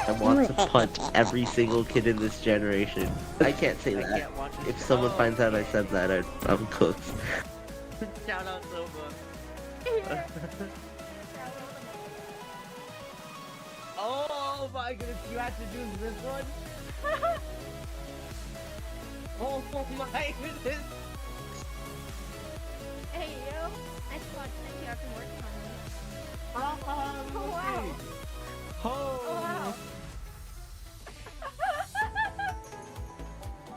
I want to punch every single kid in this generation. I can't say that. If someone finds out I said that, I'm cooked. Shout out Silva. Oh my goodness, you have to do this one? Oh my goodness. Hey, yo. Nice watch. Thank you. I've been working on it. Oh, wow. Oh, wow.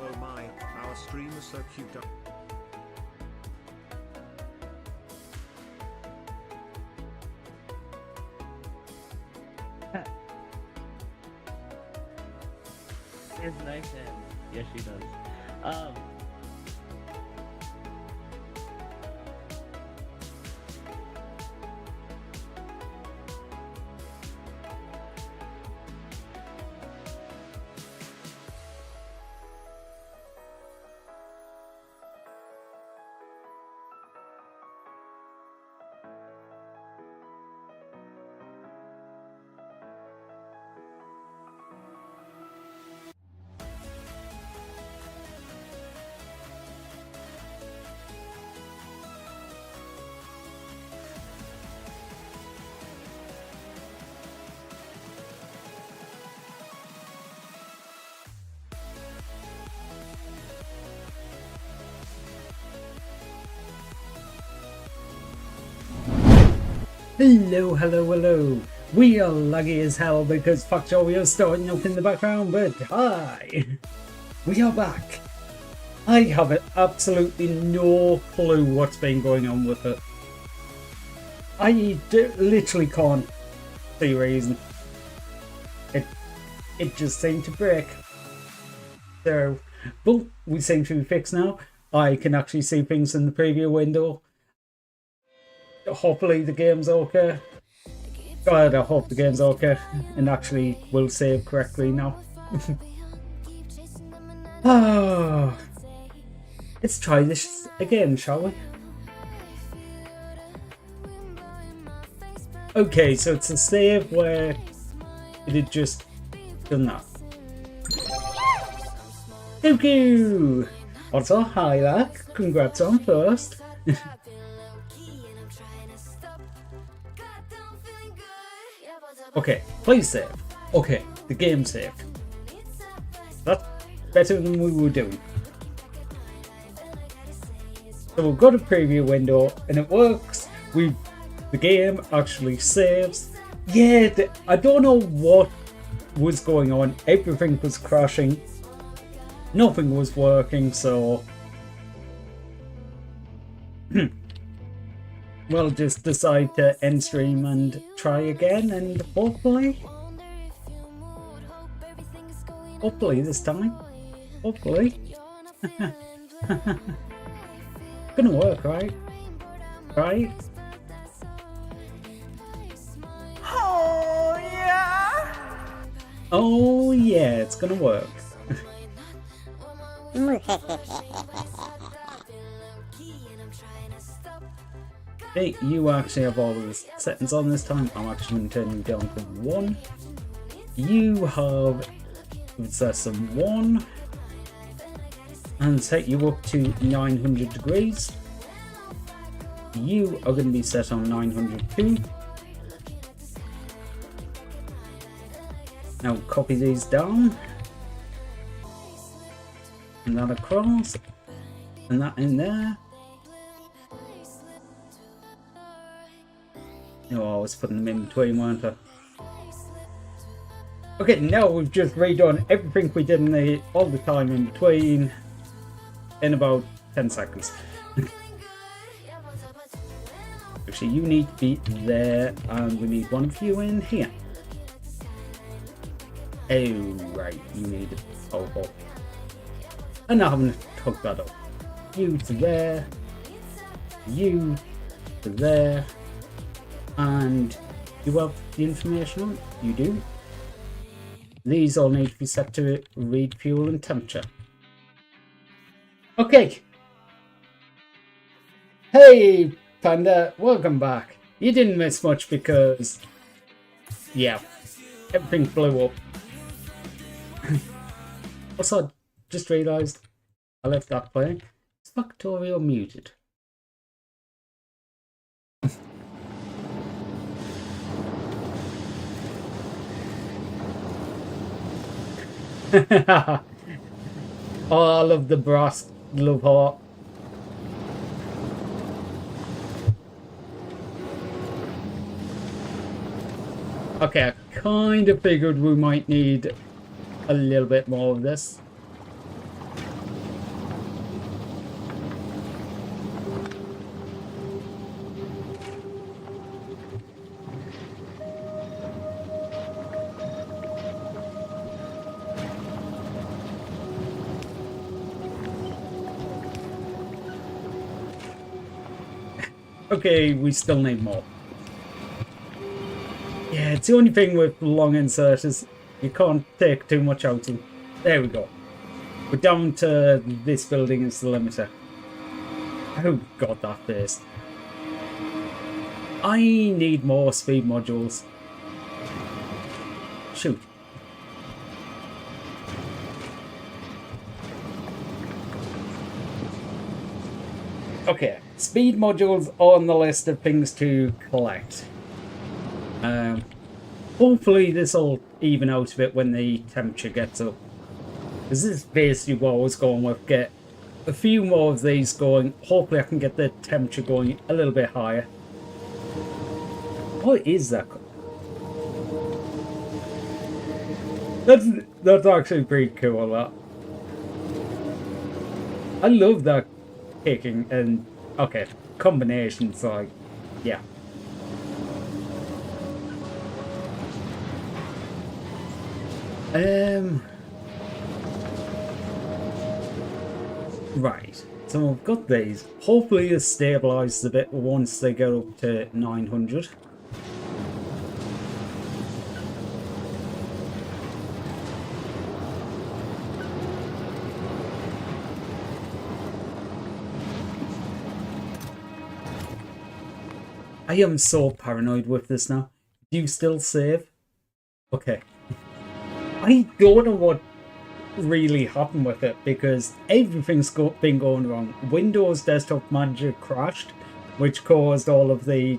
Oh my, our stream is so cute. It's nice and yes, she does. Hello, hello, hello. We are laggy as hell because Factorio is starting up in the background, but hi! We are back. I have absolutely no clue what's been going on with it. I literally can't see a reason. It just seemed to break. So, but we seem to be fixed now. I can actually see things in the preview window. Hopefully the game's okay. God, I hope the game's okay and actually will save correctly now. Oh, let's try this again, shall we? Okay, so it's a save where it had just done that. Thank you! Also, hi, Lack. Congrats on first. Okay, please save. Okay, the game saved. That's better than we were doing. So we've got a preview window and it works. The game actually saves. Yeah, I don't know what was going on. Everything was crashing. Nothing was working, so we'll just decide to end stream and try again, and hopefully this time, hopefully gonna work, right? Oh yeah. Oh yeah, it's gonna work. Hey, you actually have all of the settings on this time. I'm actually going to turn you down to 1. You have some 1 and set you up to 900 degrees. You are going to be set on 902. Now copy these down and that across and that in there. No, I was putting them in between, weren't I? Okay, now we've just redone everything we did in all the time in between in about 10 seconds. Actually, you need to be there, and we need one of you in here. Oh, right, you need it. Oh. And I haven't hooked that up. You to there. You to there. And you have the information on it? You do. These all need to be set to read fuel and temperature. Okay. Hey, Panda, welcome back. You didn't miss much because, yeah, everything blew up. Also, just realised I left that playing. Is Factorio muted? Oh, I love the brass glove heart. Okay, I kind of figured we might need a little bit more of this. Okay, we still need more. Yeah, it's the only thing with long inserters. You can't take too much out of them. There we go. We're down to this building is the limiter. Oh god, that face. I need more speed modules. Shoot. Okay, speed modules on the list of things to collect. Hopefully this will even out a bit when the temperature gets up. Because this is basically what I was going with. Get a few more of these going. Hopefully I can get the temperature going a little bit higher. What is that? That's actually pretty cool, that. I love that kicking and okay, combinations like yeah. Right, so I've got these. Hopefully it's stabilised a bit once they get up to 900. I am so paranoid with this now. Do you still save? Okay. I don't know what really happened with it because everything's been going wrong. Windows Desktop Manager crashed, which caused all of the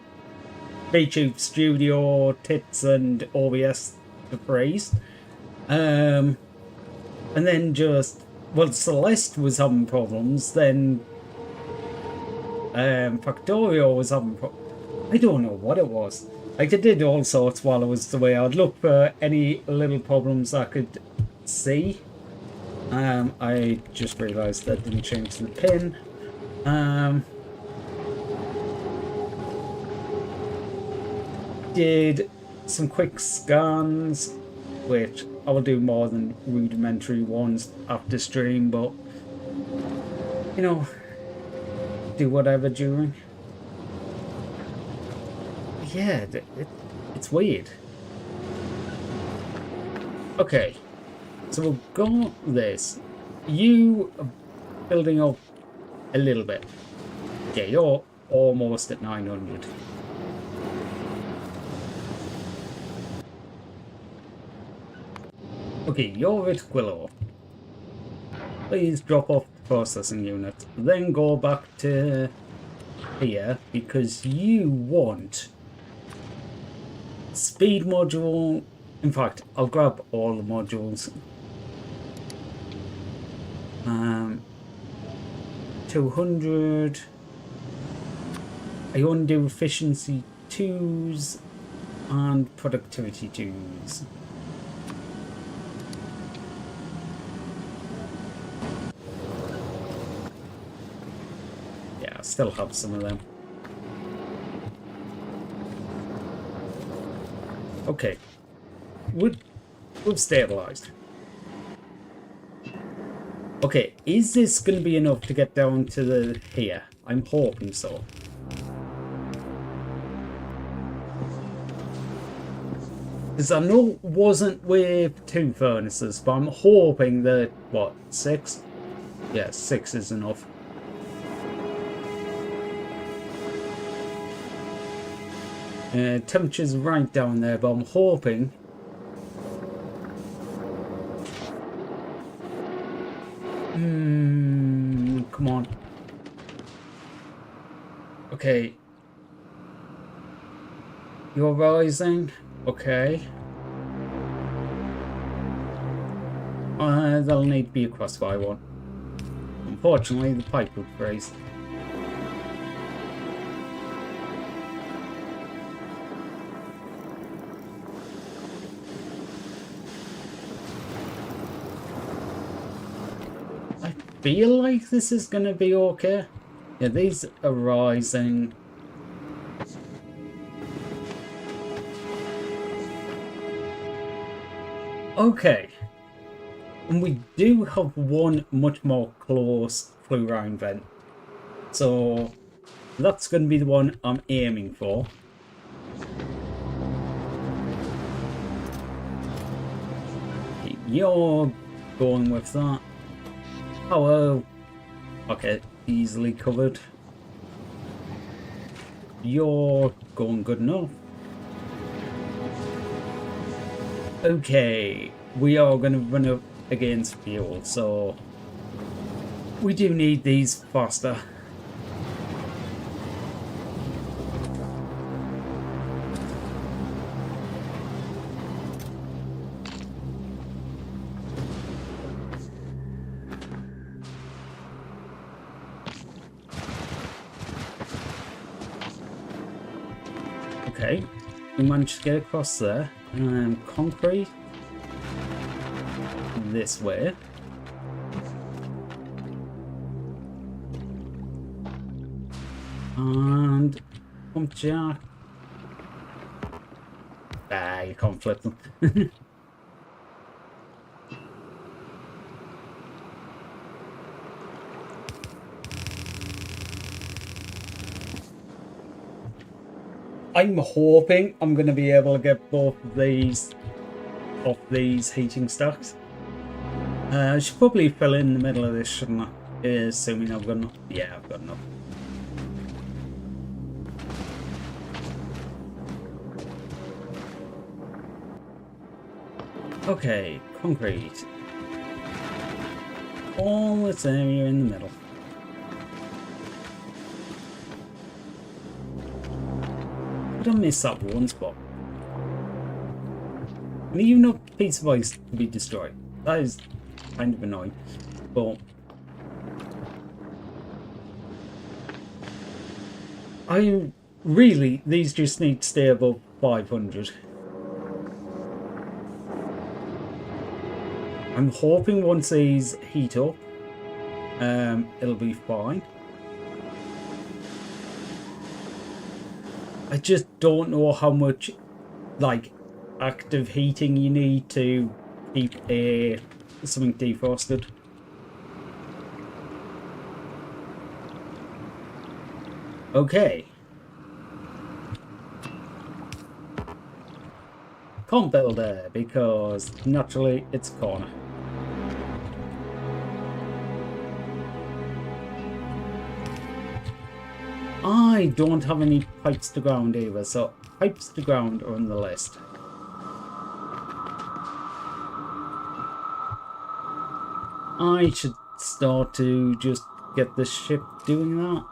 VTube Studio, TITS and OBS to freeze. And then just, well, Celeste was having problems, then Factorio was having problems. I don't know what it was. Like, I did all sorts while I was away. I'd look for any little problems I could see. I just realised that didn't change the pin. Did some quick scans, which I will do more than rudimentary ones after stream, but, you know, do whatever during. Yeah, it's weird. Okay, so we've got this. You are building up a little bit. Yeah, you're almost at 900. Okay, you're at Quillo. Please drop off the processing unit. Then go back to here because you want speed module. In fact, I'll grab all the modules. 200. I want to do efficiency 2s and productivity 2s. Yeah, I still have some of them. Okay, we've stabilised. Okay, is this going to be enough to get down to the here? I'm hoping so. Because I know it wasn't with 2 furnaces, but I'm hoping that, what, 6? Yeah, 6 is enough. Temperature's right down there, but I'm hoping Come on. Okay. You're rising. Okay. There'll need to be a crossfire one. Unfortunately, the pipe would freeze. I feel like this is gonna be okay. Yeah, these are rising. Okay. And we do have one much more close flue round vent. So that's going to be the one I'm aiming for. You're going with that. Hello. Okay, easily covered. You're going good enough. Okay, we are going to run up against fuel, so we do need these faster. Okay, we managed to get across there. Concrete this way. And pump jack. Ah, you can't flip them. I'm hoping I'm going to be able to get both of these off these heating stacks. I should probably fill in the middle of this, shouldn't I? Assuming I've got enough. Yeah, I've got enough. Okay, concrete. All this area in the middle. I don't miss that one spot. And even a piece of ice to be destroyed. That is kind of annoying. But these just need to stay above 500. I'm hoping once these heat up, it'll be fine. I just don't know how much, like, active heating you need to keep something defrosted. Okay. Can't build there because naturally it's a corner. I don't have any pipes to ground either, so pipes to ground are on the list. I should start to just get the ship doing that.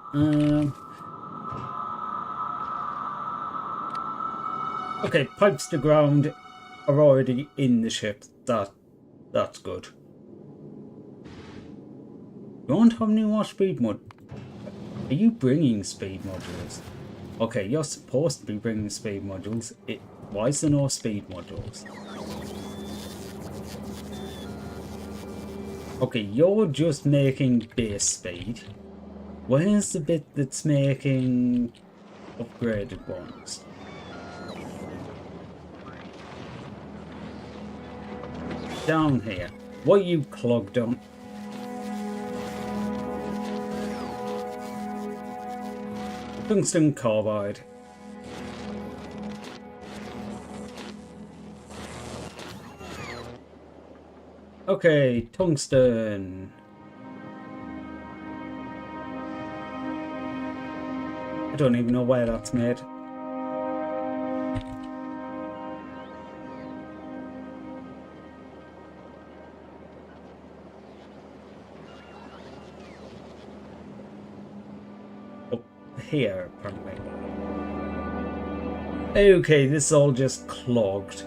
Okay, pipes to ground are already in the ship. That's good. Don't have any more speed mod. Are you bringing speed modules? Okay, you're supposed to be bringing speed modules. Why is there no speed modules? Okay, you're just making base speed. Where's the bit that's making upgraded ones? Down here. What are you clogged on? Tungsten carbide. Okay, tungsten. I don't even know where that's made. here, apparently. Okay, this is all just clogged.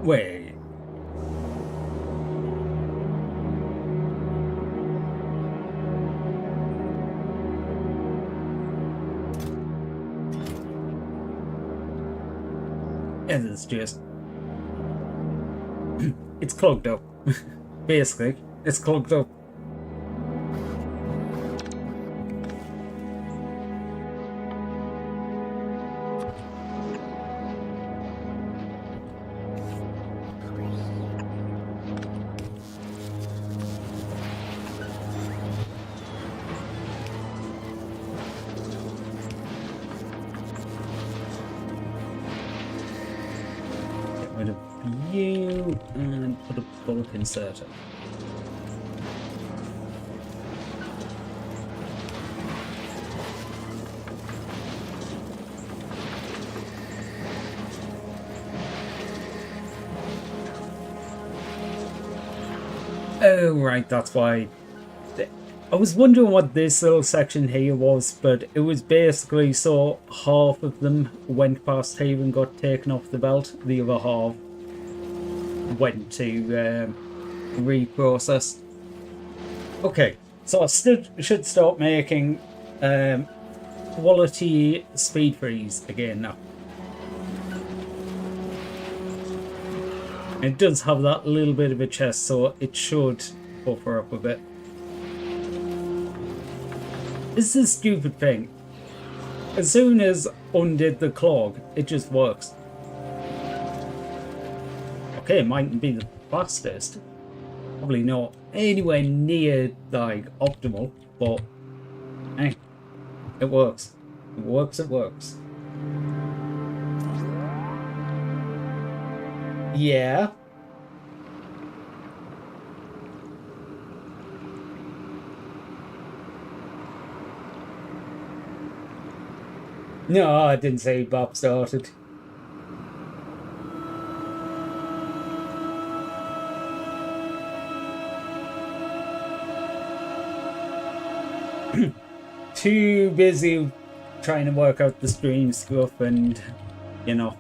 Wait. And it's just... it's clogged up. Basically, it's clogged up. Rid of you and put a bulk inserter. Oh right, that's why. I was wondering what this little section here was, but it was basically so half of them went past here and got taken off the belt, the other half went to reprocess. Okay, so I still should start making quality speed freeze again now. It does have that little bit of a chest, so it should buffer up a bit. This is a stupid thing. As soon as undid the clog, it just works. Okay, it mightn't be the fastest. Probably not anywhere near like optimal, but hey, it works. It works, it works. Yeah. No, I didn't say Bob started. Too busy trying to work out the stream stuff and, you know.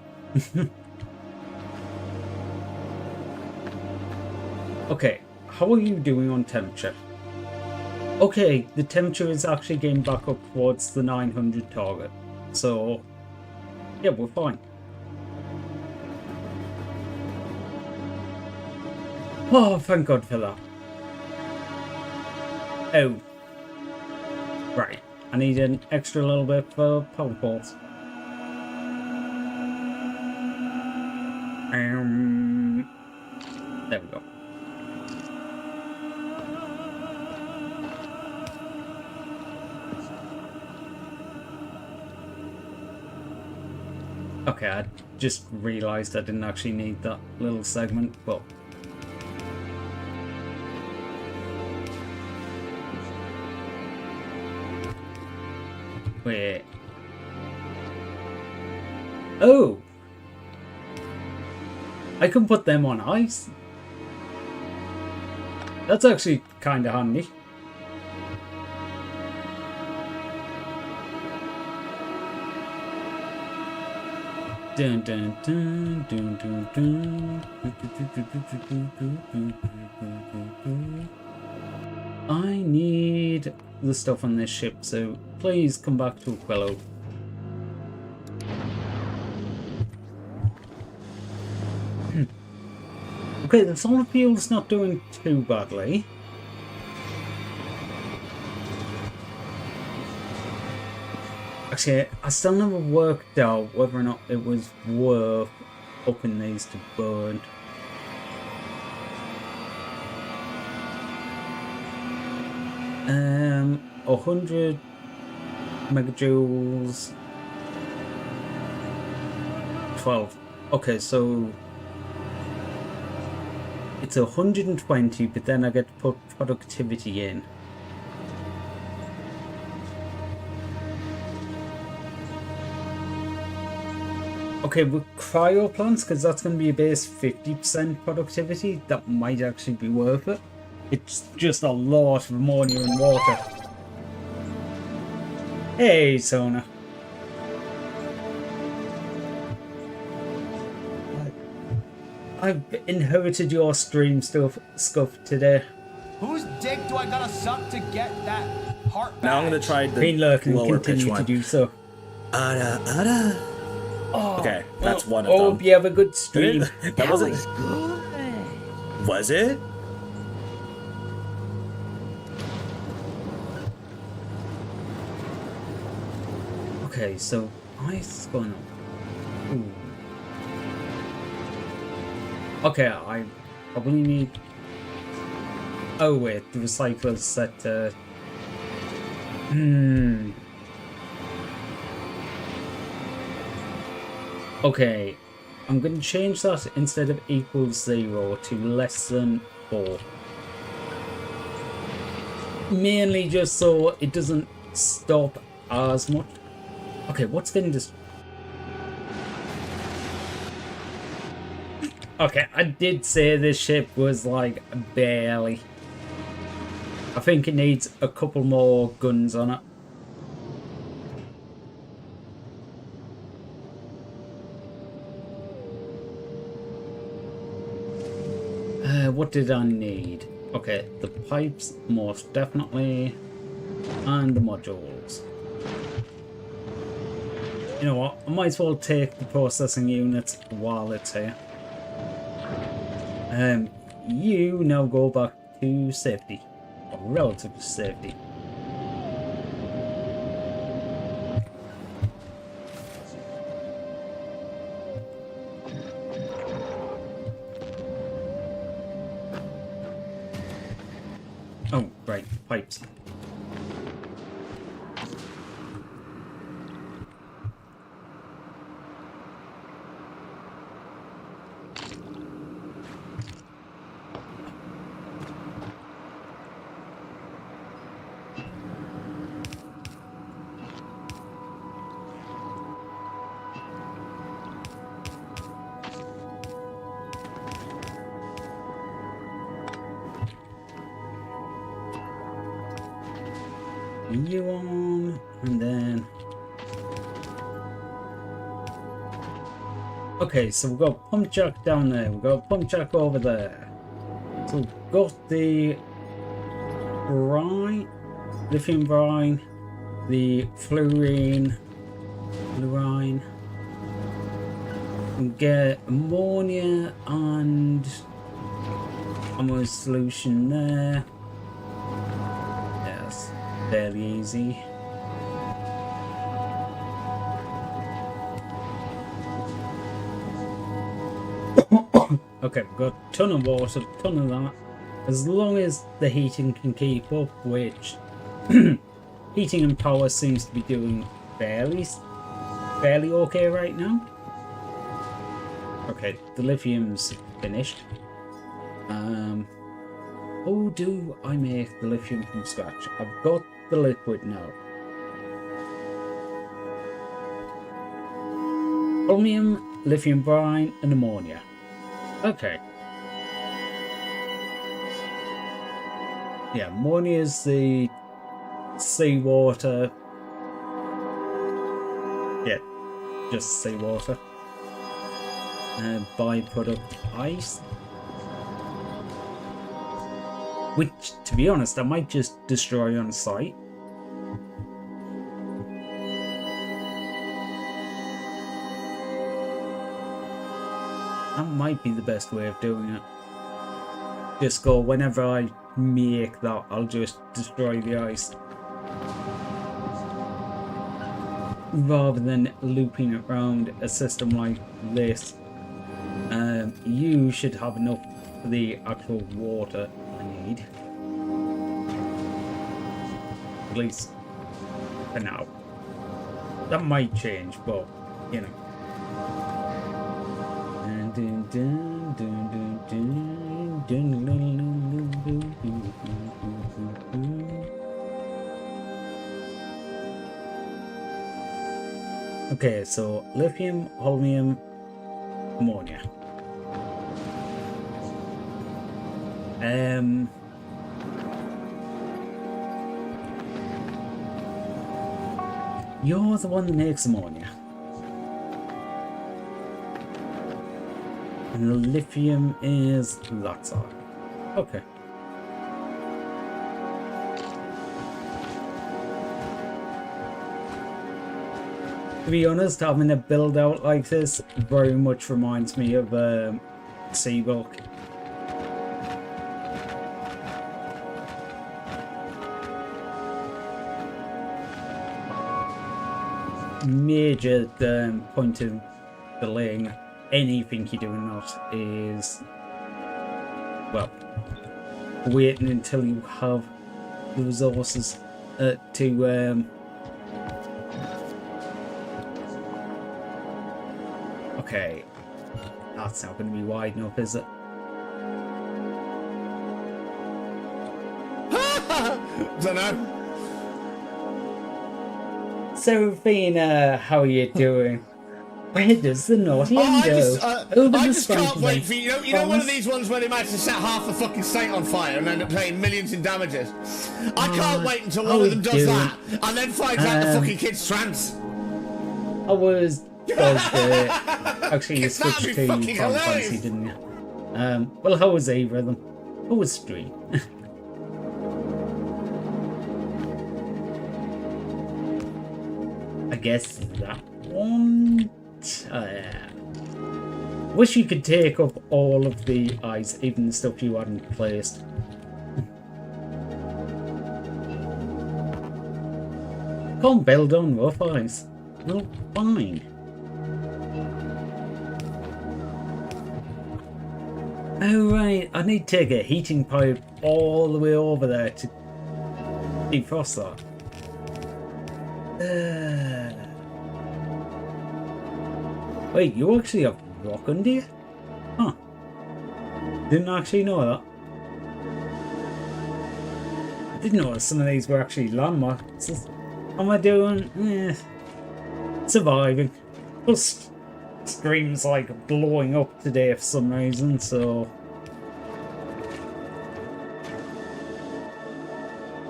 Okay, how are you doing on temperature? Okay, the temperature is actually getting back up towards the 900 target. So, yeah, we're fine. Oh, thank God for that. Oh. Right. I need an extra little bit for power balls. There we go. Okay, I just realised I didn't actually need that little segment, but... Wait... Oh! I can put them on ice? That's actually kinda handy. Dun, dun, dun, dun, dun, dun. I need the stuff on this ship, so please come back to Aquilo. Okay, the solar field's not doing too badly. Actually, I still never worked out whether or not it was worth upping these to burn. Um, 100 megajoules. 12. Okay, so it's 120, but then I get to put productivity in. Okay, with cryo plants, because that's going to be a base 50% productivity, that might actually be worth it. It's just a lot of ammonia and water. Hey, Sona. I've inherited your stream stuff today. Whose dick do I gotta suck to get that heart Now I'm gonna try the Been lurking and lower pitch continue to one. do so. Okay, that's one of Hope them. you have a good stream. That wasn't. good. Was it? Okay, so ice going on. Ooh. Okay, I probably need. Oh wait, the recycler's set to. Okay, I'm going to change that instead of equals 0 to less than 4. Mainly just so it doesn't stop as much. Okay, what's getting this? Okay, I did say this ship was like barely. I think it needs a couple more guns on it. What did I need? Okay, the pipes most definitely, and the modules. You know what? I might as well take the processing units while it's here. You now go back to safety, or relative safety. Oh, right, pipes. You on, and then okay, so we've got pump jack down there, we've got pump jack over there. So we've got the brine, lithium brine, the fluorine, we get ammonia and almost solution there. Yes, fairly easy. Okay, we've got a ton of water, ton of that. As long as the heating can keep up, which heating and power seems to be doing fairly okay right now. Okay, the lithium's finished. How do I make the lithium from scratch? I've got the liquid now. Chromium, lithium brine, and ammonia. Okay. Yeah, ammonia is the seawater. Yeah, just seawater. Byproduct ice. Which, to be honest, I might just destroy on site. That might be the best way of doing it. Just go, whenever I make that, I'll just destroy the ice. Rather than looping around a system like this. You should have enough for the actual water I need. At least for now. That might change, but you know. Okay, so lithium, holmium, ammonia. You're the one that makes ammonia. And the lithium is Lazar. Okay. To be honest, having a build out like this very much reminds me of Seabulk. Major point of delaying anything you're doing not is, well, waiting until you have the resources to okay, that's not going to be wide enough, is it? Dunno. Seraphina, how are you doing? Where does the naughty end go? I just can't wait for you. You know one of these ones where they manage to set half the fucking state on fire and end up paying millions in damages. I can't wait until one of them does that and then finds out the fucking kid's trans. I was actually you switched to Final Fantasy, didn't you? Well, how was either of them? How was Stream? I guess that one. Wish you could take up all of the eyes, even the stuff you hadn't placed. Can't build on rough eyes. Well, fine. Oh right, I need to take a heating pipe all the way over there to defrost that. Wait, you actually have rock under you? Huh. Didn't actually know that. I didn't know some of these were actually landmarks. How am I doing? Surviving. Plus, stream's like blowing up today for some reason, so...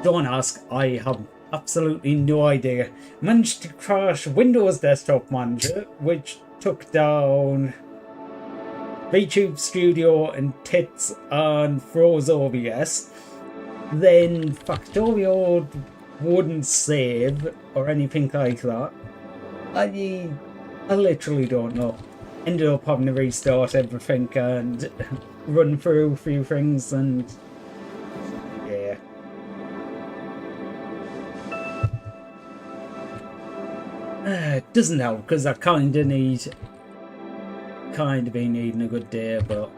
Don't ask, I have absolutely no idea. Managed to crash Windows Desktop Manager, which took down VTube Studio and Tits and froze OBS. Then Factorio wouldn't save or anything like that. I literally don't know. Ended up having to restart everything and run through a few things and yeah. It doesn't help because I kind of be needing a good day, but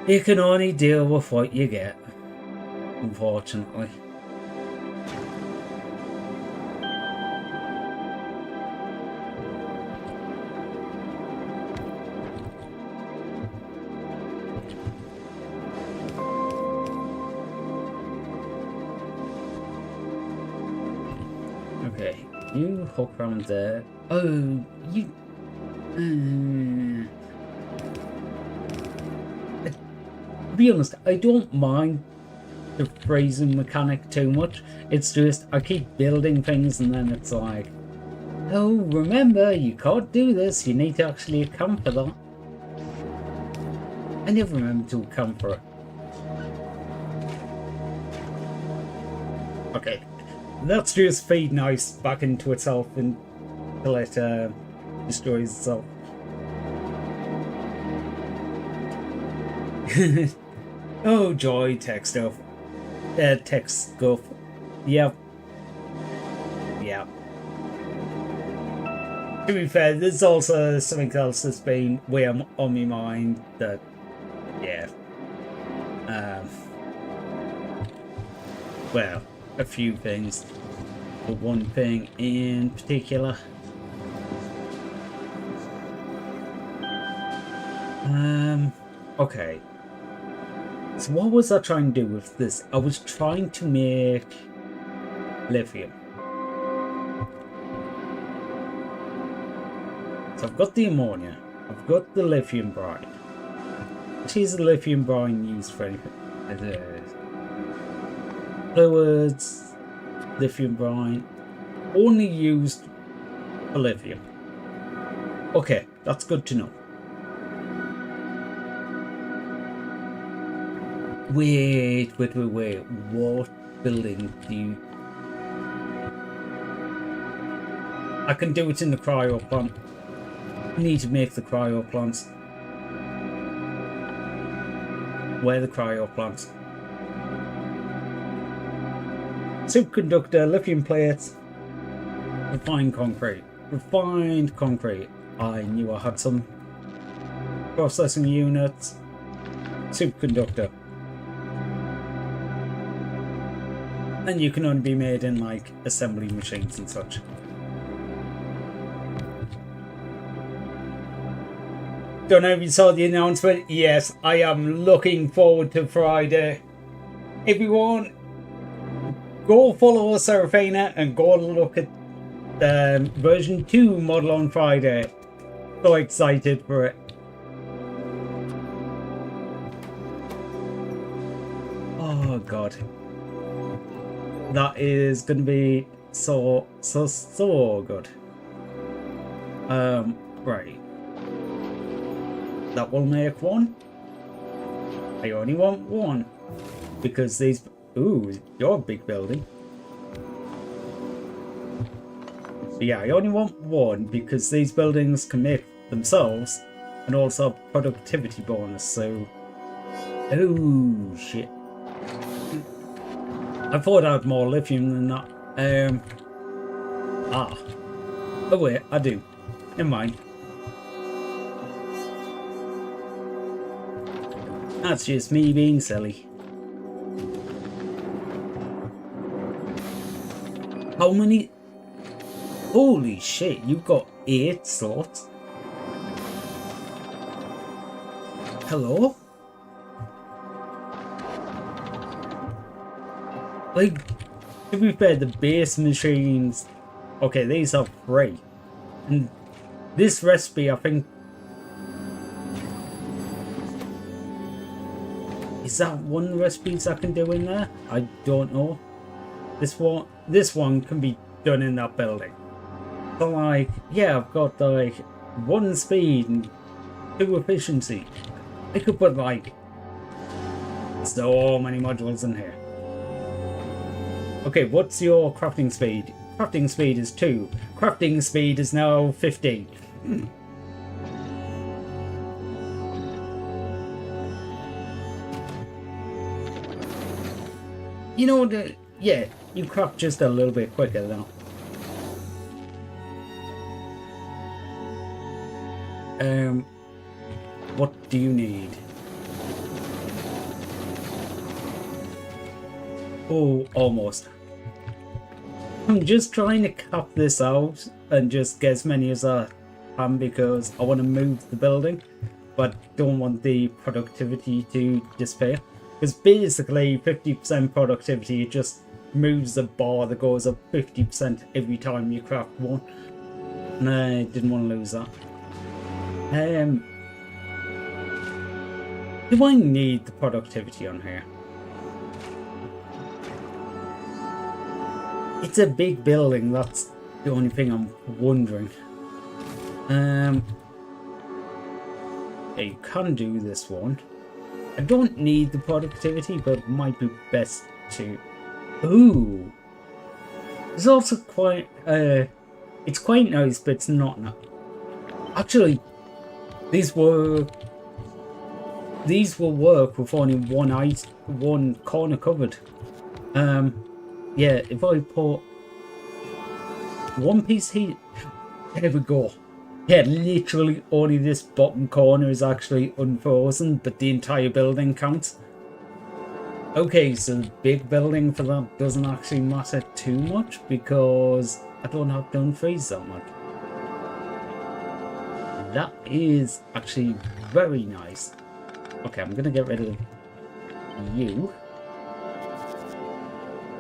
you can only deal with what you get, unfortunately. Okay, you hook around there. Oh, you... to be honest, I don't mind the freezing mechanic too much. It's just, I keep building things and then it's like, oh, remember, you can't do this. You need to actually account for that. I never remember to account for it. Okay. That's just feeding ice back into itself until it destroys itself. Oh joy, tech stuff. Tech stuff. Yep. Yeah. To be fair, there's also something else that's been way on my mind that, yeah. Well, a few things, but one thing in particular. Okay. So what was I trying to do with this? I was trying to make lithium. So I've got the ammonia. I've got the lithium brine. Which is the lithium brine used for anything? Fluids, lithium brine, only used for lithium. Okay, that's good to know. Wait. What building do you... I can do it in the cryo plant. I need to make the cryo plants. Where are the cryo plants? Superconductor, lithium plates, refined concrete. Refined concrete. I knew I had some. Processing units. Superconductor. And you can only be made in like assembly machines and such. Don't know if you saw the announcement. Yes, I am looking forward to Friday. If you want, go follow Seraphina and go look at version 2 model on Friday. So excited for it. Oh god. That is going to be so good. Right. That will make one. I only want one. Because these... Ooh, you're a big building. But yeah, I only want one because these buildings can make themselves and also have productivity bonus, so... Oh, shit. I thought I had more lithium than that. Oh wait, I do. Never mind. That's just me being silly. How many? Holy shit, you've got 8 slots. Hello? Like, to be fair, the base machines... Okay, these are free. And this recipe, I think... Is that one of the recipes I can do in there? I don't know. This one can be done in that building. So like, yeah, I've got like 1 speed and 2 efficiency. I could put like so many modules in here. Okay, what's your crafting speed? Crafting speed is 2. Crafting speed is now 15. You know, yeah, you craft just a little bit quicker now. What do you need? Oh, almost. I'm just trying to cap this out and just get as many as I can because I want to move the building, but don't want the productivity to disappear. Because basically 50% productivity, it just moves the bar that goes up 50% every time you craft one. And I didn't want to lose that. Do I need the productivity on here? It's a big building, that's the only thing I'm wondering. Yeah, you can do this one. I don't need the productivity, but it might be best to... Ooh! It's also quite... it's quite nice, but it's not... Actually, these will work with only one corner covered. Yeah, if I put 1 piece heat, there we go. Yeah, literally only this bottom corner is actually unfrozen, but the entire building counts. Okay, so the big building for that doesn't actually matter too much because I don't have to unfreeze that much. That is actually very nice. Okay, I'm gonna get rid of you.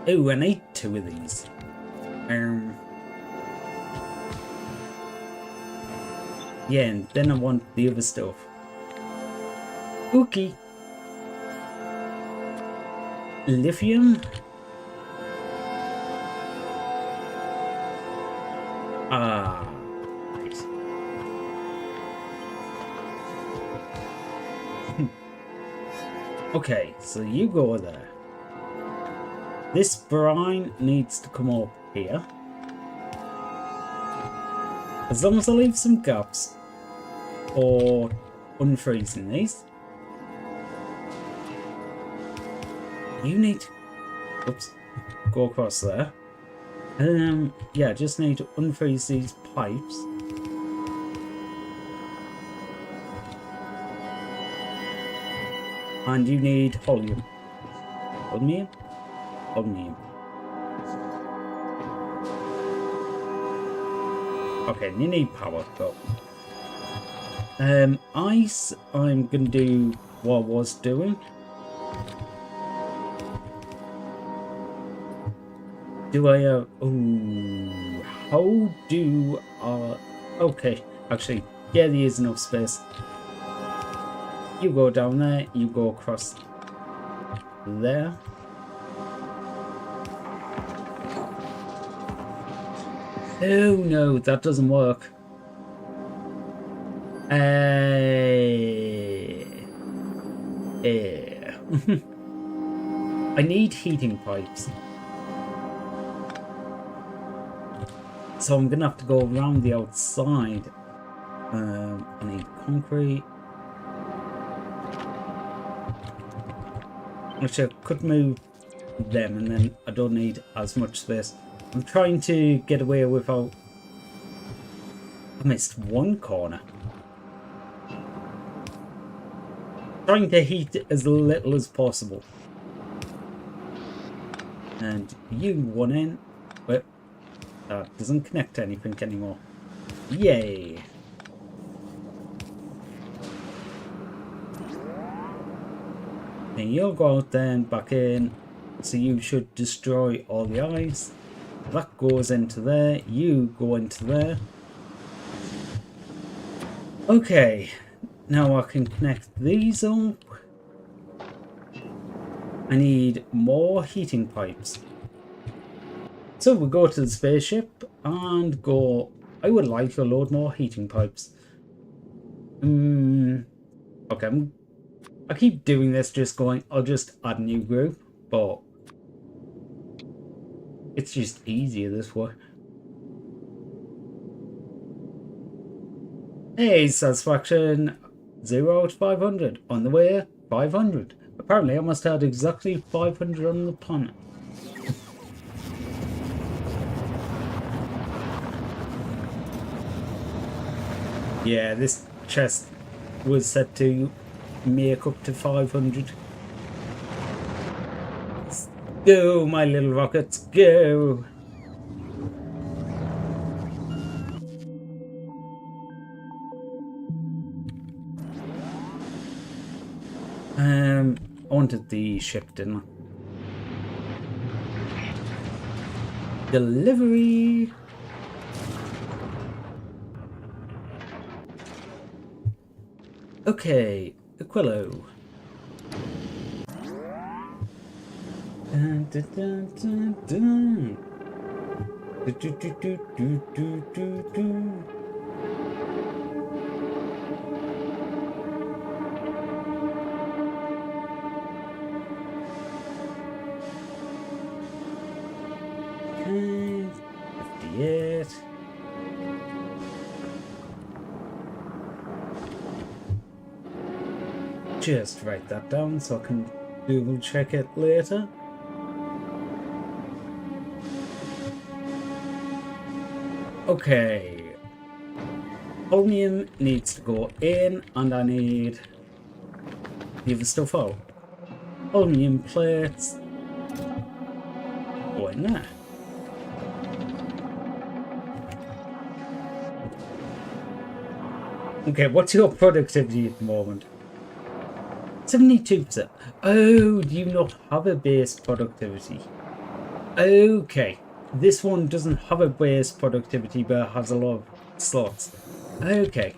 Oh, I need 2 of these. Yeah, and then I want the other stuff. Okay. Lithium. Ah. Nice. Okay, so you go there. This brine needs to come up here. As long as I leave some gaps for unfreezing these. You need to, oops, go across there. Yeah, just need to unfreeze these pipes. And you need holmium. Holmium? Holmium. Okay, you need power, but ice, I'm gonna do what I was doing. Do I ooh, how do okay, actually, yeah, there is enough space. You go down there, you go across there. Oh no, that doesn't work. I need heating pipes. So I'm gonna have to go around the outside. I need concrete. Which I could move them and then I don't need as much space. I'm trying to get away without... I missed one corner. Trying to heat as little as possible. And you one in. But that doesn't connect to anything anymore. Yay! Then you'll go out there and back in. So you should destroy all the ice. That goes into there. You go into there. Okay. Now I can connect these up. I need more heating pipes. So we go to the spaceship and go... I would like to load more heating pipes. Okay, I keep doing this, just going, I'll just add a new group, but it's just easier this way. Hey, satisfaction 0 out of 500. On the way, 500. Apparently, I must have had exactly 500 on the planet. Yeah, this chest was set to make up to 500. Let's go, my little rockets, go! I wanted the ship, didn't I? Delivery! Okay, Aquilo. Dun, dun, dun, dun, dun. Do, do, do, do, do, do, do. Okay, 58. Just write that down so I can double check it later. Okay. Holmium needs to go in and I need the other stuff out. Holmium plates go in there. Okay, what's your productivity at the moment? 72%. Oh, do you not have a base productivity? Okay. This one doesn't have a base productivity, but it has a lot of slots. Okay.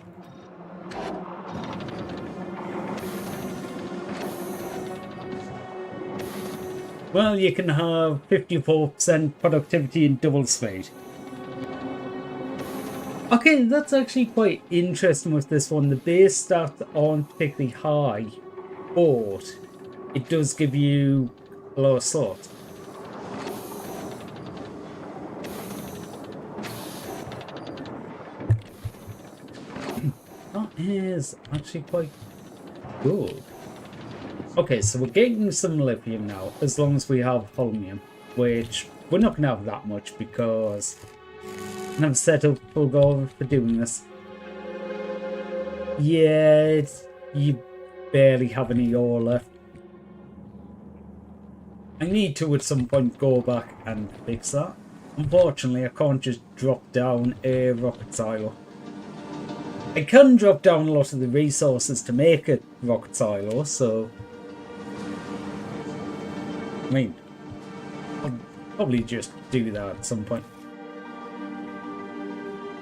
Well, you can have 54% productivity and double speed. Okay, that's actually quite interesting with this one. The base stats aren't particularly high, but it does give you a lot of slots. That is actually quite good. Okay, so we're getting some lithium now, as long as we have holmium, which we're not going to have that much because I'm set up full goal for doing this. Yeah, you barely have any ore left. I need to at some point go back and fix that. Unfortunately, I can't just drop down a rocket silo. I can drop down a lot of the resources to make a rocket silo, so I mean, I'll probably just do that at some point.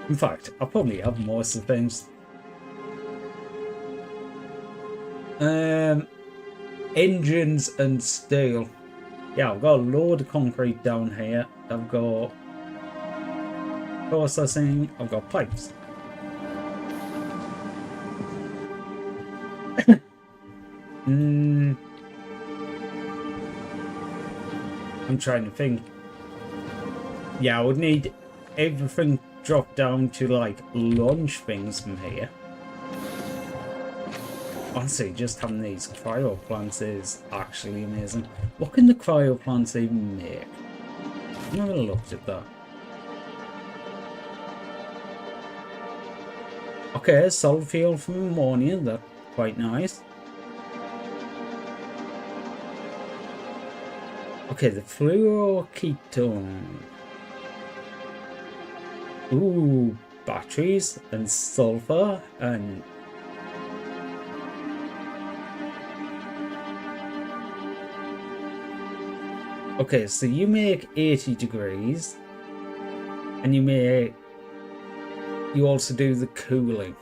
In fact, I'll probably have most of the things. Engines and steel. Yeah, I've got a load of concrete down here. I've got processing. I've got pipes. I'm trying to think. Yeah, I would need everything dropped down to like launch things from here. Honestly, just having these cryo plants is actually amazing. What can the cryo plants even make? I've never looked at that. Okay, solid fuel from ammonia, that's quite nice. Okay, the fluoroketone. Ooh, batteries and sulfur and okay, so you make 80 degrees and you also do the cooling.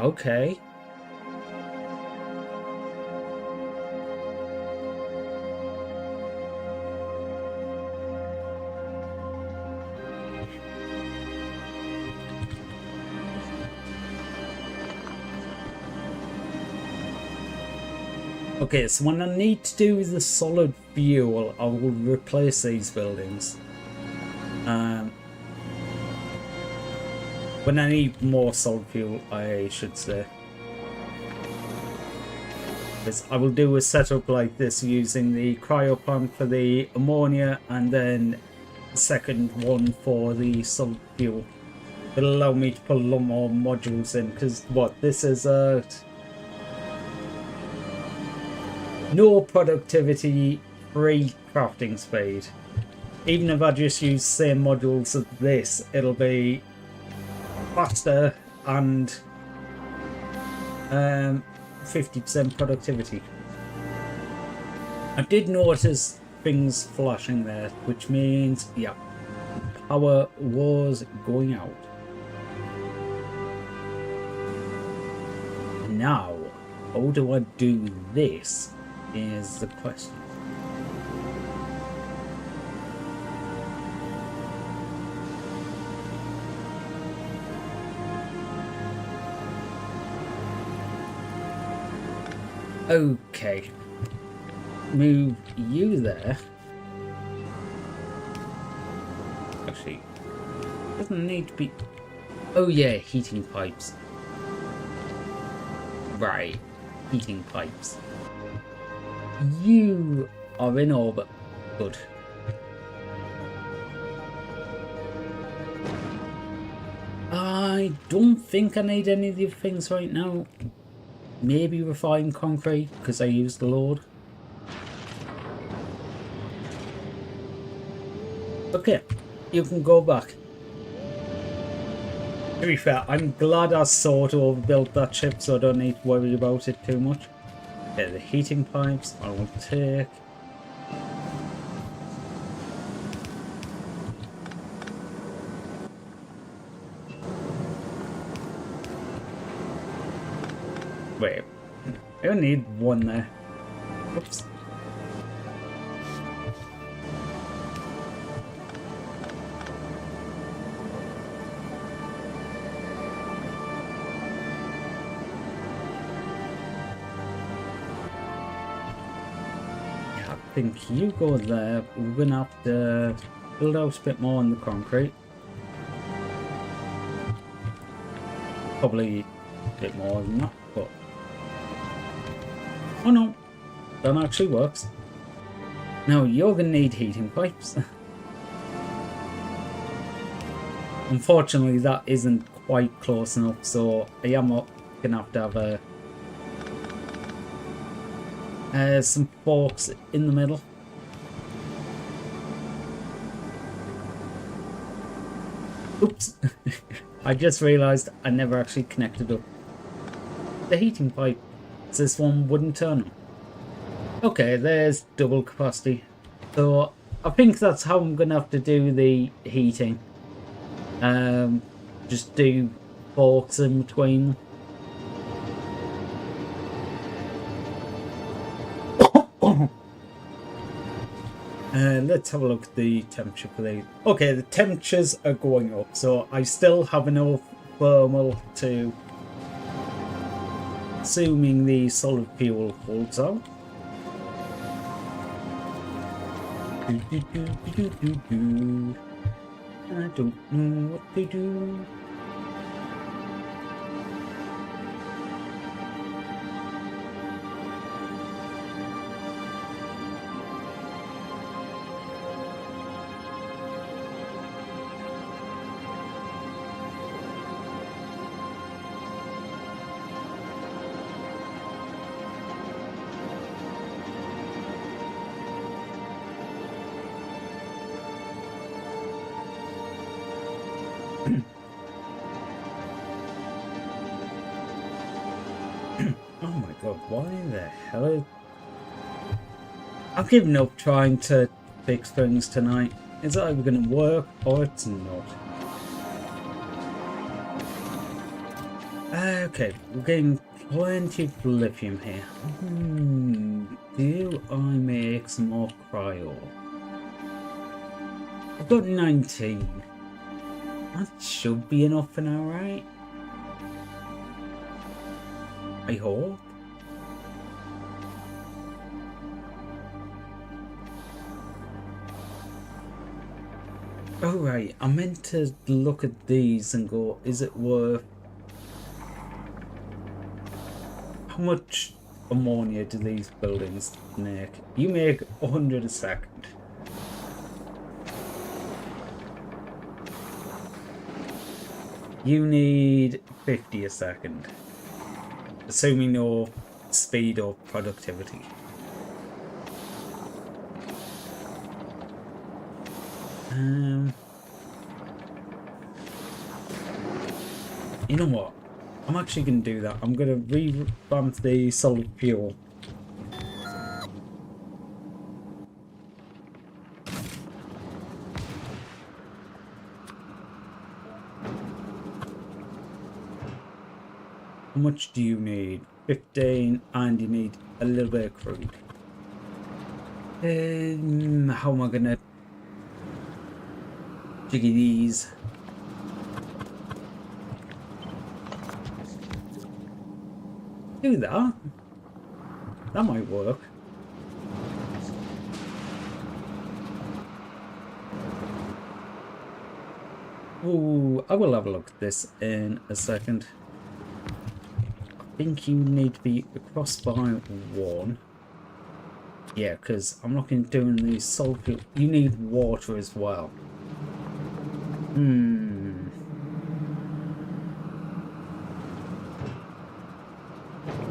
Okay. Okay, so when I need to do the solid fuel, I will replace these buildings. When I need more solid fuel, I should say. Because I will do a setup like this using the cryo pump for the ammonia and then the second one for the solid fuel. It'll allow me to put a lot more modules in, because what, this is no productivity, free crafting speed. Even if I just use the same modules as this, it'll be faster and 50% productivity. I did notice things flashing there, which means, yeah, power was going out. Now, how do I do this is the question. Okay, move you there. Actually, doesn't need to be. Oh yeah, heating pipes. Right, heating pipes. You are in orbit. Good. I don't think I need any of the things right now. Maybe refined concrete, because I used the load. Okay, you can go back. To be fair, I'm glad I sort of built that ship, so I don't need to worry about it too much. Okay, the heating pipes I will take. Wait, I only need one there. Oops. think you go there. We're gonna have to build out a bit more on the concrete. Probably a bit more than that, but oh no, that actually works. Now you're gonna need heating pipes. Unfortunately, that isn't quite close enough, so I am gonna have some forks in the middle. Oops. I just realised I never actually connected up the heating pipe. So this one wouldn't turn on. Okay, there's double capacity. So I think that's how I'm gonna have to do the heating. Just do forks in between. Let's have a look at the temperature for these. Okay, the temperatures are going up, so I still have enough thermal to, assuming the solid fuel holds out. I don't know what to do. Oh my god, why the hell? I've given up trying to fix things tonight. It's either going to work or it's not. Okay, we're getting plenty of lithium here. Do I make some more cryo? I've got 19. That should be enough for now, right? I hope. Oh right, I meant to look at these and go, is it worth... How much ammonia do these buildings make? You make 100 a second. You need 50 a second. Assuming no speed or productivity. You know what? I'm actually going to do that. I'm going to revamp the solid fuel. How much do you need? 15, and you need a little bit of crude. How am I gonna jiggy these? Do that. That might work. Ooh, I will have a look at this in a second. I think you need to be across by 1. Yeah, because I'm looking at doing the solid fuel. You need water as well.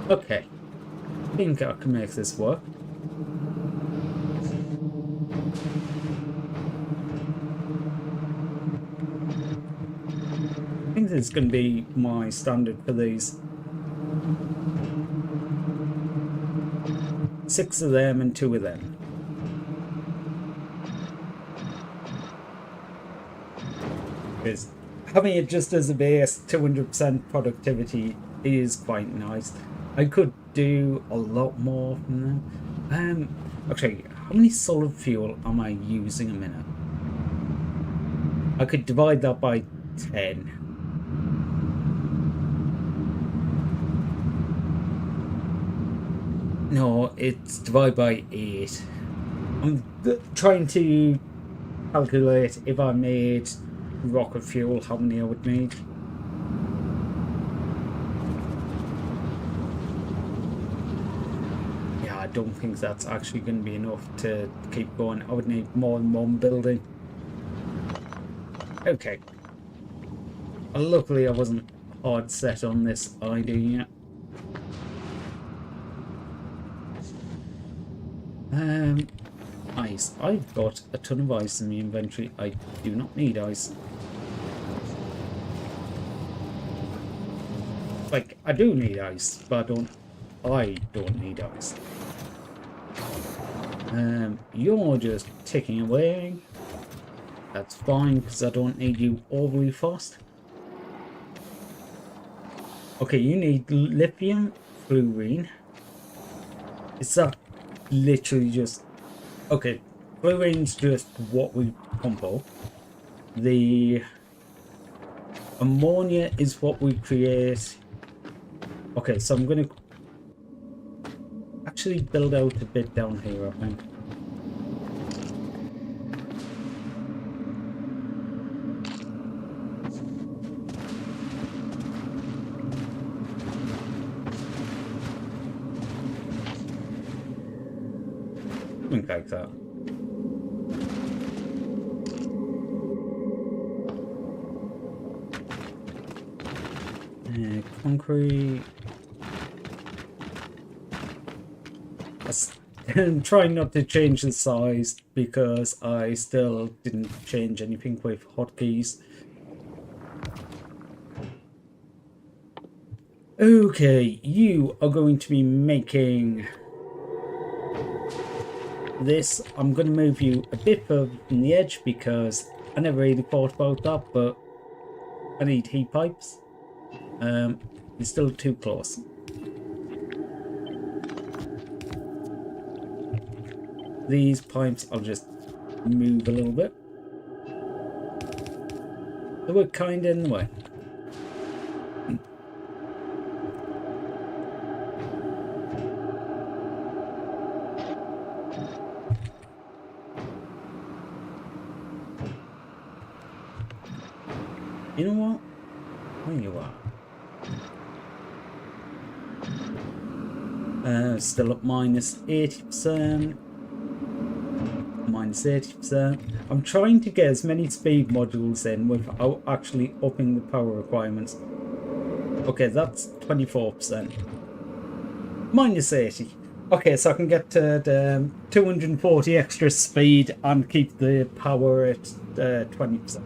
Okay. I think I can make this work. I think this is going to be my standard for these. 6 of them and 2 of them. Because having it just as a base, 200% productivity is quite nice. I could do a lot more from them. Actually, how many solid fuel am I using a minute? I could divide that by 10. No, it's divided by 8. I'm trying to calculate if I made rocket fuel, how many I would need. Yeah, I don't think that's actually going to be enough to keep going. I would need more than one building. Okay. Luckily I wasn't hard set on this idea yet. Ice. I've got a ton of ice in the inventory. I do not need ice. Like, I do need ice, but I don't need ice. You're just ticking away. That's fine, because I don't need you overly fast. Okay, you need lithium fluorine. Is that literally just... Okay, fluorine's just what we pump up. The ammonia is what we create. Okay, so I'm going to actually build out a bit down here, I think. Something like that. Concrete. I'm trying not to change the size because I still didn't change anything with hotkeys. Okay, you are going to be making this. I'm going to move you a bit further from the edge because I never really thought about that, but I need heat pipes. You're still too close. These pipes I'll just move a little bit. They were kind of in the way. You know what? Where you are? Still at minus 80%. Minus 80%. I'm trying to get as many speed modules in without actually upping the power requirements. Okay, that's 24%. Minus 80. Okay, so I can get to the 240 extra speed and keep the power at 20%.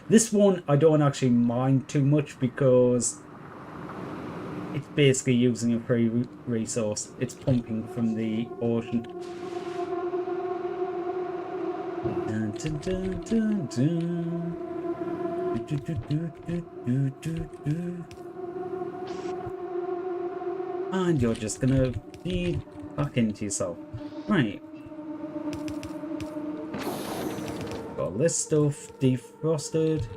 This one I don't actually mind too much because it's basically using a free resource. It's pumping from the ocean. Dun, dun, dun, dun, dun. Do, do, do, do, do, do, do. And you're just gonna feed back into yourself. Right. Got this stuff defrosted.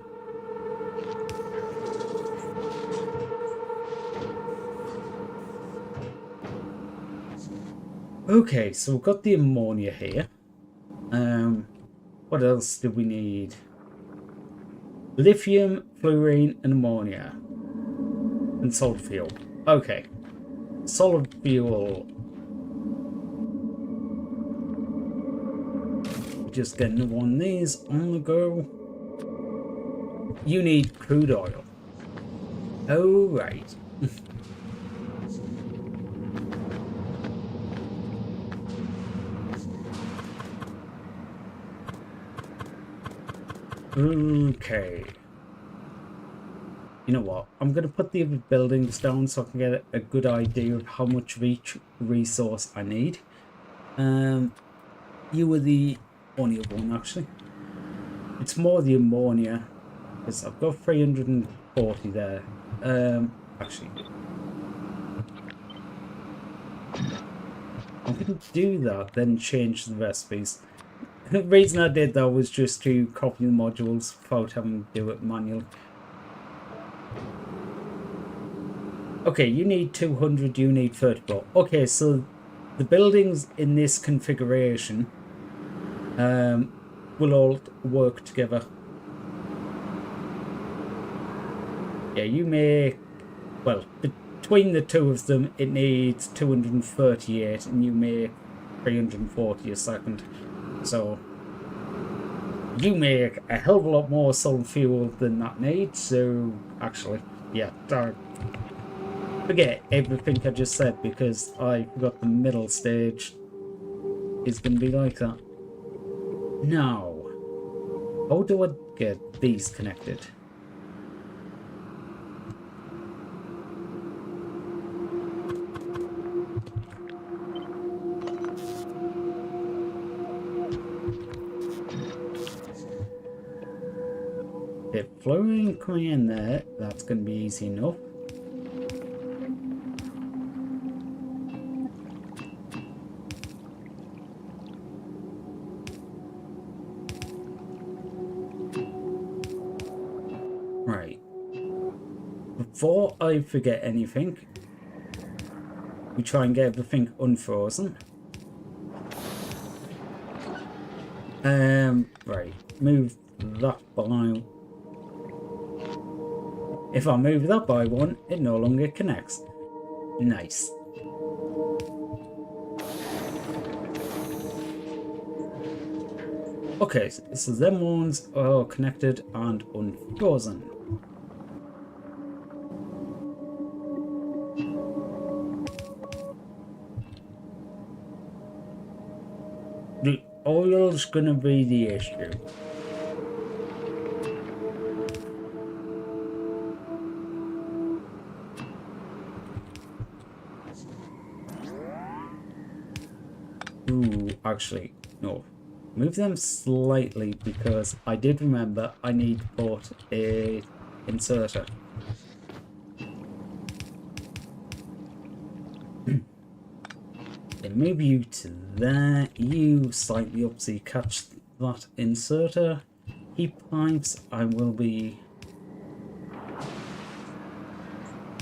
Okay, so we've got the ammonia here. What else do we need? Lithium, fluorine, and ammonia. And solid fuel. Okay. Solid fuel. Just getting one of these on the go. You need crude oil. Oh, right. Okay. You know what? I'm going to put the other buildings down so I can get a good idea of how much of each resource I need. You were the only other one, actually. It's more the ammonia, because I've got 340 there. Actually. I'm going to do that, then change the recipes. The reason I did that was just to copy the modules without having to do it manually. Okay, you need 200, you need 34. Okay, so the buildings in this configuration will all work together. Yeah, you make, well, between the two of them, it needs 238, and you make 340 a second. So you make a hell of a lot more solid fuel than that needs. So actually, yeah, forget everything I just said, because I forgot the middle stage is going to be like that. Now, how do I get these connected? If fluorine coming in there, that's going to be easy enough. Right. Before I forget anything, we try and get everything unfrozen. Right. Move that by... If I move that by one, it no longer connects. Nice. Okay, so them ones are connected and unfrozen. The oil's gonna be the issue. Ooh, actually, no. Move them slightly, because I did remember I need to put a inserter. Then move you to there, you slightly up so you catch that inserter. Heat pipes, I will be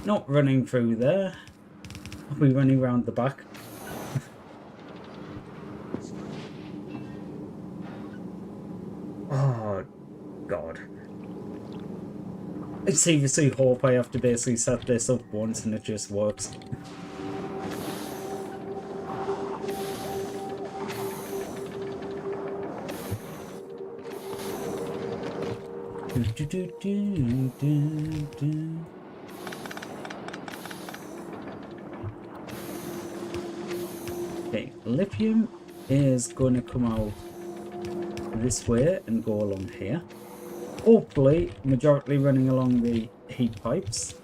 not running through there. I'll be running around the back. Oh, God. I seriously hope I have to basically set this up once and it just works. Okay, lithium is going to come out this way and go along here. Hopefully, majority running along the heat pipes.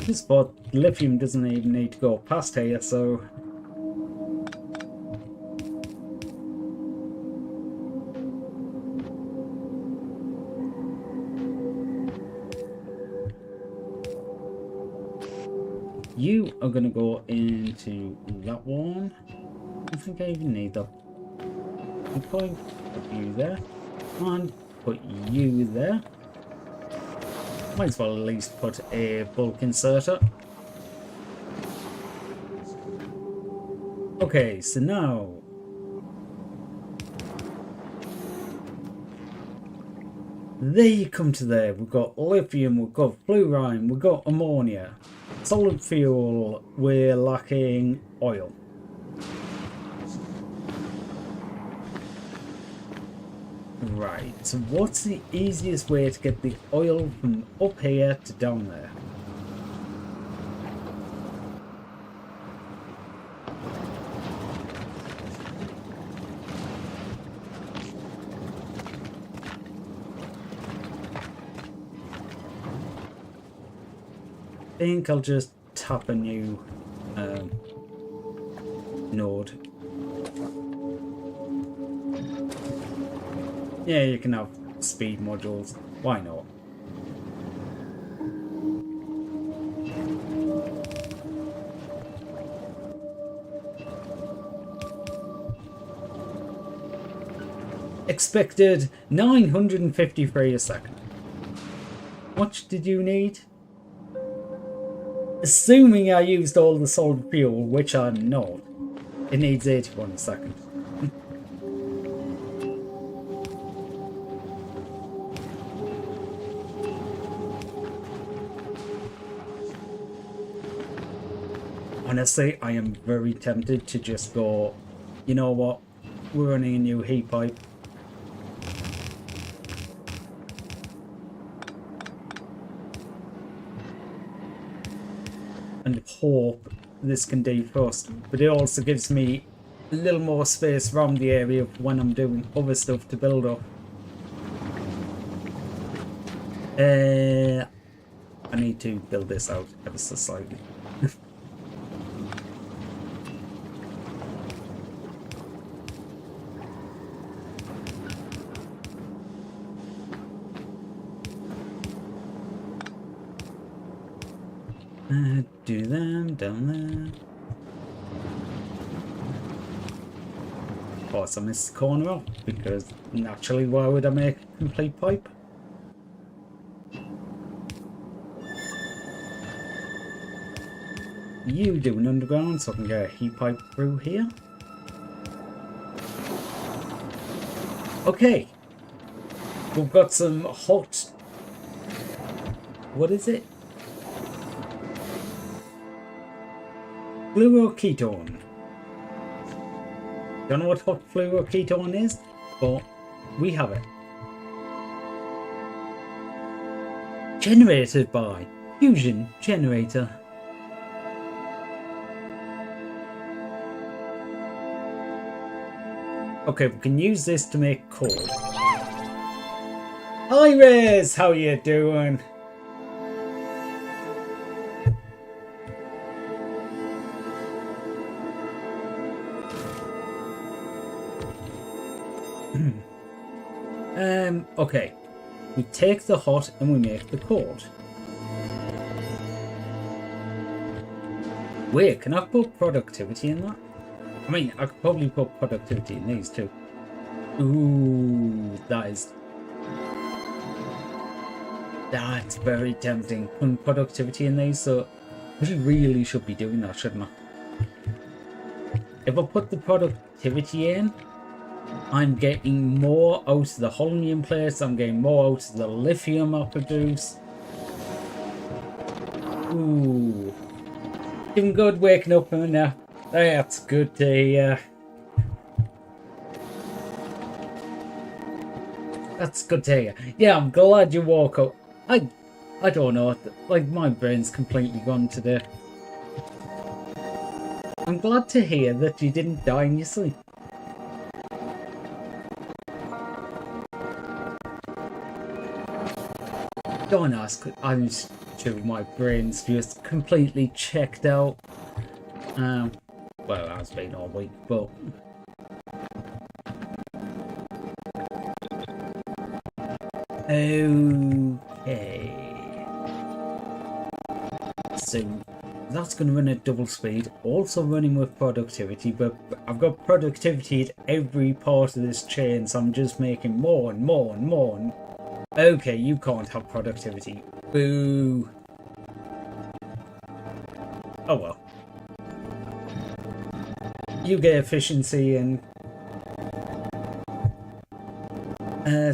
This spot, lithium doesn't even need to go past here, so... You are going to go into that one. I don't think I even need that. I'm going to put you there. And put you there. Might as well at least put a bulk inserter. Okay, so now... There you come to there. We've got lithium, we've got fluorine, we've got ammonia. Solid fuel, we're lacking oil. Right, so what's the easiest way to get the oil from up here to down there? I think I'll just tap a new node. Yeah, you can have speed modules. Why not? Expected 953 a second. Much did you need? Assuming I used all the solid fuel, which I'm not, it needs 81 a second. Honestly, I am very tempted to just go, you know what, we're running a new heat pipe. And hope this can defrost, but it also gives me a little more space around the area when I'm doing other stuff to build up. I need to build this out ever so slightly. Do them down there. Of course, I missed the corner off because naturally, why would I make a complete pipe? You do an underground so I can get a heat pipe through here. Okay, we've got some hot. What is it? Fluoroketone. Don't know what hot fluoroketone is, but we have it. Generated by Fusion Generator. Okay, we can use this to make coal. Hi Riz, how you doing? Okay. We take the hot and we make the cold. Wait, can I put productivity in that? I mean, I could probably put productivity in these too. Ooh, that's very tempting. Putting productivity in these, so I really should be doing that, shouldn't I? If I put the productivity in, I'm getting more out of the holmium plates, I'm getting more out of the lithium I produce. Ooh. Feeling good waking up from a nap. That's good to hear. That's good to hear. Yeah, I'm glad you woke up. I don't know, like my brain's completely gone today. I'm glad to hear that you didn't die in your sleep. Don't ask, I'm sure my brain's just completely checked out. Well, it has been all week, but... Okay... So, that's going to run at double speed, also running with productivity, but I've got productivity at every part of this chain, so I'm just making more and more and more and... Okay, you can't have productivity. Boo. Oh well. You get efficiency and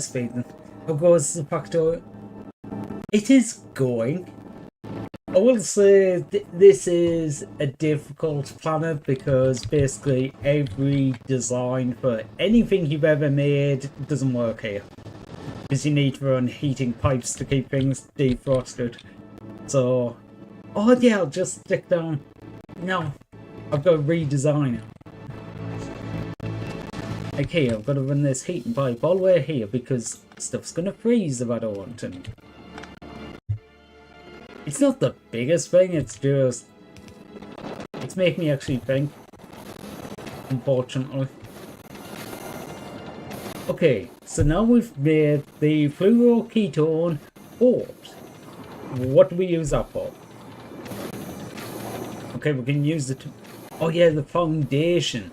speed. How goes the factor? It is going. I will say this is a difficult planet because basically every design for anything you've ever made doesn't work here. Because you need to run heating pipes to keep things defrosted. So, oh yeah, I'll just stick down. No, I've got to redesign it. Okay, I've got to run this heating pipe all the way here because stuff's going to freeze if I don't. And it's not the biggest thing, it's just... It's making me actually think. Unfortunately. Okay, so now we've made the fluoroketone orbs. What do we use that for? Okay, we can use it. Oh yeah, the foundation.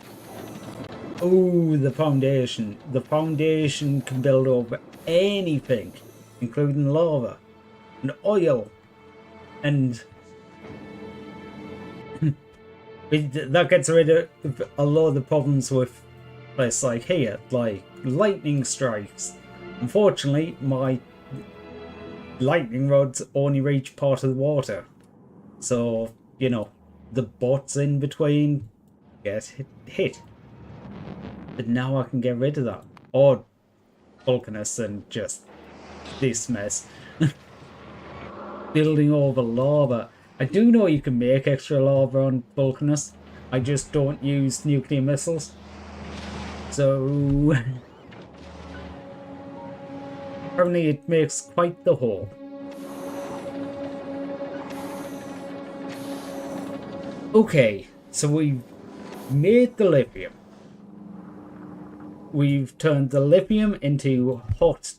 Oh, the foundation. The foundation can build over anything, including lava and oil, and that gets rid of a lot of the problems with places like here, like lightning strikes. Unfortunately, my lightning rods only reach part of the water, so you know the bots in between get hit. But now I can get rid of that, or Vulcanus, and just this mess. Building over lava. I do know you can make extra lava on Vulcanus. I just don't use nuclear missiles. So apparently it makes quite the hole. Okay, so we've made the lithium. We've turned the lithium into hot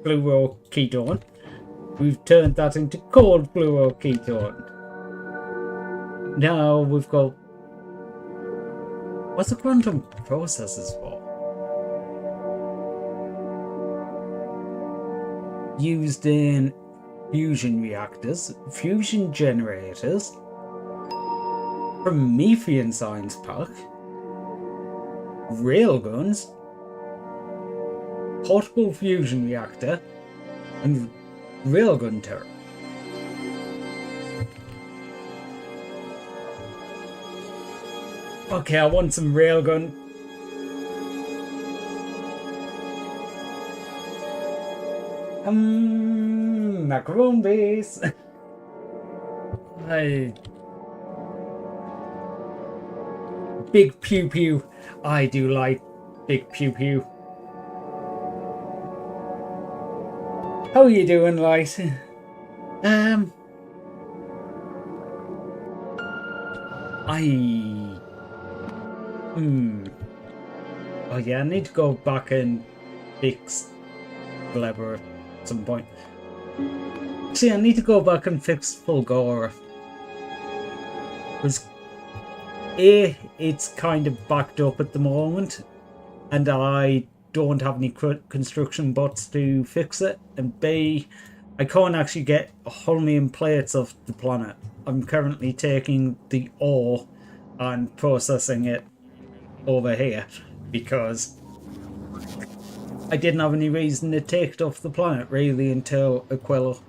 fluoroketone. We've turned that into cold fluoroketone. Now we've got... What's the quantum processors for? Used in fusion reactors, fusion generators, Promethean Science Park, railguns, portable fusion reactor, and railgun turret. Okay, I want some railgun. Macaron base. Big pew pew. I do like big pew pew. How are you doing, Light? Oh yeah, I need to go back and fix Glebber at some point. See, I need to go back and fix Fulgora. Because A, it's kind of backed up at the moment, and I don't have any construction bots to fix it, and B, I can't actually get holmium plates off the planet. I'm currently taking the ore and processing it over here because I didn't have any reason to take it off the planet really until Aquila.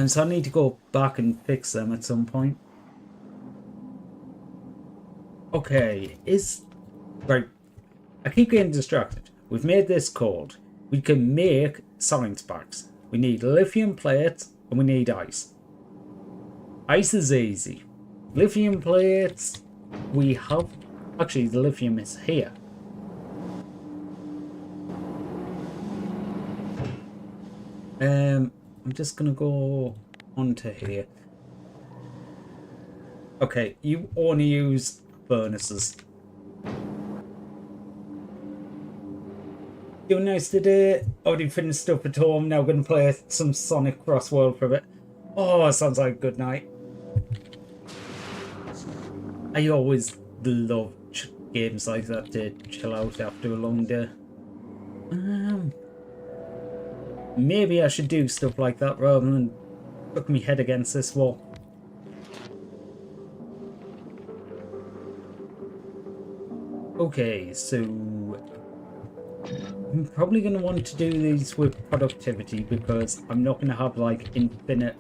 So I need to go back and fix them at some point. Okay, right. I keep getting distracted. We've made this cold. We can make science packs. We need lithium plates and we need ice. Ice is easy. Lithium plates, we have... Actually, the lithium is here. I'm just gonna go onto here. Okay, you only use furnaces. Doing nice today. Already finished up at home. Now gonna play some Sonic Cross World for a bit. Oh, sounds like a good night. I always love games like that to chill out after a long day. Maybe I should do stuff like that rather than put my head against this wall. Okay, so I'm probably going to want to do these with productivity because I'm not going to have like infinite...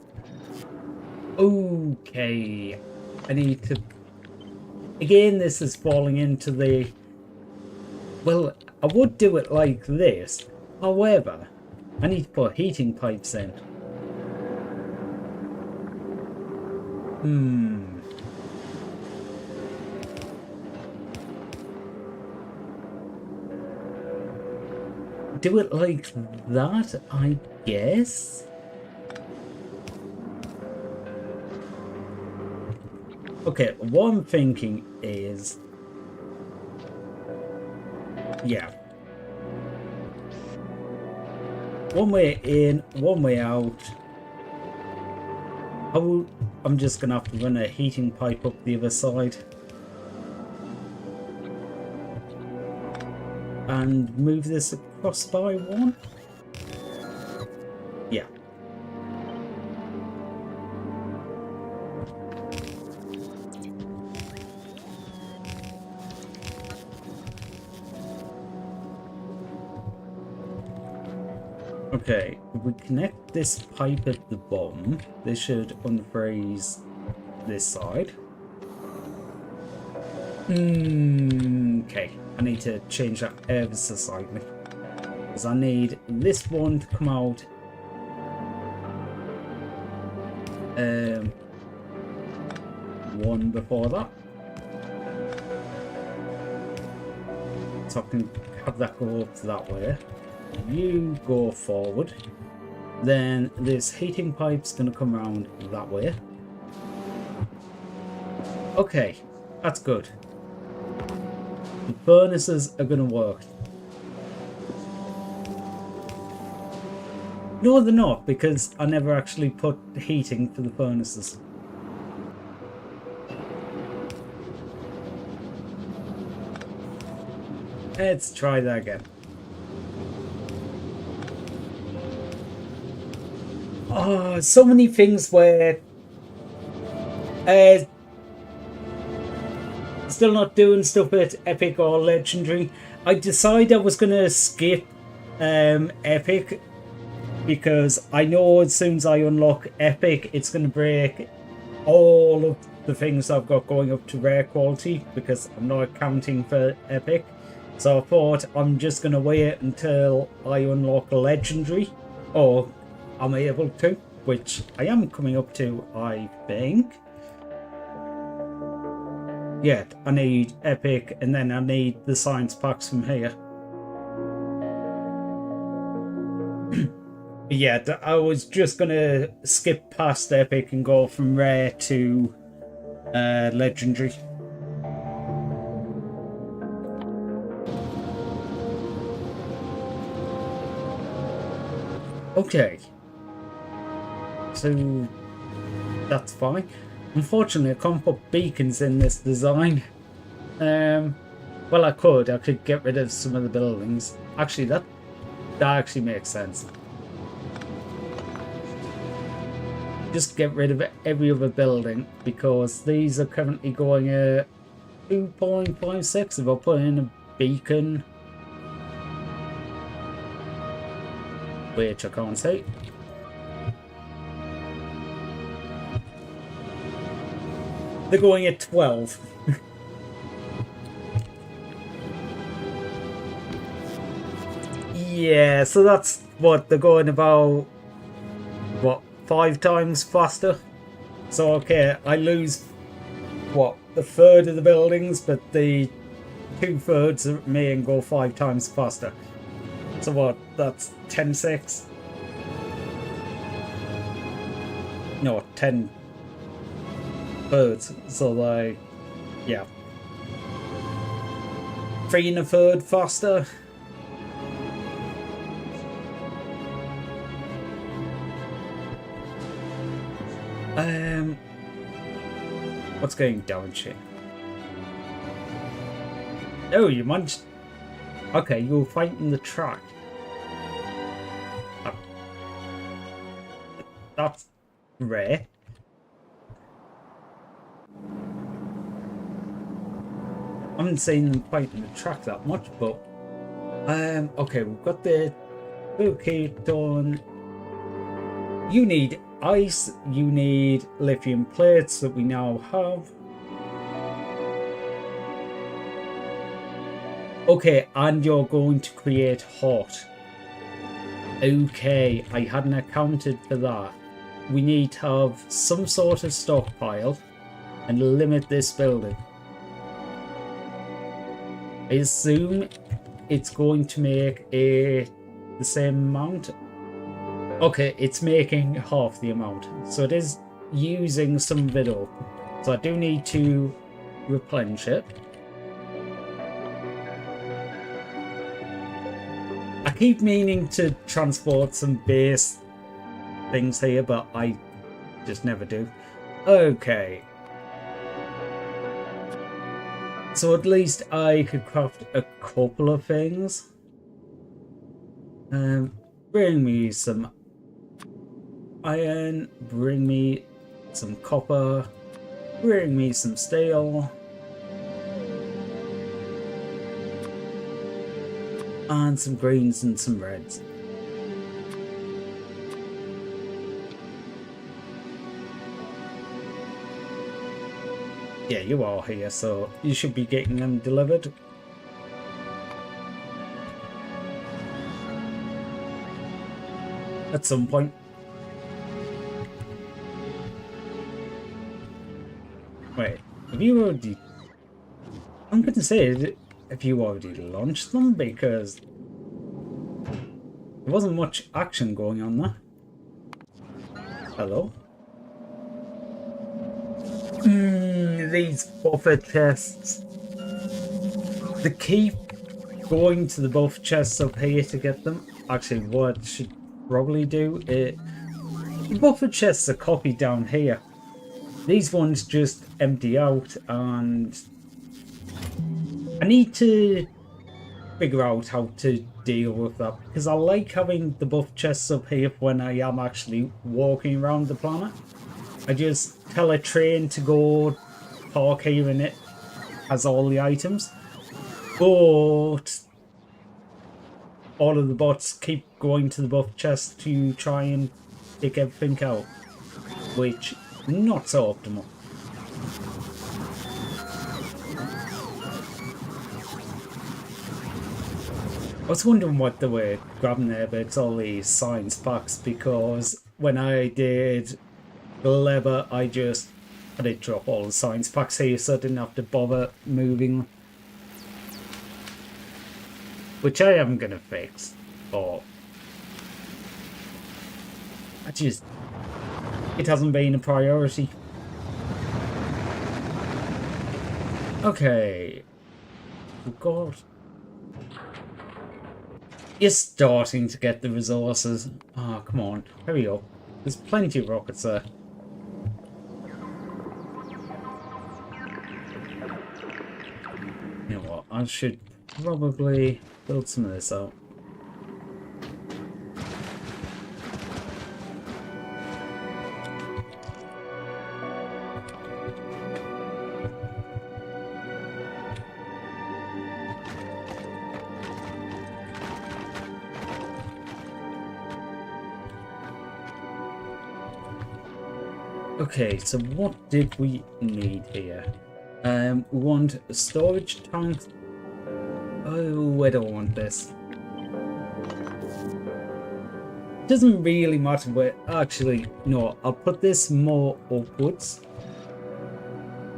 Okay, I need to... Again, this is falling into the... Well, I would do it like this. However, I need to put heating pipes in. Do it like that, I guess? Okay, what I'm thinking is yeah. One way in, one way out. I'm just gonna have to run a heating pipe up the other side. And move this across by one. Yeah. Okay, if we connect this pipe at the bottom, this should unfreeze this side. Okay, I need to change that ever so slightly. Because I need this one to come out. One before that. So I can have that go up that way. You go forward. Then this heating pipe's gonna come around that way. Okay, that's good. The furnaces are gonna work. No, they're not, because I never actually put heating for the furnaces. Let's try that again. Oh, so many things where still not doing stuff at Epic or Legendary. I decided I was gonna skip Epic because I know as soon as I unlock Epic, it's gonna break all of the things I've got going up to rare quality because I'm not accounting for Epic. So I thought I'm just gonna wait until I unlock Legendary, or I'm able to, which I am coming up to, I think. Yeah, I need Epic, and then I need the science packs from here. Yeah, I was just gonna skip past Epic and go from rare to Legendary. Okay. So that's fine. Unfortunately, I can't put beacons in this design. Well, I could get rid of some of the buildings. Actually, that actually makes sense. Just get rid of every other building because these are currently going at 2.56. If I put in a beacon, which I can't see. They're going at 12. Yeah, so that's what they're going about. What, 5 times faster? So okay, I lose what, a third of the buildings, but the 2/3 of me and go 5 times faster. So what? That's 10-6. No, 10 thirds. So like, yeah, 3 1/3 faster. What's going down here? Oh, you managed. Okay, you were fighting the track. That's rare. I haven't seen them fighting the track that much, but okay, we've got the okay done. You need ice, you need lithium plates that we now have. Okay, and you're going to create hot. Okay, I hadn't accounted for that. We need to have some sort of stockpile and limit this building. I assume it's going to make the same amount. Okay, it's making half the amount. So it is using some of it up. So I do need to replenish it. keep meaning to transport some base things here, but I just never do. Okay. So at least I could craft a couple of things. Bring me some iron, bring me some copper, bring me some steel, and some greens and some reds. Yeah, you are here, so you should be getting them delivered. At some point. Wait, have you already... I'm going to say, have you already launched them? Because there wasn't much action going on there. Hello? These buffer chests. They keep going to the buffer chests up here to get them. Actually, what I should probably do is... The buffer chests are copied down here. These ones just empty out, and I need to figure out how to deal with that, because I like having the buff chests up here when I am actually walking around the planet. I just tell a train to go park here and it has all the items, but all of the bots keep going to the buff chest to try and take everything out, which not so optimal. I was wondering what they were grabbing there, but it's all these science packs, because when I did the lever, I did drop all the science packs here, so I didn't have to bother moving them. Which I am going to fix, but it hasn't been a priority. Okay. Oh God. You're starting to get the resources. Oh, come on. Hurry up. There's plenty of rockets there. You know what? I should probably build some of this out. Okay, so what did we need here? We want a storage tank. Oh, I don't want this. Doesn't really matter where. Actually, no, I'll put this more upwards.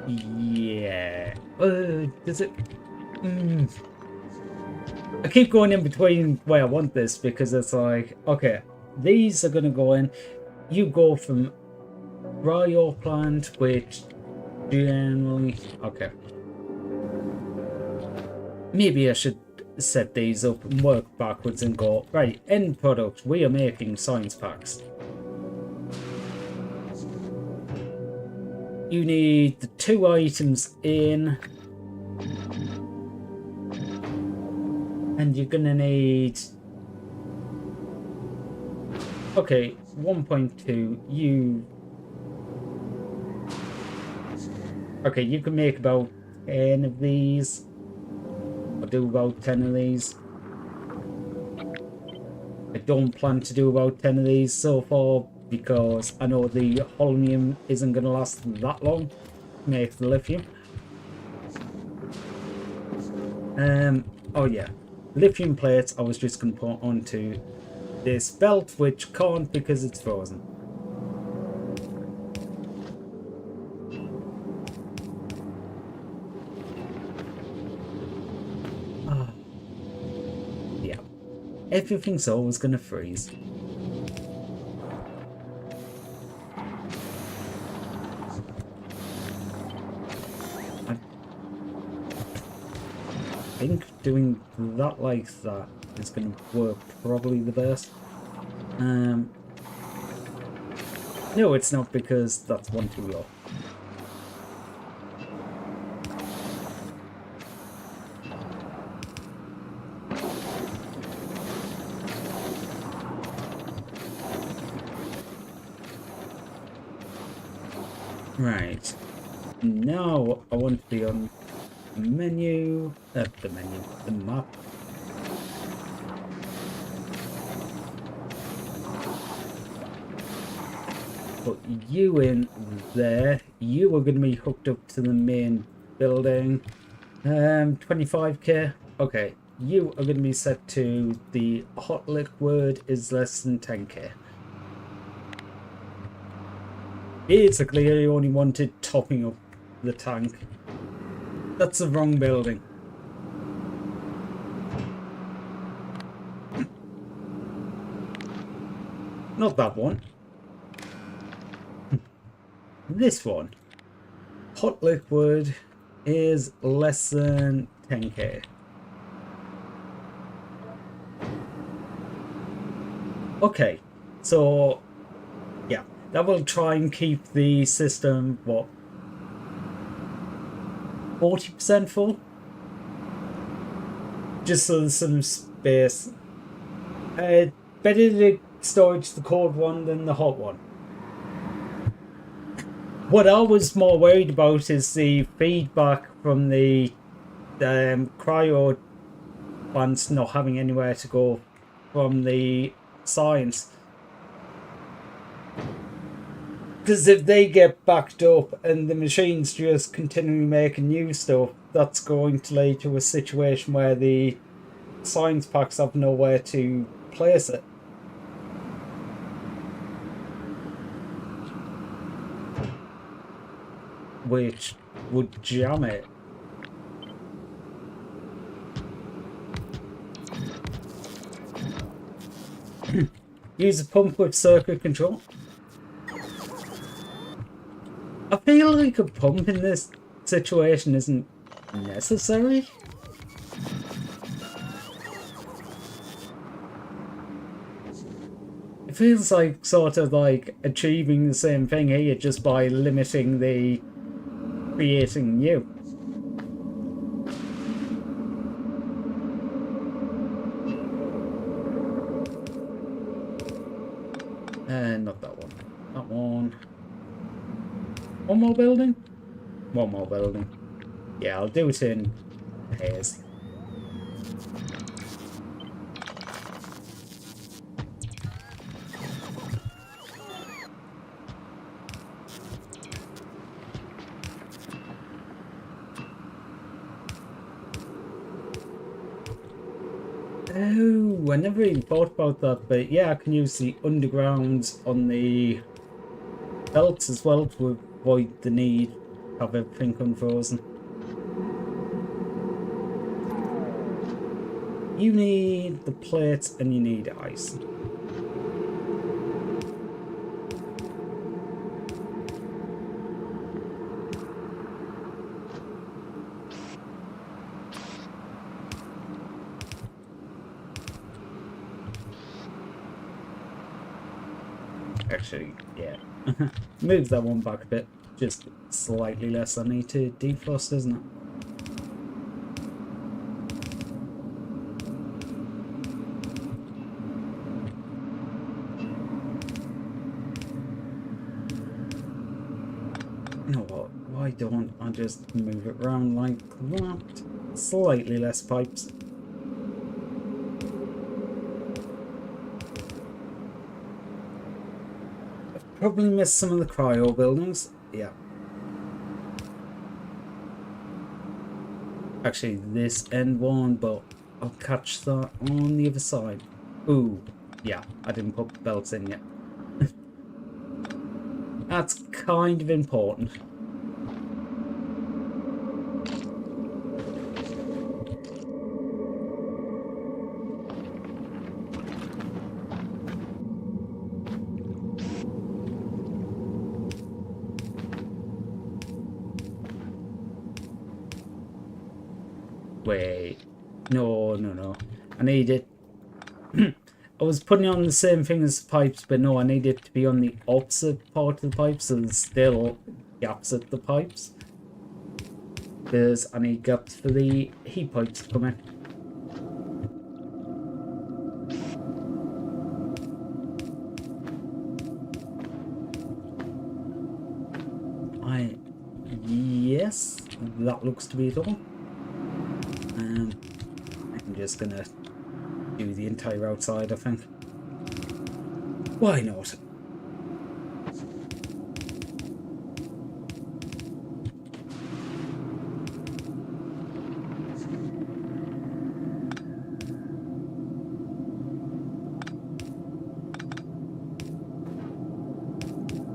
Yeah. Does it? I keep going in between where I want this, because it's like, okay, these are gonna go in. You go from Ryo plant, which generally... Okay. Maybe I should set these up and work backwards and go, right, end product, we are making science packs. You need the 2 items in. And you're gonna need... Okay, 1.2, you... Okay, you can make about 10 of these. I'll do about 10 of these. I don't plan to do about 10 of these so far, because I know the holonium isn't going to last that long to make the lithium. Oh yeah, lithium plates I was just going to put onto this belt, which can't because it's frozen. Everything's always gonna freeze. I think doing that like that is going to work probably the best. No, it's not, because that's one too low. Right. Now I want to be on the menu, the map. Put you in there. You are going to be hooked up to the main building. 25k. Okay. You are going to be set to the hot liquid is less than 10k. Basically, I only wanted topping up the tank. That's the wrong building. Not that one. This one. Hot liquid is less than 10k. Okay, so yeah, that will try and keep the system, what, 40% full? Just so there's some space. Better to storage the cold one than the hot one. What I was more worried about is the feedback from the cryo plants not having anywhere to go from the science. Because if they get backed up and the machines just continually making new stuff, that's going to lead to a situation where the science packs have nowhere to place it. Which would jam it. Use a pump with circuit control. I feel like a pump in this situation isn't necessary. It feels like sort of like achieving the same thing here just by limiting the creating new. Not that one. That one. One more building? One more building. Yeah, I'll do it in pairs. Oh, I never even thought about that, but yeah, I can use the undergrounds on the belts as well to avoid the need to have everything unfrozen. You need the plates and you need ice. Actually, yeah. Move that one back a bit. Just slightly less I need to defrost, isn't it? You know what? Why don't I just move it around like that? Slightly less pipes. Probably missed some of the cryo buildings. Yeah. Actually, this end one, but I'll catch that on the other side. Ooh, yeah, I didn't put the belts in yet. That's kind of important. Wait, No. I need it. I was putting on the same thing as the pipes, but no, I need it to be on the opposite part of the pipe, so there's still gaps at the pipes. Because I need gaps for the heat pipes to come in. Yes, that looks to be it all. I'm just gonna do the entire outside, I think. Why not?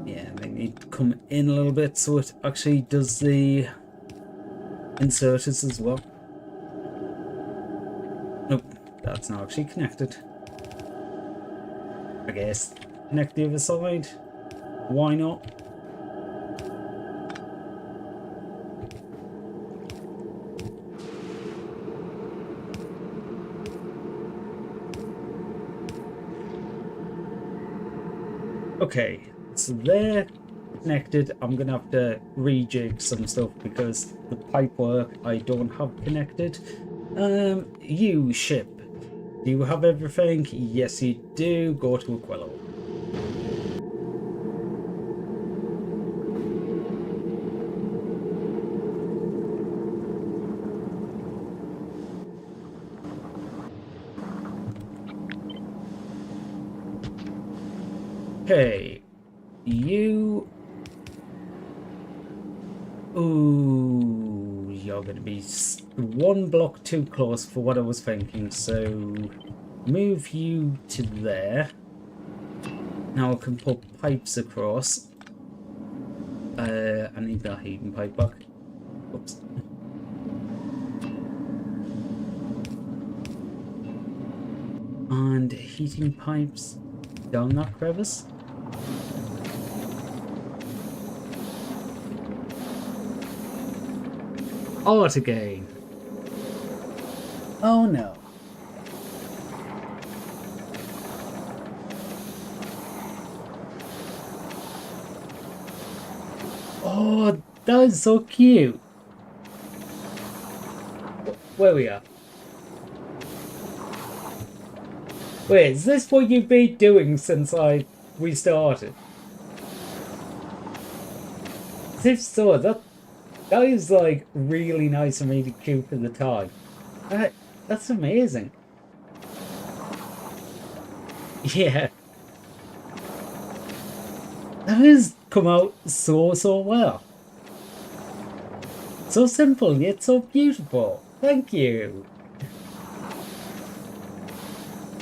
Yeah, they need to come in a little bit so it actually does the inserters as well. Nope, that's not actually connected. I guess connect the other side. Why not? Okay, so they're connected. I'm gonna have to rejig some stuff because the pipe work I don't have connected. You ship. Do you have everything? Yes, you do. Go to Aquilo. Okay, you... Ooh, you're going to be one block too close for what I was thinking, so move you to there. Now I can put pipes across. I need that heating pipe back. Oops. And heating pipes down that crevice. Art again. Oh no. Oh, that is so cute. Where we are? Wait, is this what you've been doing since we started? If so, that is like really nice and really cute for the time. That's amazing. Yeah. That has come out so well. So simple yet so beautiful. Thank you.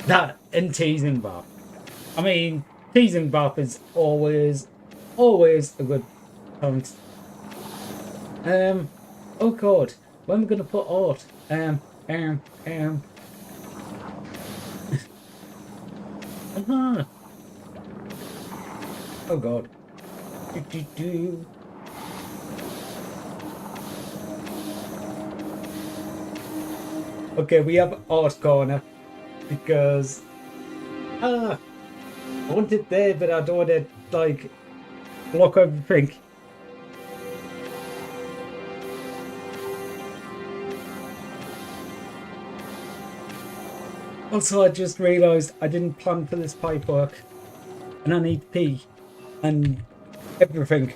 That and teasing Bop. I mean, teasing Bop is always a good point. Oh god, when am I gonna put art? Oh god. Okay, we have art corner because I want it there, but I don't want to like block everything. Also, I just realised I didn't plan for this pipe work, and I need pee and everything.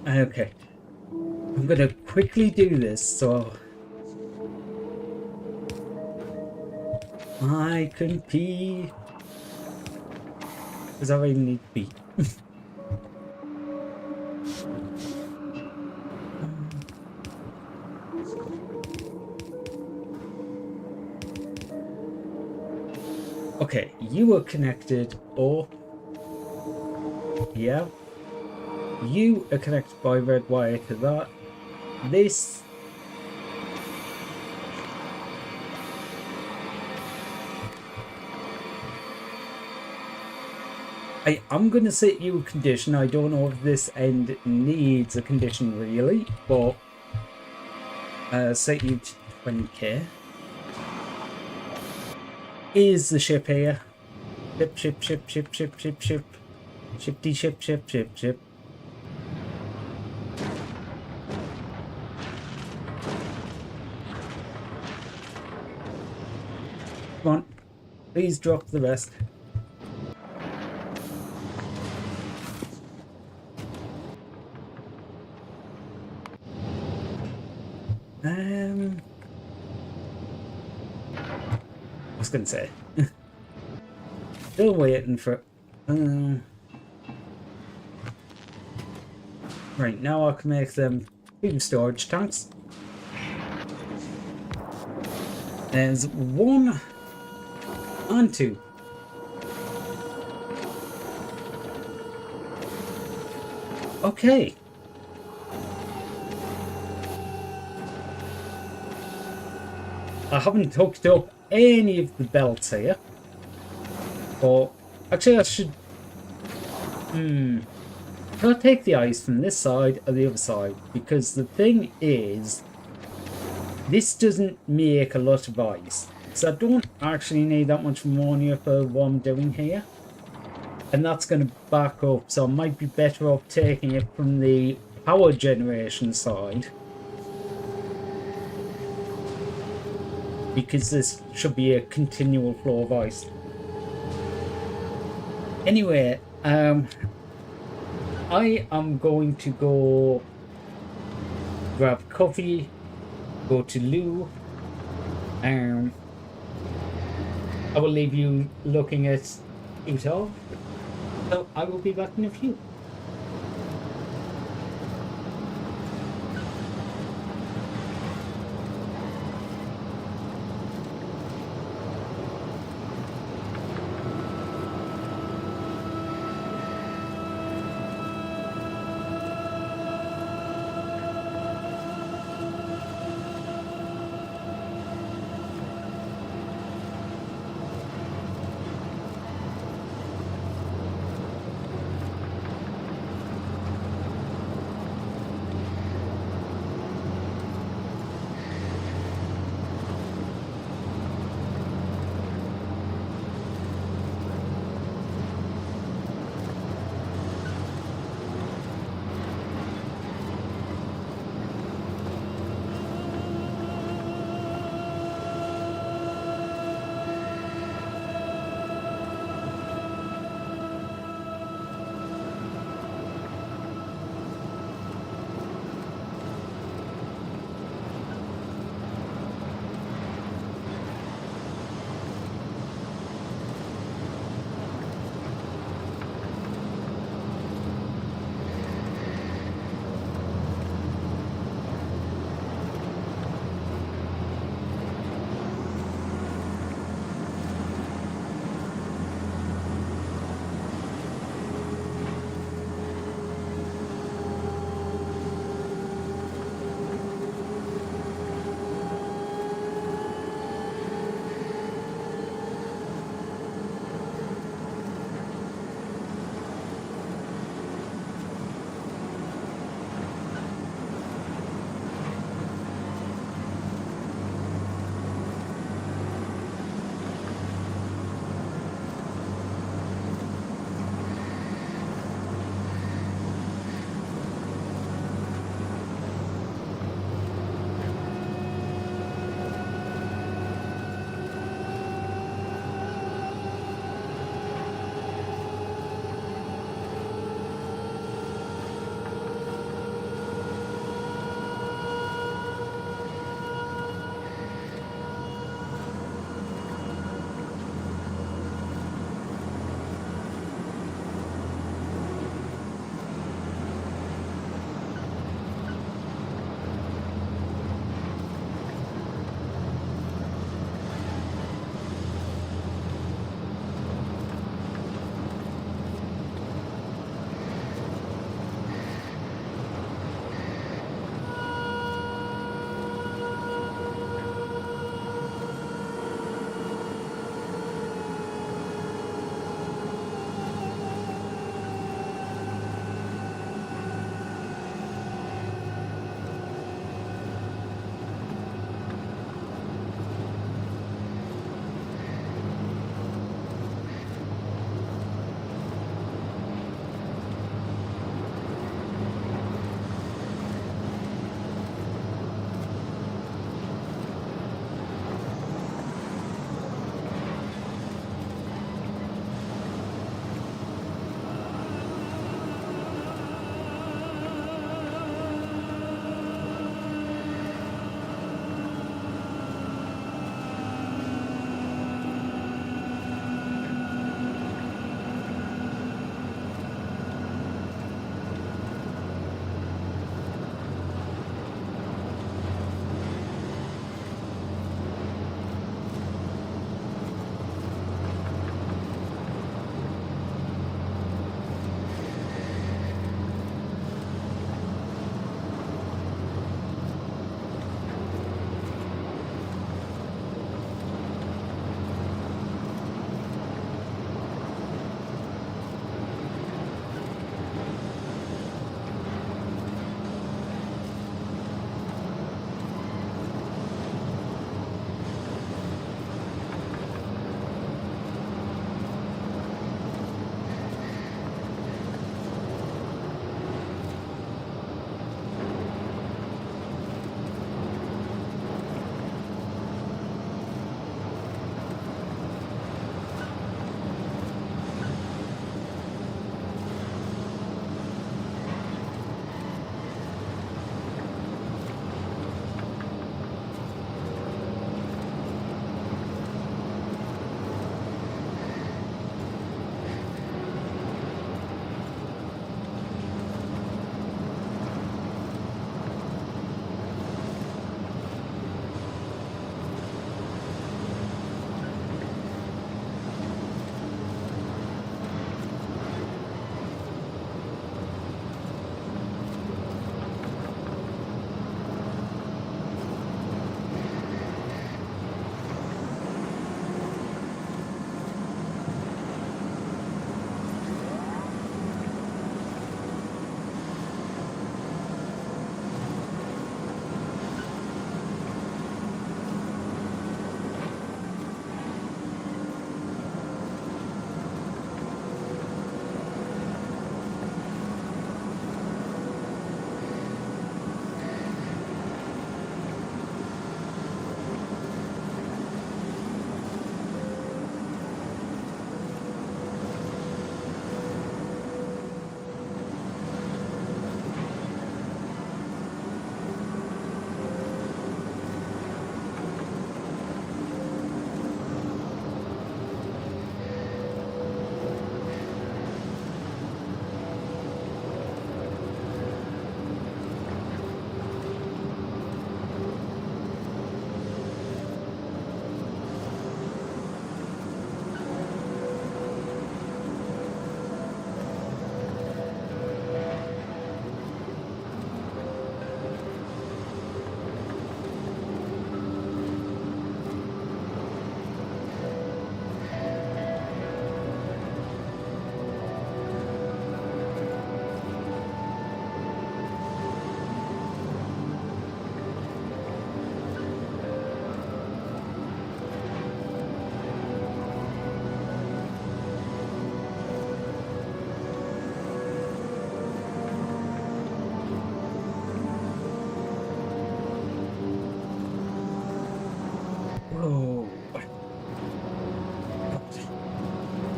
Okay, I'm gonna quickly do this so I can pee. Because I really need to pee. Okay, you are connected, or yeah, you are connected by red wire to that. This I'm going to set you a condition. I don't know if this end needs a condition really, but set you to 20k. Is the ship here? Ship. Ship. Come on, please drop the rest. I was gonna say. Still waiting for. Right, now I can make them 2 storage tanks. There's 1 and 2. Okay. I haven't hooked up any of the belts here. But actually I should... Should I take the ice from this side or the other side? Because the thing is, this doesn't make a lot of ice. So I don't actually need that much ammonia for what I'm doing here. And that's going to back up, so I might be better off taking it from the power generation side. Because this should be a continual flow of ice. Anyway, I am going to go grab coffee, go to loo. I will leave you looking at Utah. So I will be back in a few.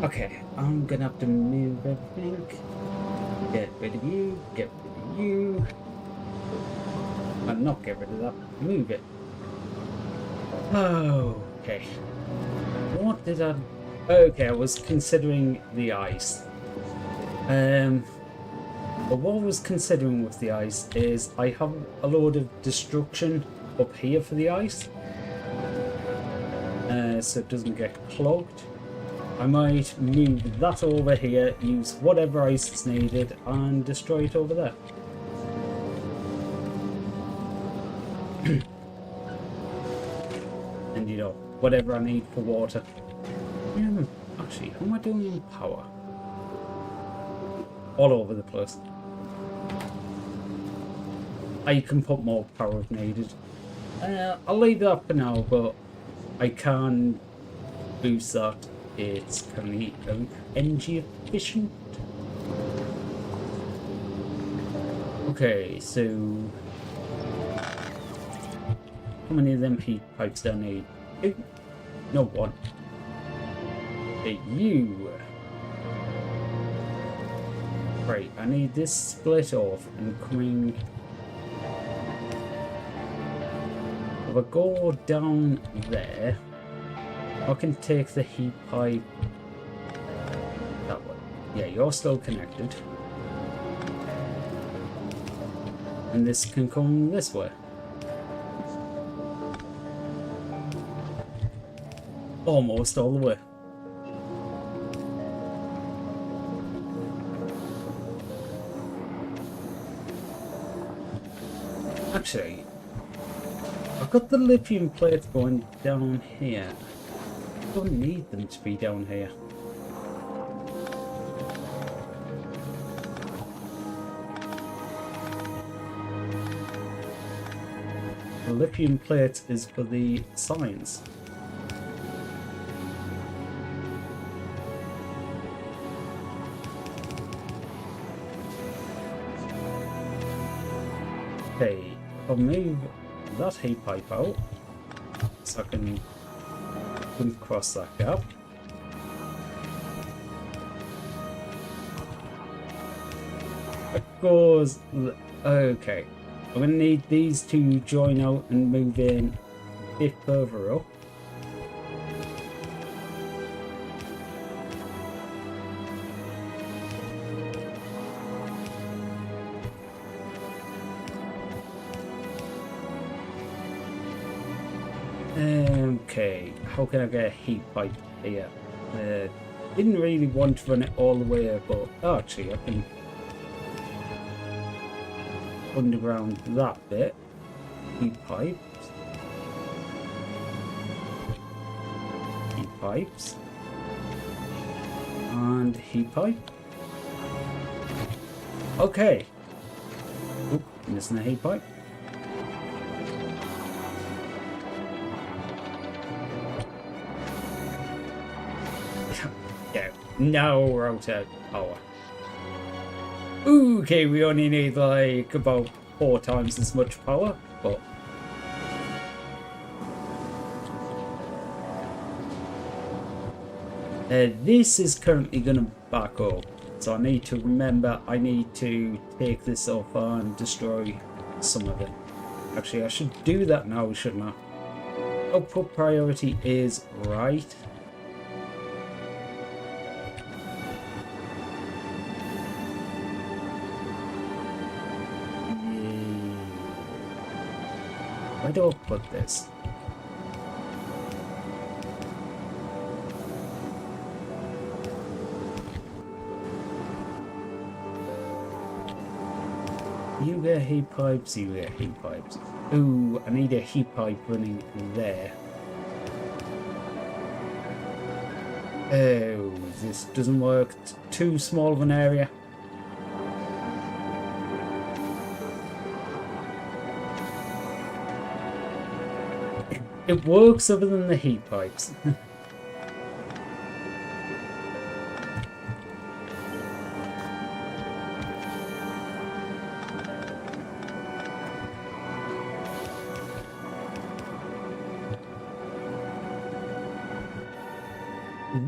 Okay, I'm gonna have to move everything. Get rid of you, get rid of you. And not get rid of that, move it. Okay. What did I... Okay, I was considering the ice. But what I was considering with the ice is I have a load of destruction up here for the ice. So it doesn't get clogged. I might move that over here, use whatever ice is needed, and destroy it over there. And you know, whatever I need for water. Actually, how am I doing in power? All over the place. I can put more power if needed. I'll leave that for now, but I can boost that. It's currently energy efficient. Okay, so how many of them heat pipes do I need? Two? No, one. Okay, you. Right, I need this split off and coming. If I go down there, I can take the heat pipe that way. Yeah, you're still connected. And this can come this way. Almost all the way. Actually, I've got the lithium plates going down here. I don't need them to be down here. The lithium plate is for the signs. Okay, I'll move that heat pipe out so I can cross that gap. It goes. Okay, I'm gonna need these to join out and move in a bit further up. Okay, how can I get a heat pipe here? Didn't really want to run it all the way, but actually I can underground that bit. Heat pipes. Heat pipes. And heat pipe. Okay. Oop, missing a heat pipe. Yeah, now we're out of power. Okay, we only need like about 4 times as much power, but this is currently going to back up, so I need to remember I need to take this off and destroy some of it. Actually, I should do that now, shouldn't I? Output priority is right. Where do I put this? You get heat pipes, you get heat pipes. Ooh, I need a heat pipe running there. Oh, this doesn't work. Too small of an area. It works other than the heat pipes.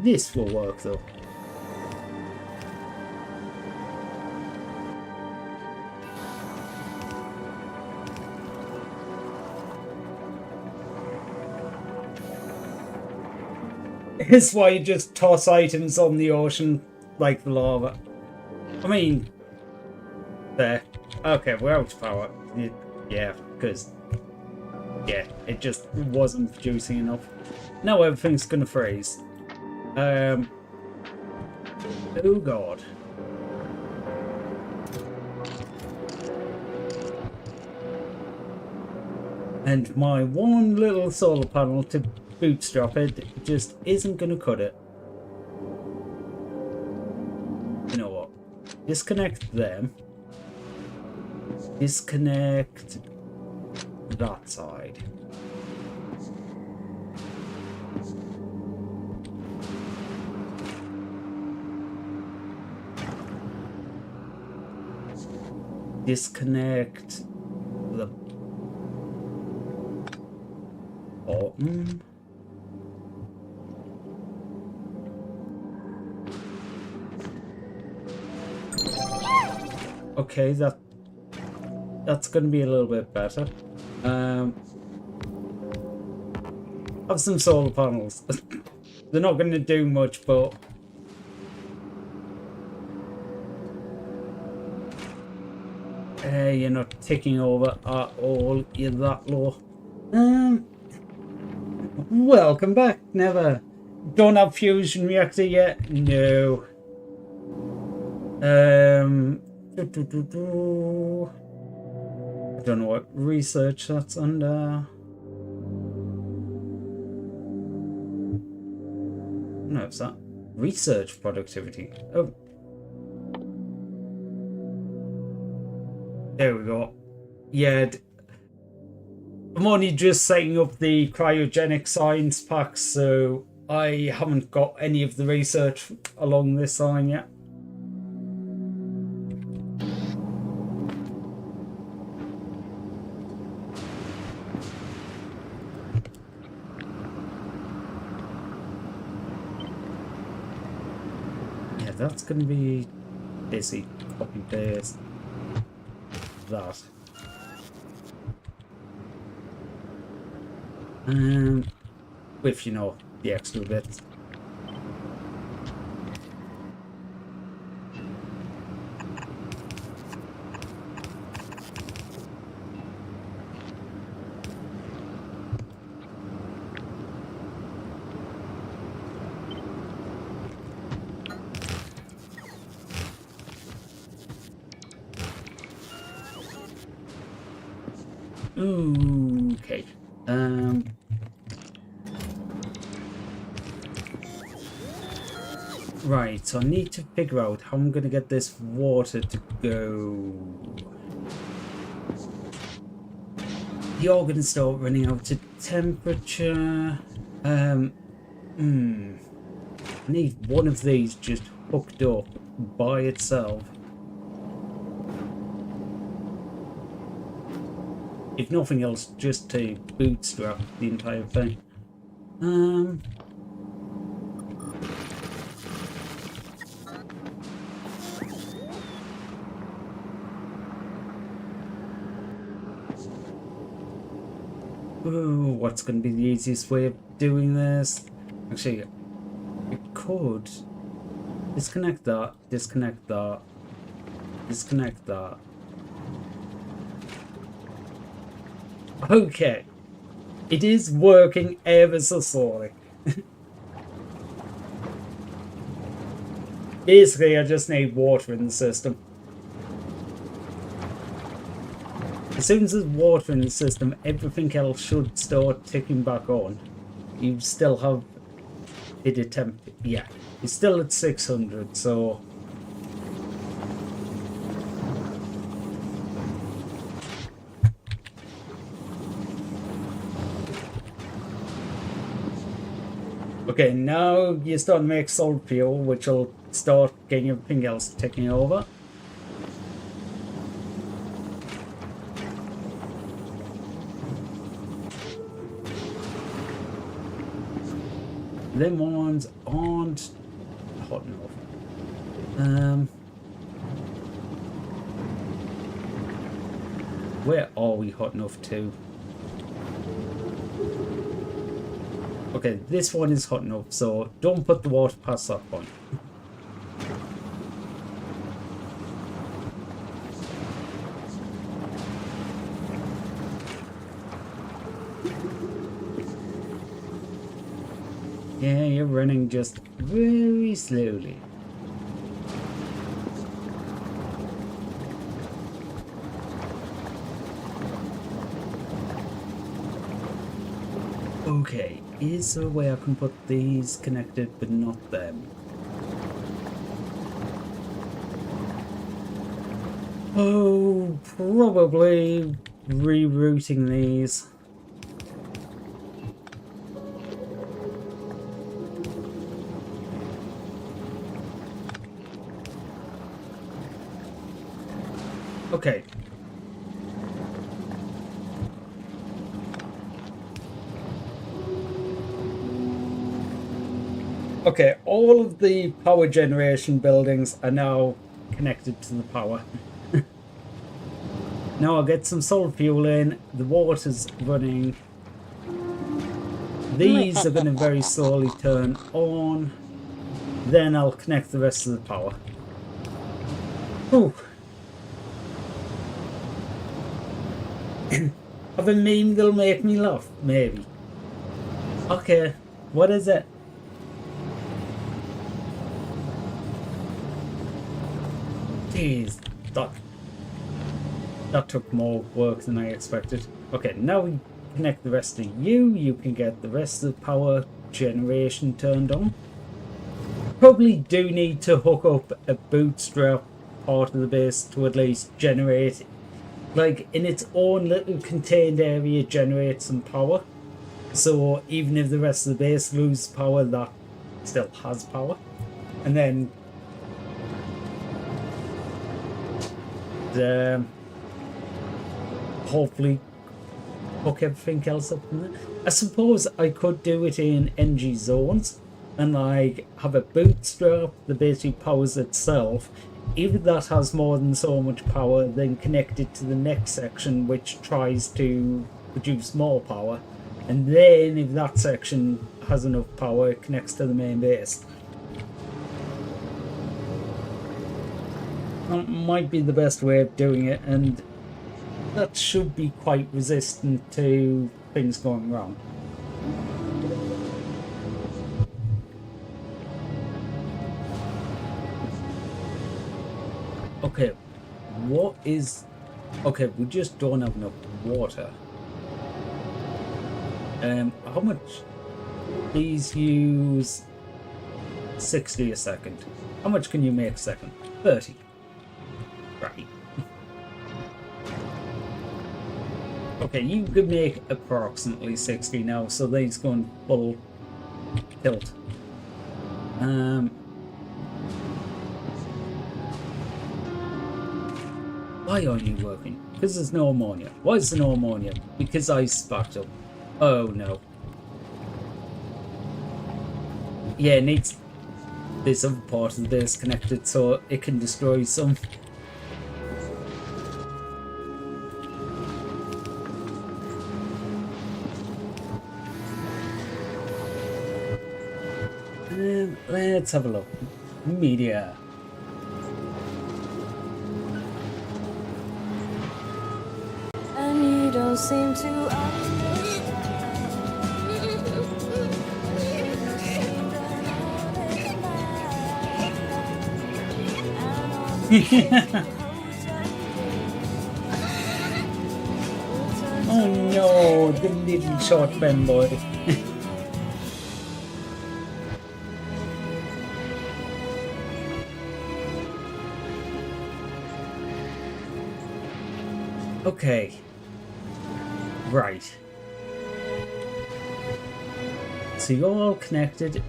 This will work though. It's why you just toss items on the ocean like the lava. I mean, there. Okay, we're out of power. Yeah, because it just wasn't producing enough. Now everything's gonna freeze. Oh god. And my one little solar panel to bootstrap it just isn't gonna cut it. You know what? Disconnect them. Disconnect that side. Disconnect the bottom. Okay, that's going to be a little bit better. Have some solar panels. They're not going to do much, but you're not ticking over at all. You're that low. Welcome back. Never. Don't have fusion reactor yet. No. I don't know what research that's under. No, it's that research productivity. Oh, there we go. Yeah, I'm only just setting up the cryogenic science packs, so I haven't got any of the research along this line yet. That's going to be busy. Copy paste that. With, you know, the extra bits. Okay. Right, so I need to figure out how I'm gonna get this water to go. You're gonna start running out of temperature. I need one of these just hooked up by itself. If nothing else, just to bootstrap the entire thing. Ooh, what's going to be the easiest way of doing this? Actually, I could disconnect that, disconnect that, disconnect that. Okay, it is working ever so slowly. Basically, I just need water in the system. As soon as there's water in the system, everything else should start ticking back on. You still have it attempted. Yeah, you're still at 600, so okay, now you're starting to make solid fuel, which will start getting everything else ticking over. Them ones aren't hot enough. Where are we hot enough to? Okay, this one is hot enough, so don't put the water past that point. Yeah, you're running just very slowly. Okay, is there a way I can put these connected but not them? Oh, probably rerouting these. Okay. Okay, all of the power generation buildings are now connected to the power. Now I'll get some solid fuel in, the water's running. These are going to very slowly turn on. Then I'll connect the rest of the power. Whew. Have a meme that'll make me laugh, maybe. Okay, what is it? Jeez, that took more work than I expected. Okay, now we connect the rest of you. You can get the rest of the power generation turned on. Probably do need to hook up a bootstrap part of the base to at least generate, like in its own little contained area, generate some power. So even if the rest of the base loses power, that still has power. And then hopefully hook everything else up in there. I suppose I could do it in NG zones and like have a bootstrap that basically powers itself. If that has more than so much power, then connect it to the next section which tries to produce more power, and then if that section has enough power, it connects to the main base. That might be the best way of doing it, and that should be quite resistant to things going wrong. Okay, what is... Okay, we just don't have enough water. How much? These use 60 a second. How much can you make a second? 30. Right. Okay, you could make approximately 60 now, so these go on full tilt. Why aren't you working? Because there's no ammonia. Why is there no ammonia? Because I sparked up. Oh no. Yeah, it needs this other part of the base connected so it can destroy some. Let's have a look. Media. And you don't seem to Oh no, the little short fanboy. Okay. Right. So you're all connected.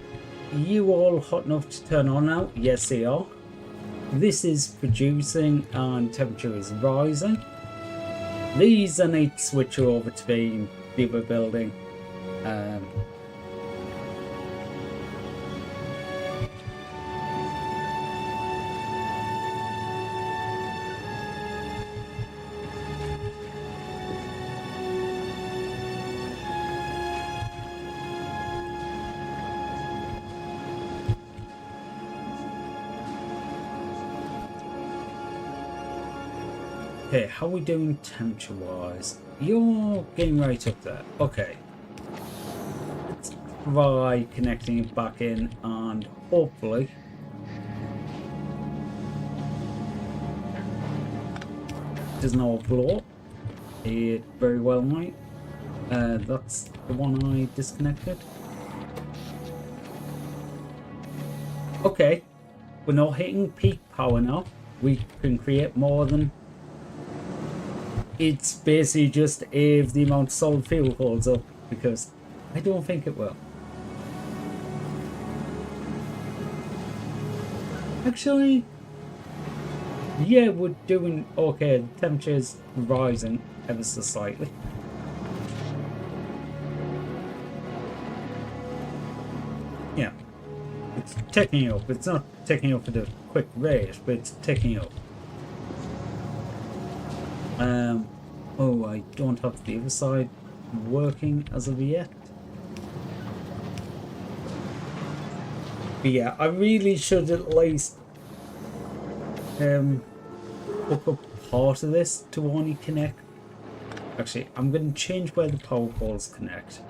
You all hot enough to turn on now? Yes, they are. This is producing and temperature is rising. These I need to switch over to being the other building. Okay, how are we doing temperature wise? You're getting right up there. Okay. Let's try connecting it back in and hopefully it doesn't overflow. It very well might. That's the one I disconnected. Okay. We're not hitting peak power now. We can create more than... It's basically just if the amount of solid fuel holds up, because I don't think it will. Actually, yeah, we're doing okay. The temperature's rising ever so slightly. Yeah, it's ticking up. It's not ticking up at a quick rate, but it's ticking up. Oh, I don't have the other side working as of yet. But yeah, I really should at least hook up part of this to only connect. Actually, I'm going to change where the power poles connect.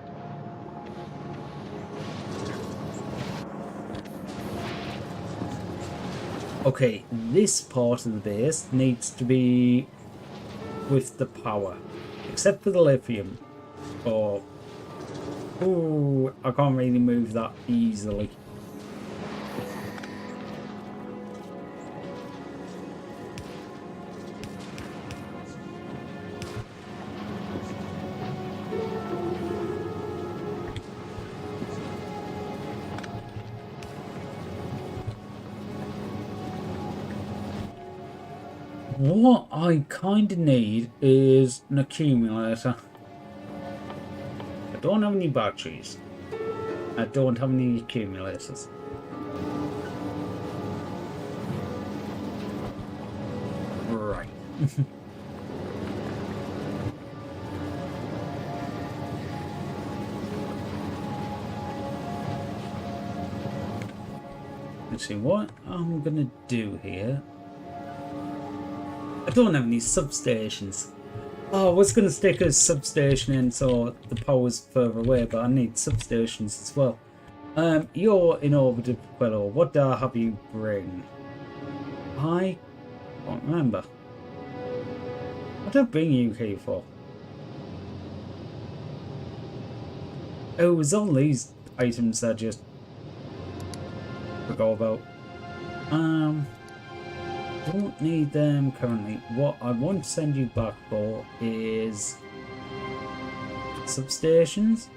Okay, this part of the base needs to be with the power, except for the lithium. Or, ooh, I can't really move that easily. What I kind of need is an accumulator. I don't have any batteries. I don't have any accumulators. Right. Let's see what I'm gonna do here. I don't have any substations. Oh, I was going to stick a substation in so the power's further away, but I need substations as well. You're in orbit fellow. What do I have you bring? I can't remember. What did I bring you here for? Oh, it was all these items that I just forgot about. Don't need them currently. What I want to send you back for is substations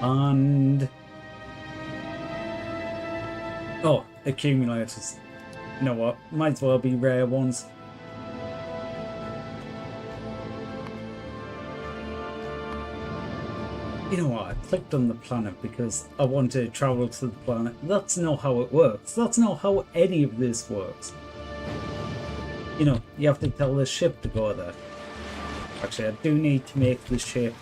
and accumulators. You know what? Might as well be rare ones. You know what, I clicked on the planet because I want to travel to the planet. That's not how it works. That's not how any of this works. You know, you have to tell the ship to go there. Actually, I do need to make the ship.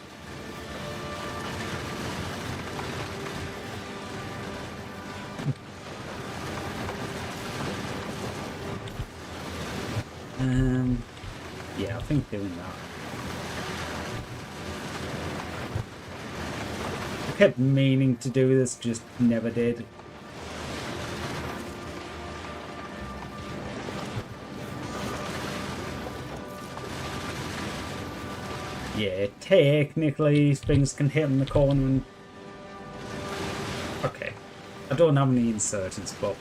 Yeah, I think doing that. I kept meaning to do this, just never did. Yeah, technically things can hit in the corner and... Okay. I don't have any inserters, but...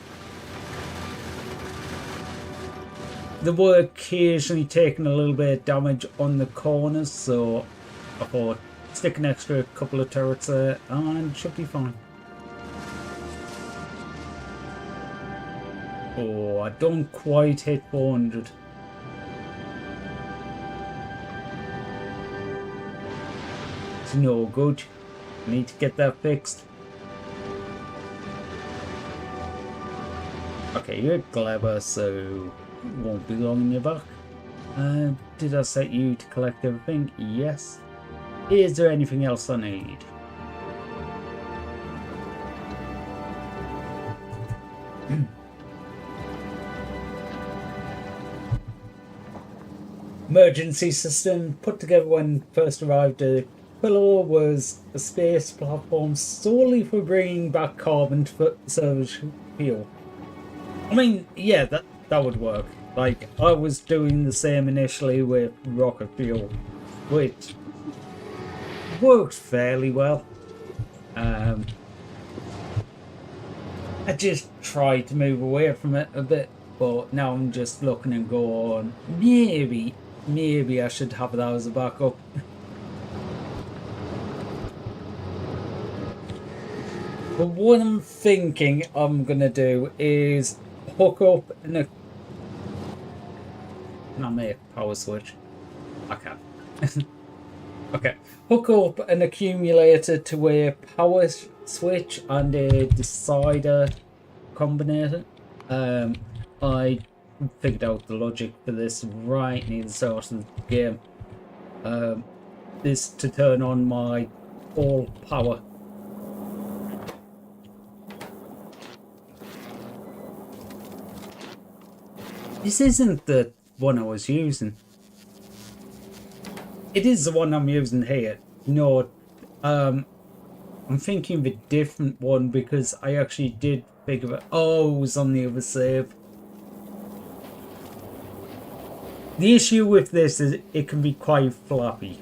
They were occasionally taking a little bit of damage on the corners, so I thought stick an extra couple of turrets there and it should be fine. Oh, I don't quite hit 400. It's no good. I need to get that fixed. Okay, you're clever, so won't be long in your back. Did I set you to collect everything? Yes. Is there anything else I need? emergency system put together when first arrived at Quilor was a space platform solely for bringing back carbon to service fuel. I mean, yeah, that would work. Like, I was doing the same initially with rocket fuel, which worked fairly well. I just tried to move away from it a bit, but now I'm just looking and going, maybe I should have that as a backup. But what I'm thinking I'm gonna do is hook up an Can I make a power switch? I can. Okay. Hook up an accumulator to a power switch and a decider combinator. I figured out the logic for this right near the start of the game. This to turn on my all power. This isn't the one I was using. It is the one I'm using here. No, I'm thinking of a different one because I actually did figure it. Oh, it was on the other save. The issue with this is it can be quite floppy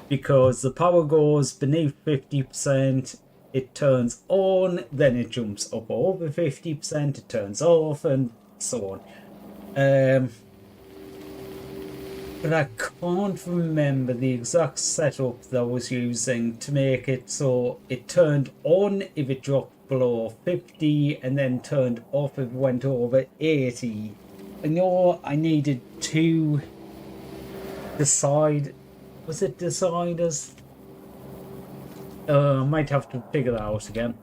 because the power goes beneath 50%, it turns on, then it jumps up over 50%, it turns off, and so on. But I can't remember the exact setup that I was using to make it so it turned on if it dropped below 50 and then turned off if it went over 80. I know I needed to decide. Was it deciders? I might have to figure that out again.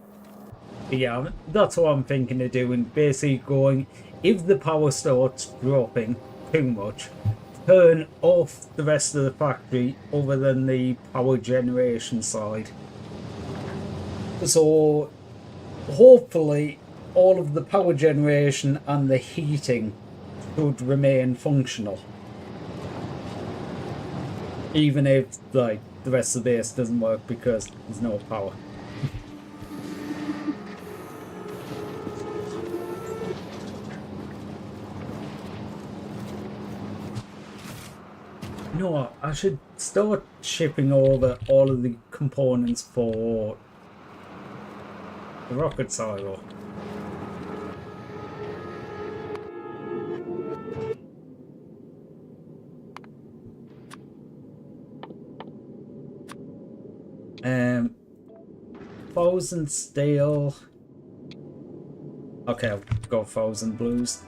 But yeah, that's what I'm thinking of doing. Basically going, if the power starts dropping too much, turn off the rest of the factory other than the power generation side. So hopefully all of the power generation and the heating should remain functional. Even if like the rest of the base doesn't work because there's no power. No, I should start shipping over all of the components for the rocket silo. Thousand steel. Okay, I'll go 1000 blues.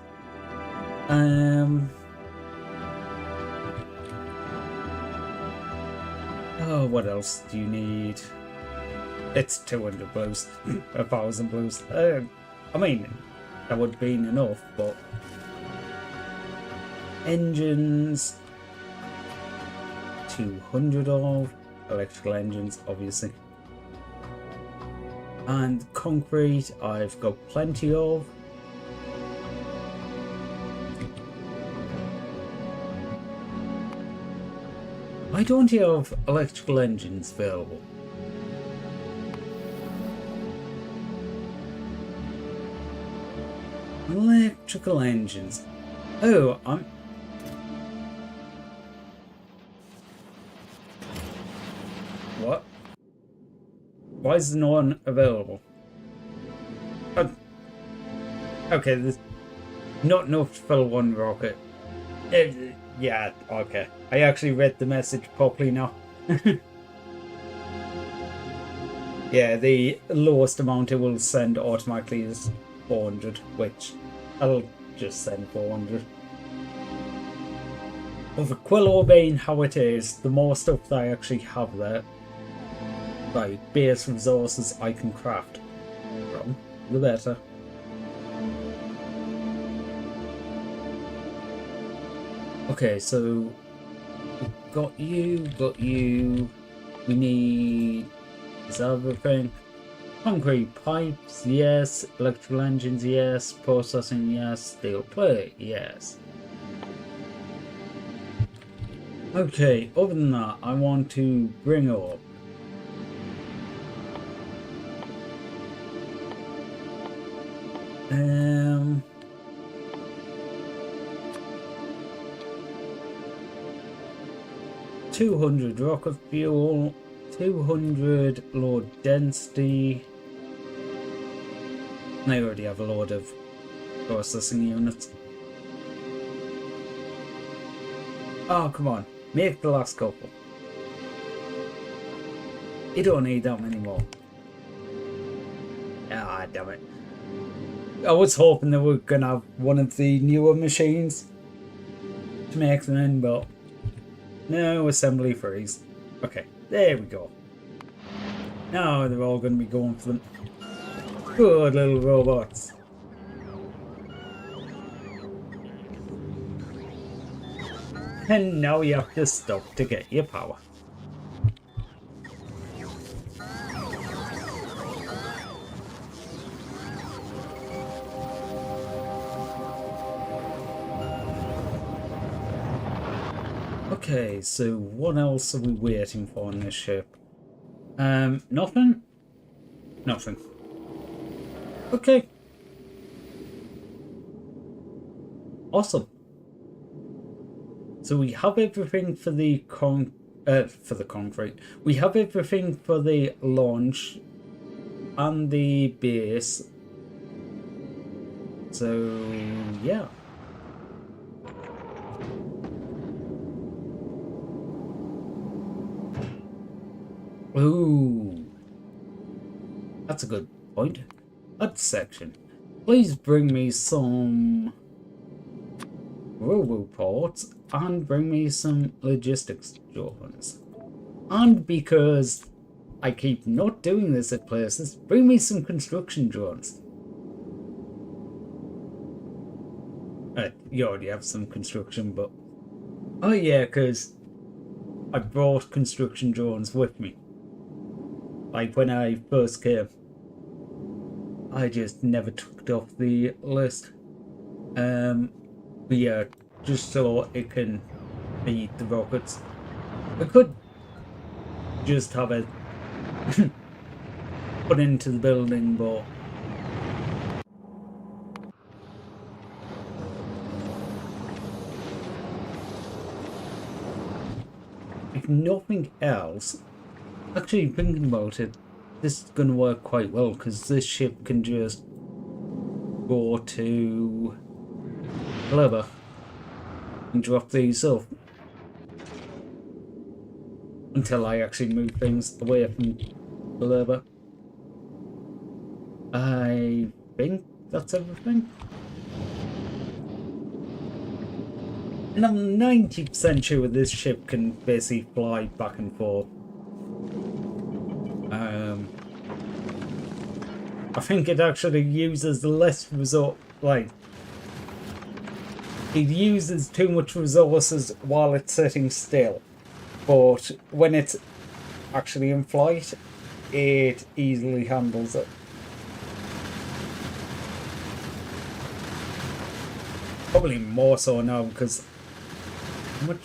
Oh, what else do you need? It's 200 blues. 1000 blues. I mean, that would have been enough, but engines 200 of electrical engines, obviously. And concrete, I've got plenty of. Why don't you have electrical engines available? Electrical engines. Oh, What? Why is no one available? Okay, there's not enough to fill one rocket. Yeah, okay. I actually read the message properly now. Yeah, the lowest amount it will send automatically is 400, which I'll just send 400. But for Quilor being how it is, the more stuff that I actually have there, like base resources I can craft from, the better. Okay, so got you. We need this other thing. Concrete pipes, yes. Electrical engines, yes. Processing, yes. Steel plate, yes. Okay, other than that, I want to bring up um 200 rocket fuel, 200 low density. And I already have a load of processing units. Oh, come on. Make the last couple. You don't need that many more. Ah, damn it. I was hoping they were going to have one of the newer machines to make them in, but no, assembly freeze. Okay, there we go. Now they're all going to be going for them. Good little robots. And now you have to stop to get your power. Okay, so what else are we waiting for on this ship? Nothing? Nothing. Okay. Awesome. So we have everything for the concrete. We have everything for the launch and the base. So yeah. Ooh. That's a good point. That section. Please bring me some roboports and bring me some logistics drones. And because I keep not doing this at places, bring me some construction drones. You already have some construction, but oh yeah, because I brought construction drones with me. Like when I first came, I just never took it off the list. But yeah, just so it can beat the rockets. I could just have it put into the building, but if nothing else, actually thinking about it, this is going to work quite well because this ship can just go to Clever and drop these off until I actually move things away from Clever. I think that's everything. And I'm 90% sure this ship can basically fly back and forth. I think it actually uses less resource, like it uses too much resources while it's sitting still, but when it's actually in flight, it easily handles it. Probably more so now because how much?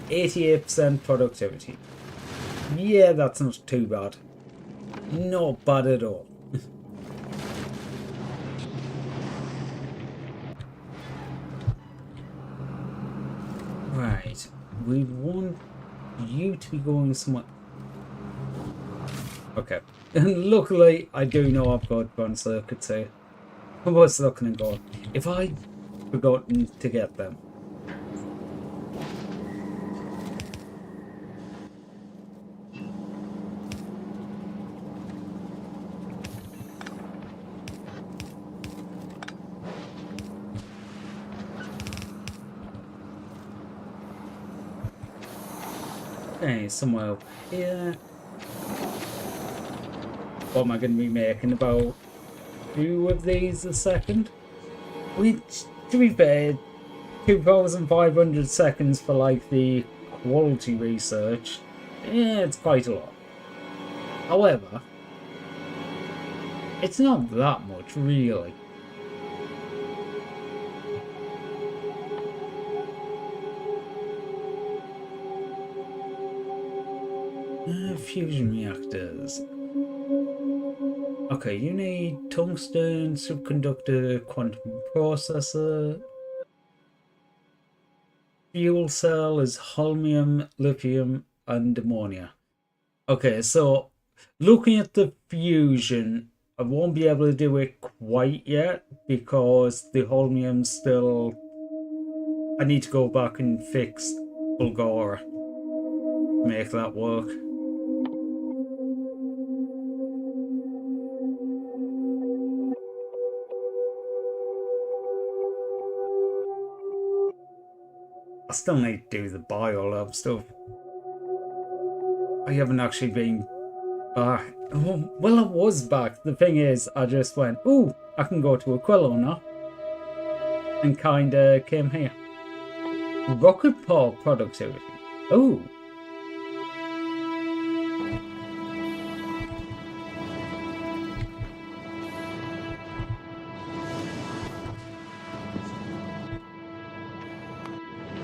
88% productivity. Yeah, that's not too bad. Not bad at all. Right, we want you to be going somewhere. Okay, and luckily I do know I've got one circuit here. I was looking and going, if I'd forgotten to get them. Okay, somewhere up here. What am I going to be making? About 2 of these a second? Which, to be fair, 2,500 seconds for like the quality research. Yeah, it's quite a lot. However, it's not that much, really. Fusion reactors. Okay, you need tungsten, superconductor, quantum processor. Fuel cell is holmium, lithium, and ammonia. Okay, so looking at the fusion, I won't be able to do it quite yet because the holmium's still... I need to go back and fix Bulgara to make that work. I still need to do the biolab stuff. I haven't actually been back. Oh, well, I was back. The thing is, I just went, ooh, I can go to Aquilo now. And kinda came here. Rocket power productivity. Oh.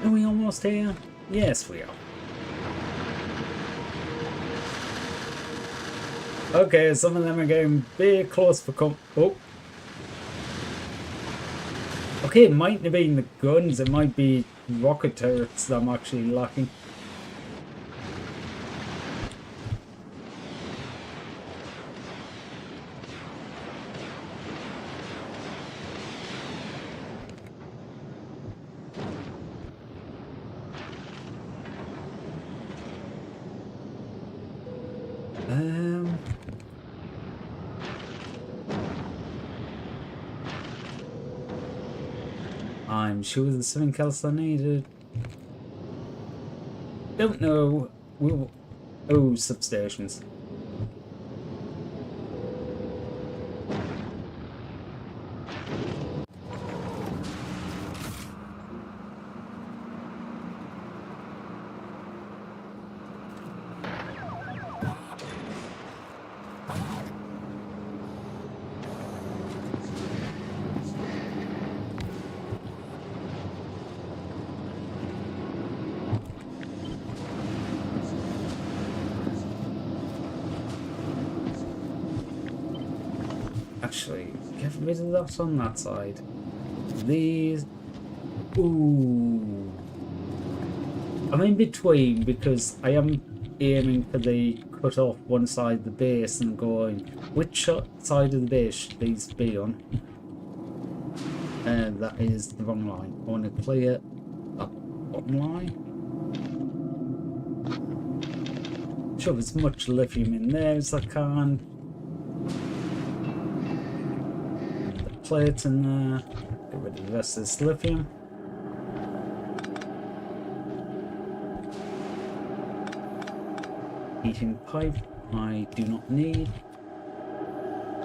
Are we almost here? Yes, we are. Okay, some of them are getting big close for oh. Okay, it mightn't have been the guns, it might be rocket turrets that I'm actually lacking. I'm sure there's something else I needed. Don't know. Oh, substations. Actually, get rid of that on that side. These... Ooh. I'm in between because I am aiming for the cut off one side of the base and going, which side of the base should these be on? And that is the wrong line. I want to clear that bottom line. Shove as much lithium in there as I can. Plates in there. Get rid of the rest of this lithium. Heating pipe I do not need.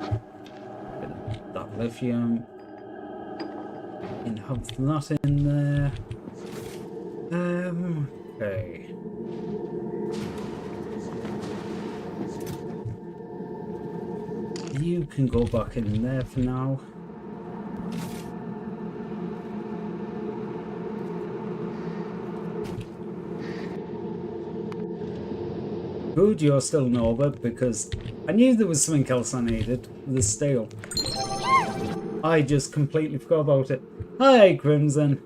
Get that lithium. And have that in there. Okay. You can go back in there for now. Good, you're still Nova, because I knew there was something else I needed. The steel. I just completely forgot about it. Hi, Crimson.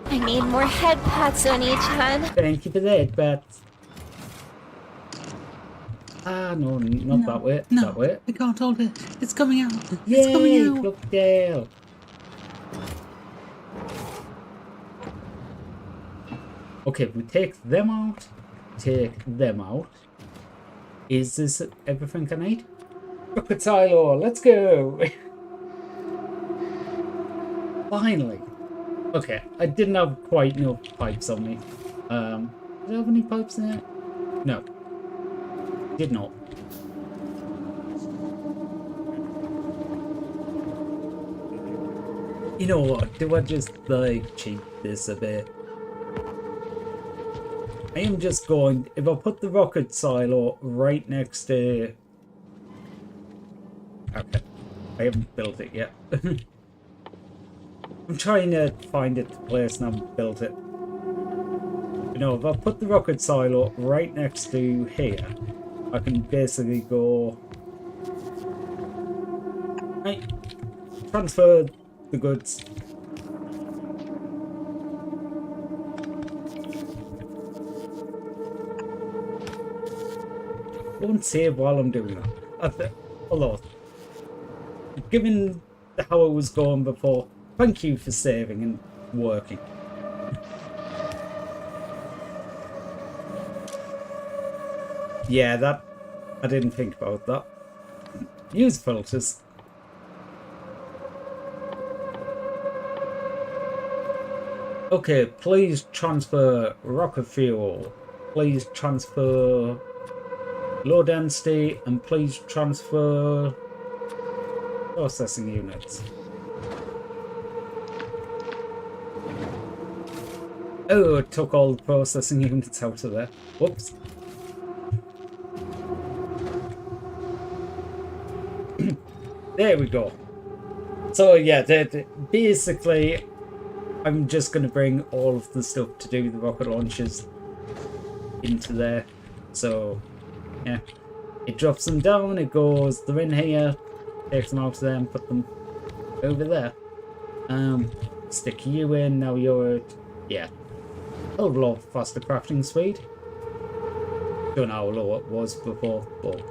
I need more head pats on each hand. Thank you for the head pats. Ah, no, not that way. No, that way. I can't hold it. It's coming out. Yay, It's coming out. Brookdale. Okay, we take them out. Is this everything I need? Rocket silo, let's go! Finally. Okay, I didn't have quite enough pipes on me. Did I have any pipes in it? No. Did not. You know what? Do I just like cheat this a bit? I am just going, if I put the rocket silo right next to... Okay, I haven't built it yet. I'm trying to find it, the place, and I haven't built it. You know, if I put the rocket silo right next to here, I can basically go... Right, transfer the goods. Won't save while I'm doing that. Although, given how it was going before, thank you for saving and working. Yeah, that I didn't think about that. Use filters. Okay, please transfer rocket fuel. Please transfer low density, and please transfer processing units. Oh, it took all the processing units out of there. Whoops. There we go. So yeah, basically I'm just going to bring all of the stuff to do the rocket launches into there. So yeah, it drops them down, it goes, they're in here, takes them out of there and put them over there. Stick you in, now you're at, yeah, a lot faster crafting speed. Don't know how low it was before, but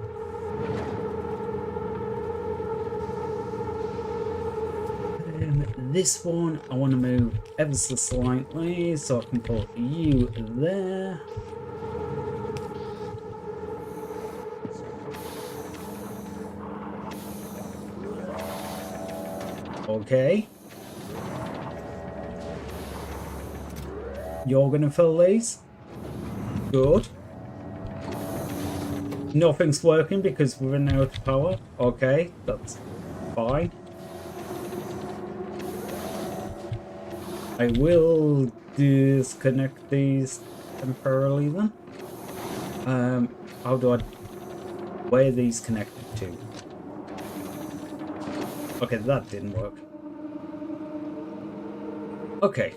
this one I want to move ever so slightly so I can put you there. Okay. You're gonna fill these. Good. Nothing's working because we're running out of power. Okay, that's fine. I will disconnect these temporarily then. How do I... Where are these connected to? Okay, that didn't work. Okay.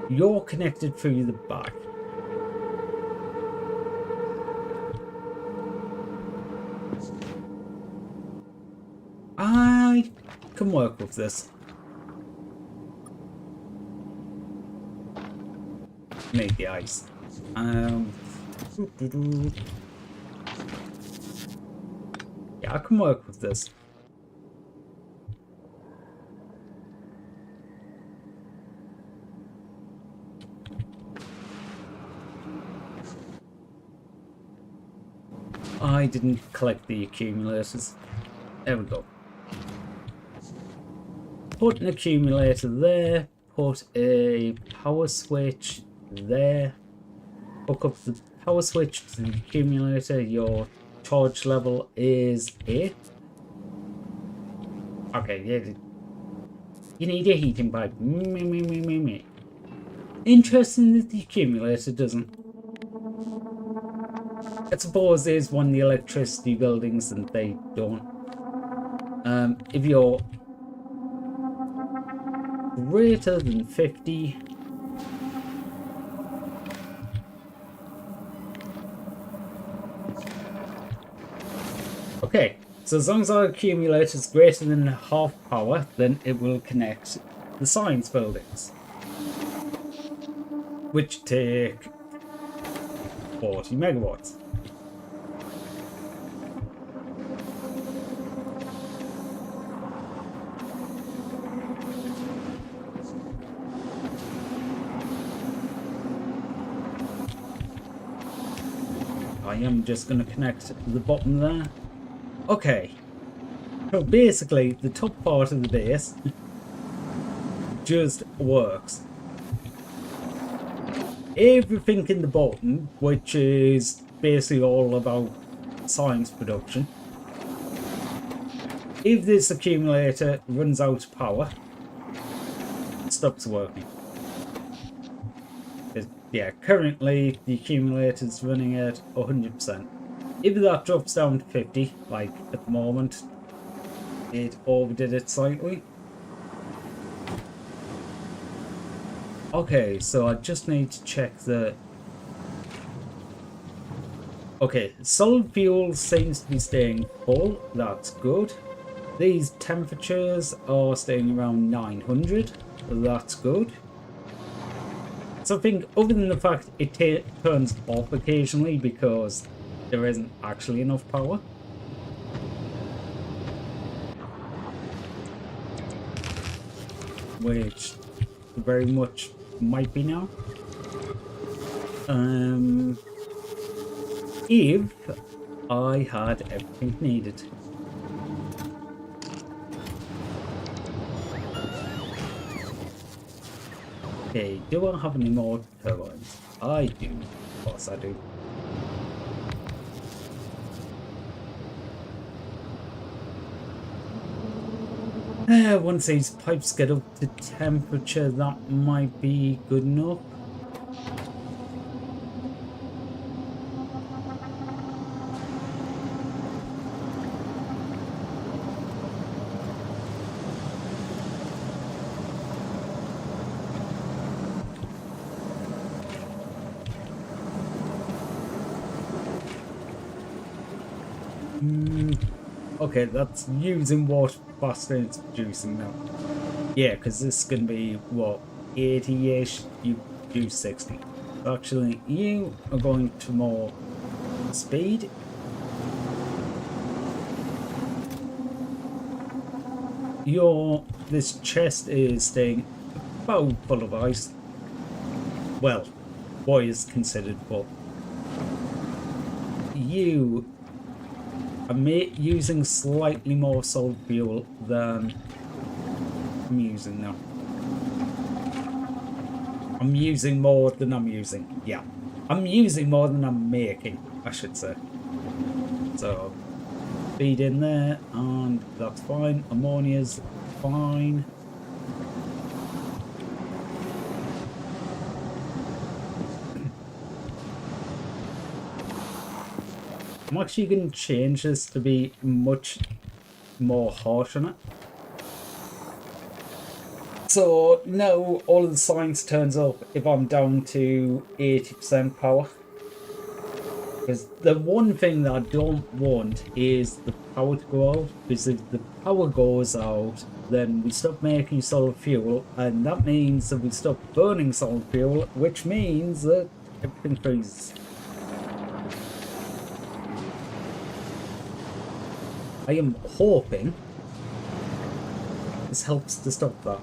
You're connected through the back. I can work with this. Made the ice. Yeah, I can work with this. I didn't collect the accumulators. There we go. Put an accumulator there. Put a power switch there. Hook up the power switch to the accumulator. Your charge level is 8. Okay, yeah. You need a heating pipe. Interesting that the accumulator doesn't. I suppose there's one of the electricity buildings and they don't. If you're greater than 50, okay, so as long as our accumulator is greater than half power, then it will connect the science buildings, which take 40 megawatts. I am just going to connect the bottom there. Okay. So basically, the top part of the base just works. Everything in the bottom, which is basically all about science production. If this accumulator runs out of power, it stops working. Yeah, currently the accumulator's running at 100%. If that drops down to 50, like at the moment, it overdid it slightly. Okay, so I just need to check the... Okay, solid fuel seems to be staying full. That's good. These temperatures are staying around 900. That's good. So I think other than the fact it turns off occasionally because there isn't actually enough power. Which very much might be now. If I had everything needed. Okay, do I have any more turbines? I do. Of course I do. Once these pipes get up to temperature, that might be good enough. Okay, that's using water faster than it's producing now. Yeah, because this is going to be, what, 80-ish, you do 60. Actually, you are going to more speed. This chest is staying about full of ice. Well, what is considered full. You I'm using slightly more solid fuel than I'm using now. I'm using more than I'm using. Yeah. I'm using more than I'm making, I should say. So, feed in there, and that's fine. Ammonia's fine. I'm actually going to change this to be much more harsh on it. So now all of the science turns up if I'm down to 80% power. Because the one thing that I don't want is the power to go out. Because if the power goes out, then we stop making solid fuel. And that means that we stop burning solid fuel, which means that everything freezes. I am hoping this helps to stop that.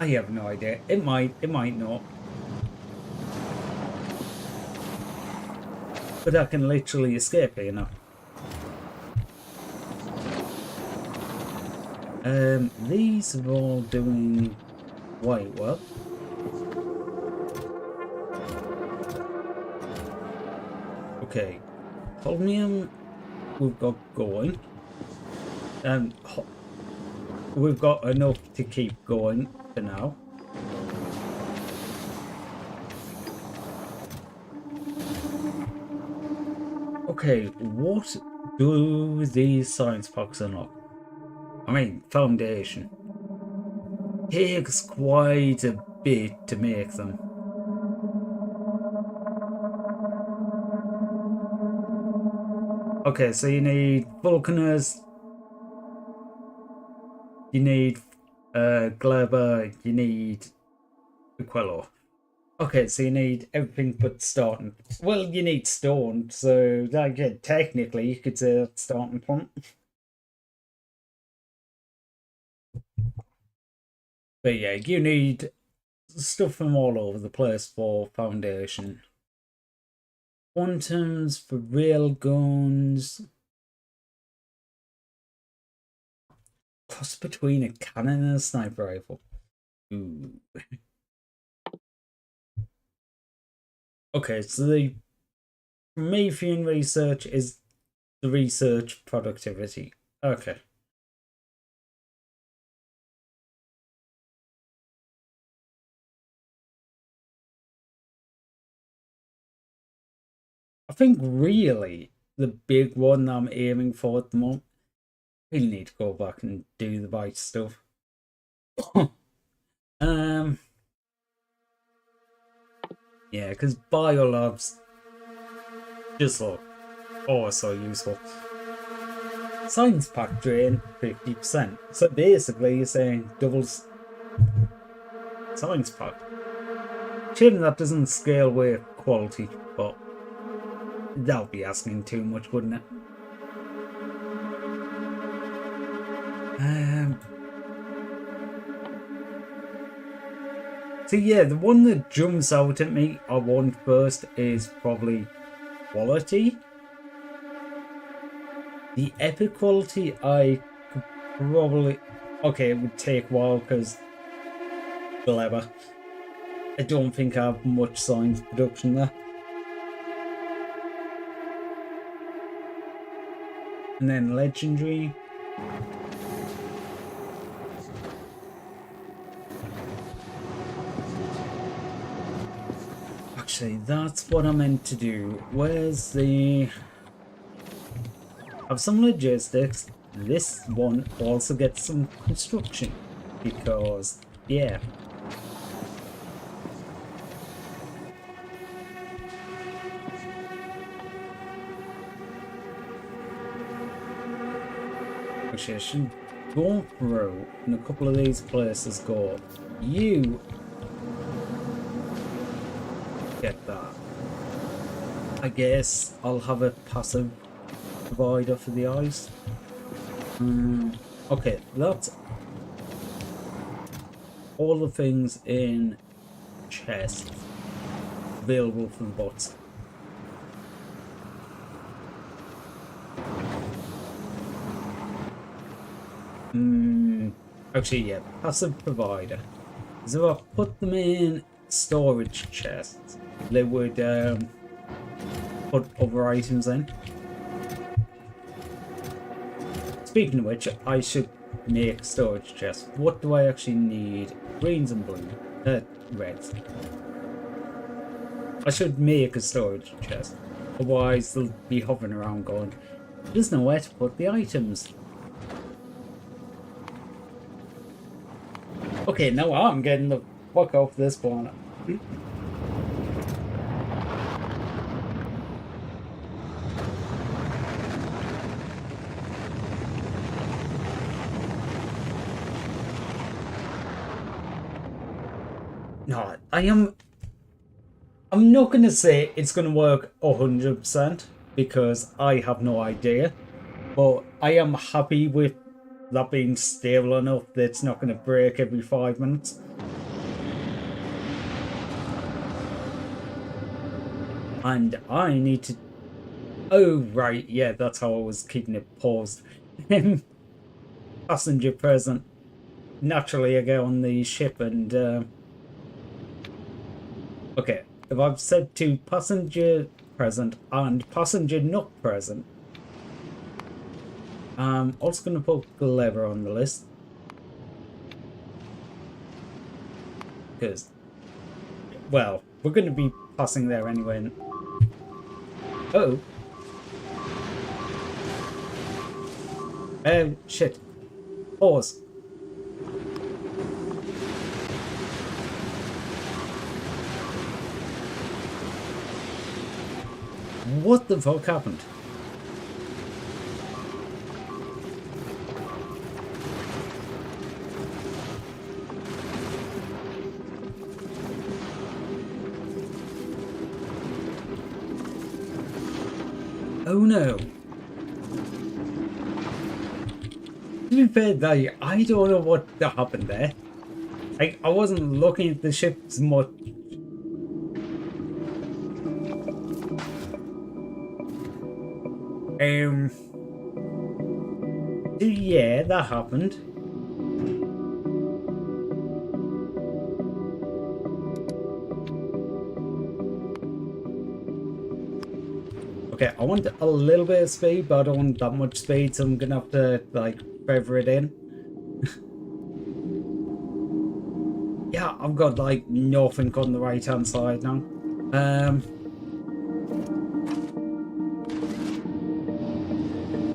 I have no idea. It might not. But I can literally escape it, you know. These are all doing quite well. Okay. Holmium we've got going. We've got enough to keep going for now. Okay, what do these science packs unlock? I mean, foundation. Takes quite a bit to make them. Okay, so you need Vulcaners, you need Gleba, you need Aquilo. Okay, so you need everything but starting. Well, you need stone, so like, technically you could say that's starting point. But yeah, you need stuff from all over the place for foundation. Quantums for rail guns. Cross between a cannon and a sniper rifle. Ooh. Okay, so the Promethean research is the research productivity. Okay. think really the big one that I'm aiming for at the moment, I really need to go back and do the bike stuff. Yeah, because biolabs just look so useful. Science pack drain 50%. So basically you're saying doubles science pack. Shame that doesn't scale with quality, but that would be asking too much, wouldn't it? So yeah, the one that jumps out at me I want first is probably quality. The epic quality I could probably... Okay, it would take a while because... Clever. I don't think I have much science production there. And then legendary. Actually, that's what I meant to do. Where's the... I have some logistics. This one also gets some construction. Because, yeah. Actually, I should go through in a couple of these places go. You get that. I guess I'll have a passive provider for the ice. Okay, that's all the things in chest available for the bots. Actually, yeah, passive provider. So if I put them in storage chests, they would put other items in. Speaking of which, I should make storage chests. What do I actually need? Greens and blue. Reds. I should make a storage chest. Otherwise, they'll be hovering around going, there's nowhere to put the items. Okay, now I'm getting the fuck off this planet. No, I'm not gonna say it's gonna work 100% because I have no idea, but I am happy with that being stable enough that it's not going to break every 5 minutes. And I need to... Oh, right, yeah, that's how I was keeping it paused. Passenger present. Naturally, I go on the ship and... Okay, if I've said to passenger present and passenger not present, I'm also going to put Clever on the list. Because, well, we're going to be passing there anyway. Oh. Shit. Pause. What the fuck happened? Oh no. To be fair though, I don't know what happened there. I wasn't looking at the ship as much. Yeah, that happened. Okay, I want a little bit of speed, but I don't want that much speed, so I'm gonna have to, like, feather it in. Yeah, I've got, like, nothing on the right-hand side now.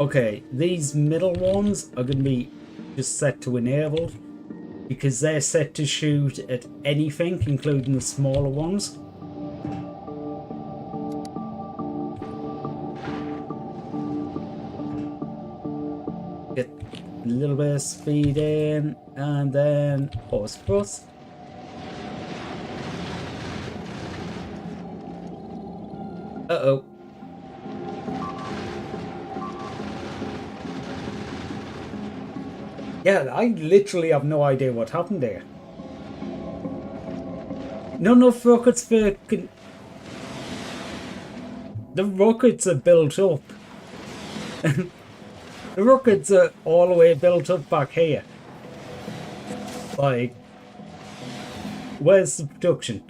Okay, these middle ones are going to be just set to enabled because they're set to shoot at anything, including the smaller ones. Get a little bit of speed in, and then horse cross. Uh-oh. Yeah, I literally have no idea what happened there. Not enough rockets for... The rockets are built up. The rockets are all the way built up back here. Like, where's the production?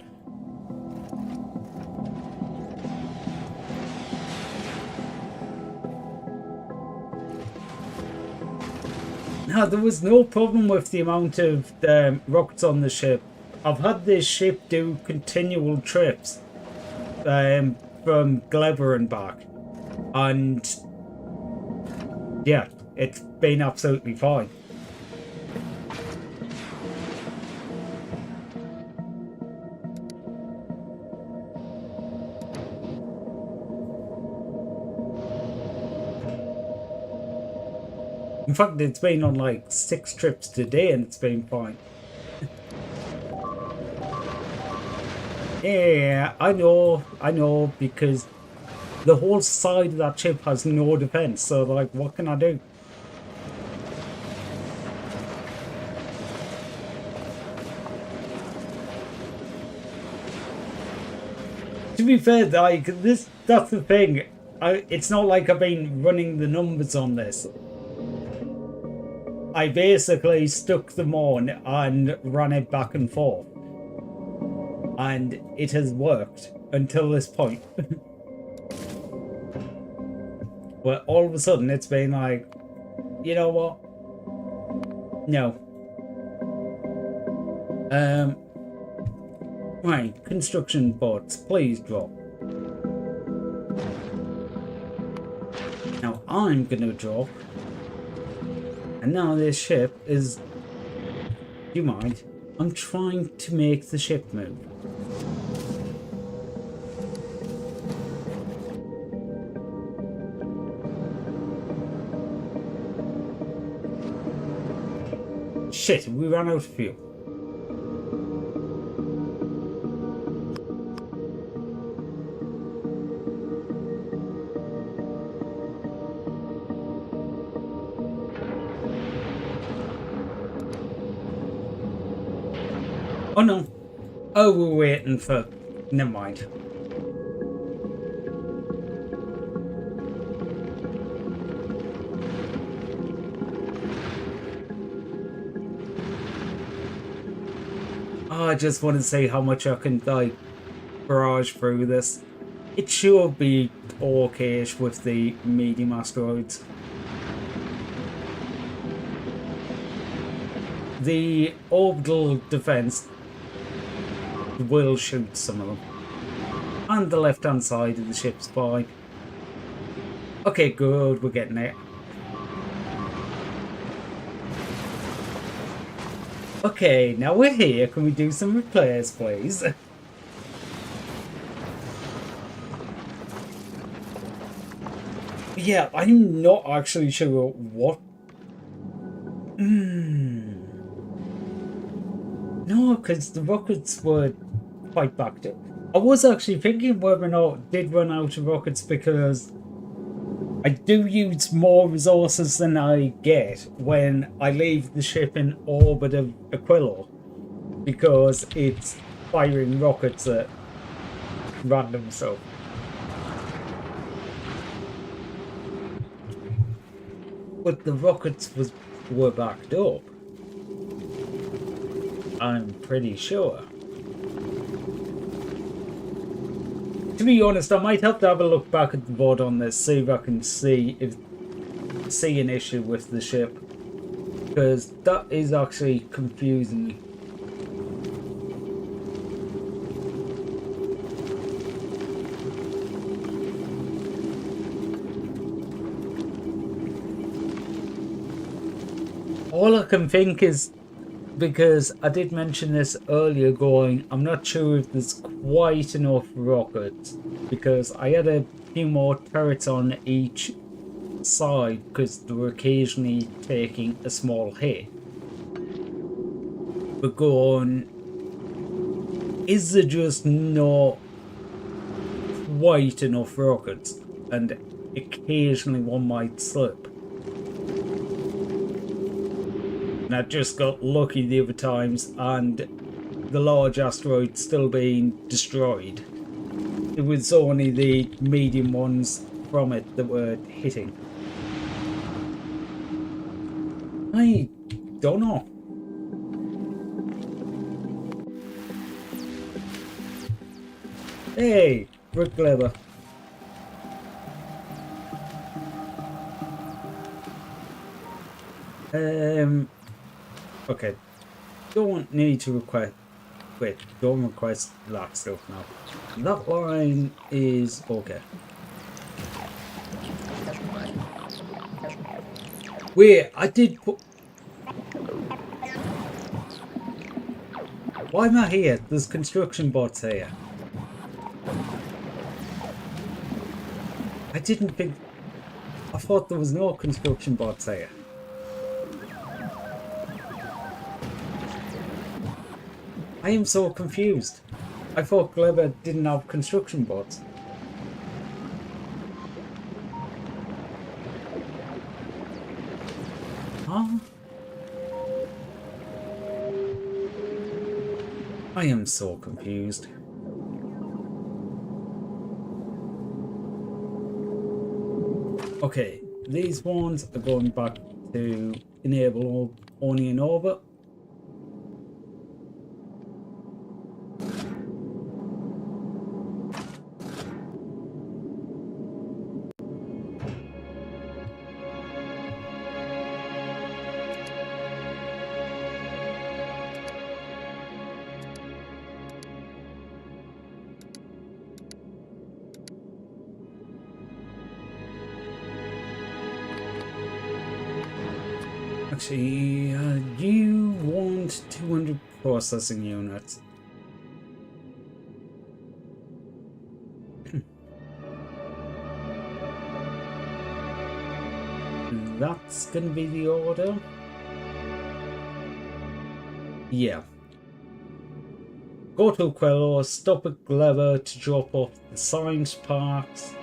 No, there was no problem with the amount of rockets on the ship. I've had this ship do continual trips from Gleber and back. And yeah, it's been absolutely fine. In fact, it's been on like 6 trips today and it's been fine. Yeah, I know, because the whole side of that ship has no defense, so like, what can I do? To be fair, like, that's the thing. It's not like I've been running the numbers on this. I basically stuck them on and ran it back and forth. And it has worked until this point. Well, all of a sudden it's been like, you know what? No. Right, construction bots, please drop. Now I'm gonna drop. And now this ship is... Do you mind? I'm trying to make the ship move. Shit, we ran out of fuel. Oh no. Oh, we're waiting for... Never mind. Oh, I just want to see how much I can, like, barrage through this. It should be okay-ish with the medium asteroids. The orbital defense will shoot some of them. And the left-hand side of the ship's fine. Okay, good, we're getting it. Okay, now we're here. Can we do some repairs, please? Yeah, I'm not actually sure what... No, because the rockets were quite backed up. I was actually thinking whether or not I did run out of rockets because I do use more resources than I get when I leave the ship in orbit of Aquilo, because it's firing rockets at random stuff. But the rockets were backed up. I'm pretty sure. To be honest, I might have to have a look back at the board on this, see if I can see an issue with the ship, because that is actually confusing me. all I can think is, because I did mention this earlier, going, I'm not sure if there's quite enough rockets, because I had a few more turrets on each side because they were occasionally taking a small hit. But going, is there just not quite enough rockets? And occasionally one might slip. And I just got lucky the other times, and the large asteroid still being destroyed. It was only the medium ones from it that were hitting. I don't know. Hey, Rick Leather. Okay. Don't need to request. Wait, don't request that stuff now. That line is okay. Wait, I did put. Why am I here? There's construction bots here. I didn't think. I thought there was no construction bots here. I am so confused. I thought Gleba didn't have construction bots. Huh? I am so confused. Okay, these ones are going back to enable only in orbit. Actually, you want 200 processing units. That's gonna be the order. Yeah. Go to Quello, stop at Gleba to drop off the science parks.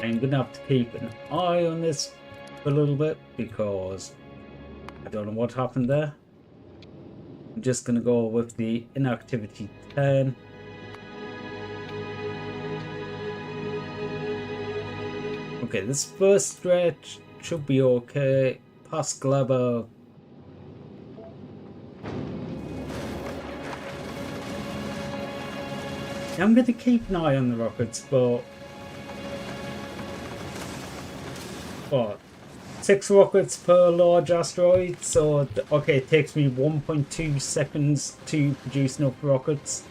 I'm gonna have to keep an eye on this a little bit because I don't know what happened there. I'm just gonna go with the inactivity 10. Okay, this first stretch should be okay. Past Gleba. I'm gonna keep an eye on the rockets, but what? 6 rockets per large asteroid, so okay, it takes me 1.2 seconds to produce enough rockets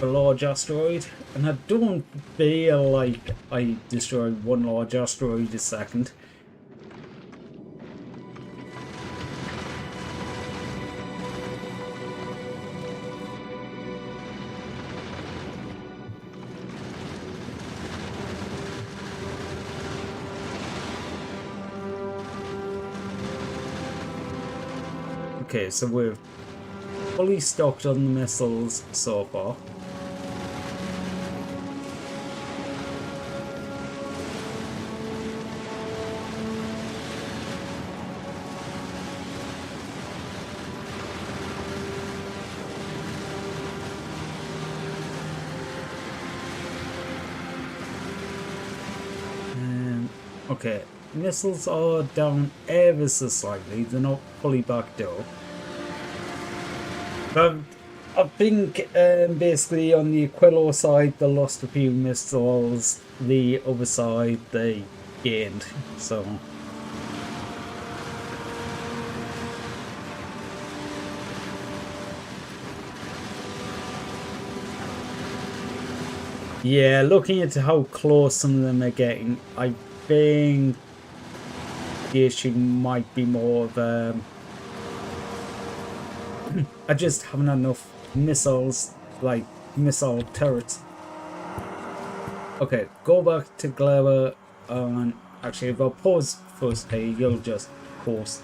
per large asteroid, and I don't feel like I destroyed one large asteroid a second. Okay, so we're fully stocked on the missiles so far. Okay, missiles are down ever so slightly, they're not fully backed up. I think basically on the Aquilo side they lost a few missiles, the other side they gained, so. Yeah, looking at how close some of them are getting, I think the issue might be more of I just haven't had enough missiles, like missile turrets. Okay, go back to Gleba, and actually if I pause first, hey, you'll just pause.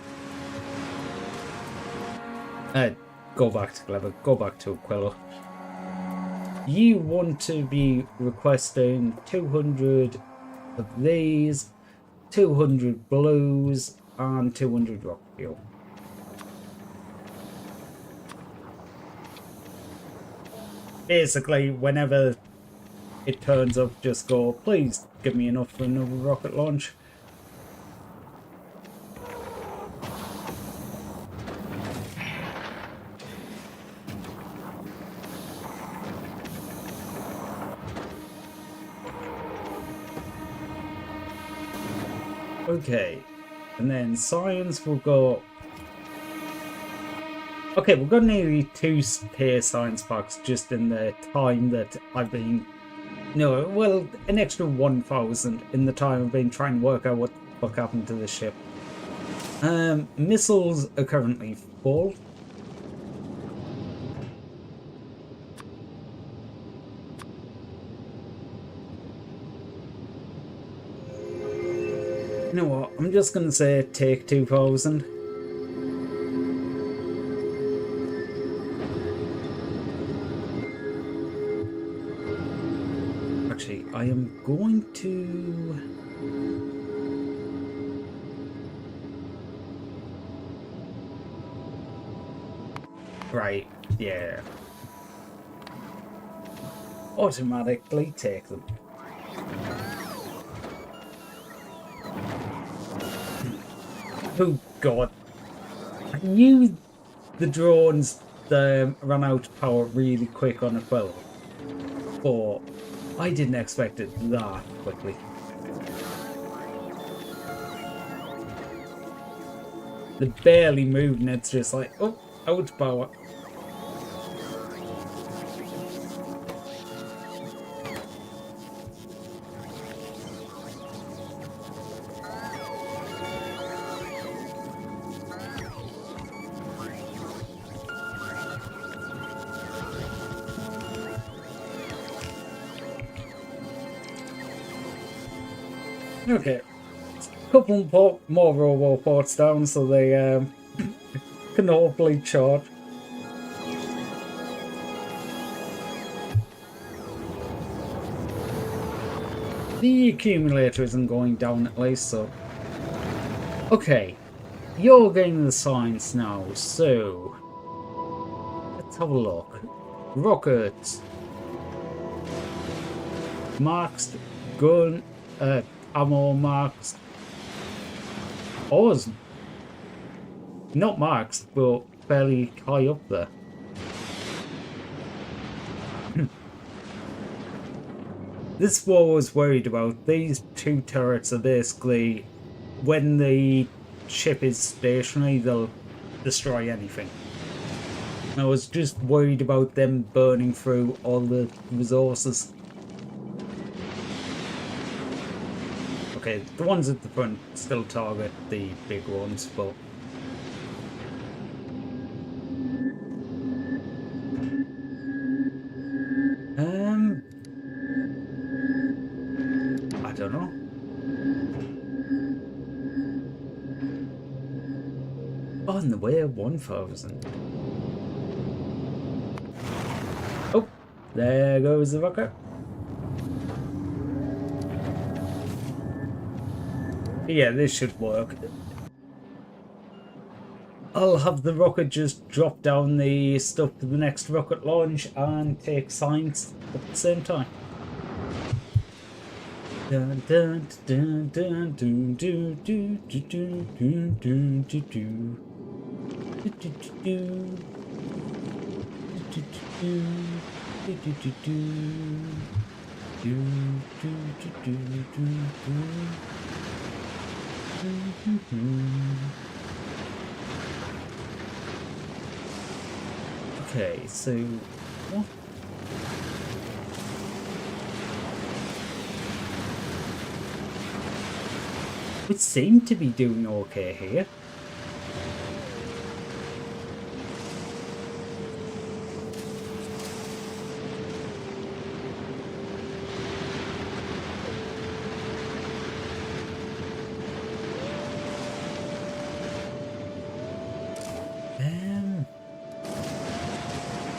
Go back to Gleba, go back to Aquila. You want to be requesting 200 of these, 200 blues, and 200 rock fuel. Basically, whenever it turns up, just go, please give me enough for another rocket launch. Okay, and then science will go. Okay, we've got nearly 2 spare science packs just in the time that I've been. No, well, an extra 1,000 in the time I've been trying to work out what the fuck happened to the ship. Missiles are currently full. You know what? I'm just gonna say take 2,000. Actually, I am going to. Right, yeah. Automatically take them. Oh god. I knew the drones ran out of power really quick on Aquila, but I didn't expect it that quickly. They're barely moving, it's just like, oh, out of power. Okay, couple more roboports down so they can hopefully charge. The accumulator isn't going down at least, so. Okay, you're getting the science now, so let's have a look. Rockets, marks, gun, ammo marks. Ours, not marks, but fairly high up there. This is what I was worried about. These 2 turrets are basically, when the ship is stationary, they'll destroy anything. I was just worried about them burning through all the resources. Okay, the ones at the front still target the big ones, but I don't know. On the way of 1,000. Oh, there goes the rocket. Yeah, this should work. I'll have the rocket just drop down the stuff to the next rocket launch and take science at the same time. Dun, dun, dun, dun, dun, dun, dun, dun, dun, dun, dun, dun, dun. Do, do, do, do. Do, do, do, do, do, do, do. Do, do, do, do, do, do. Okay, so what? We seem to be doing okay here.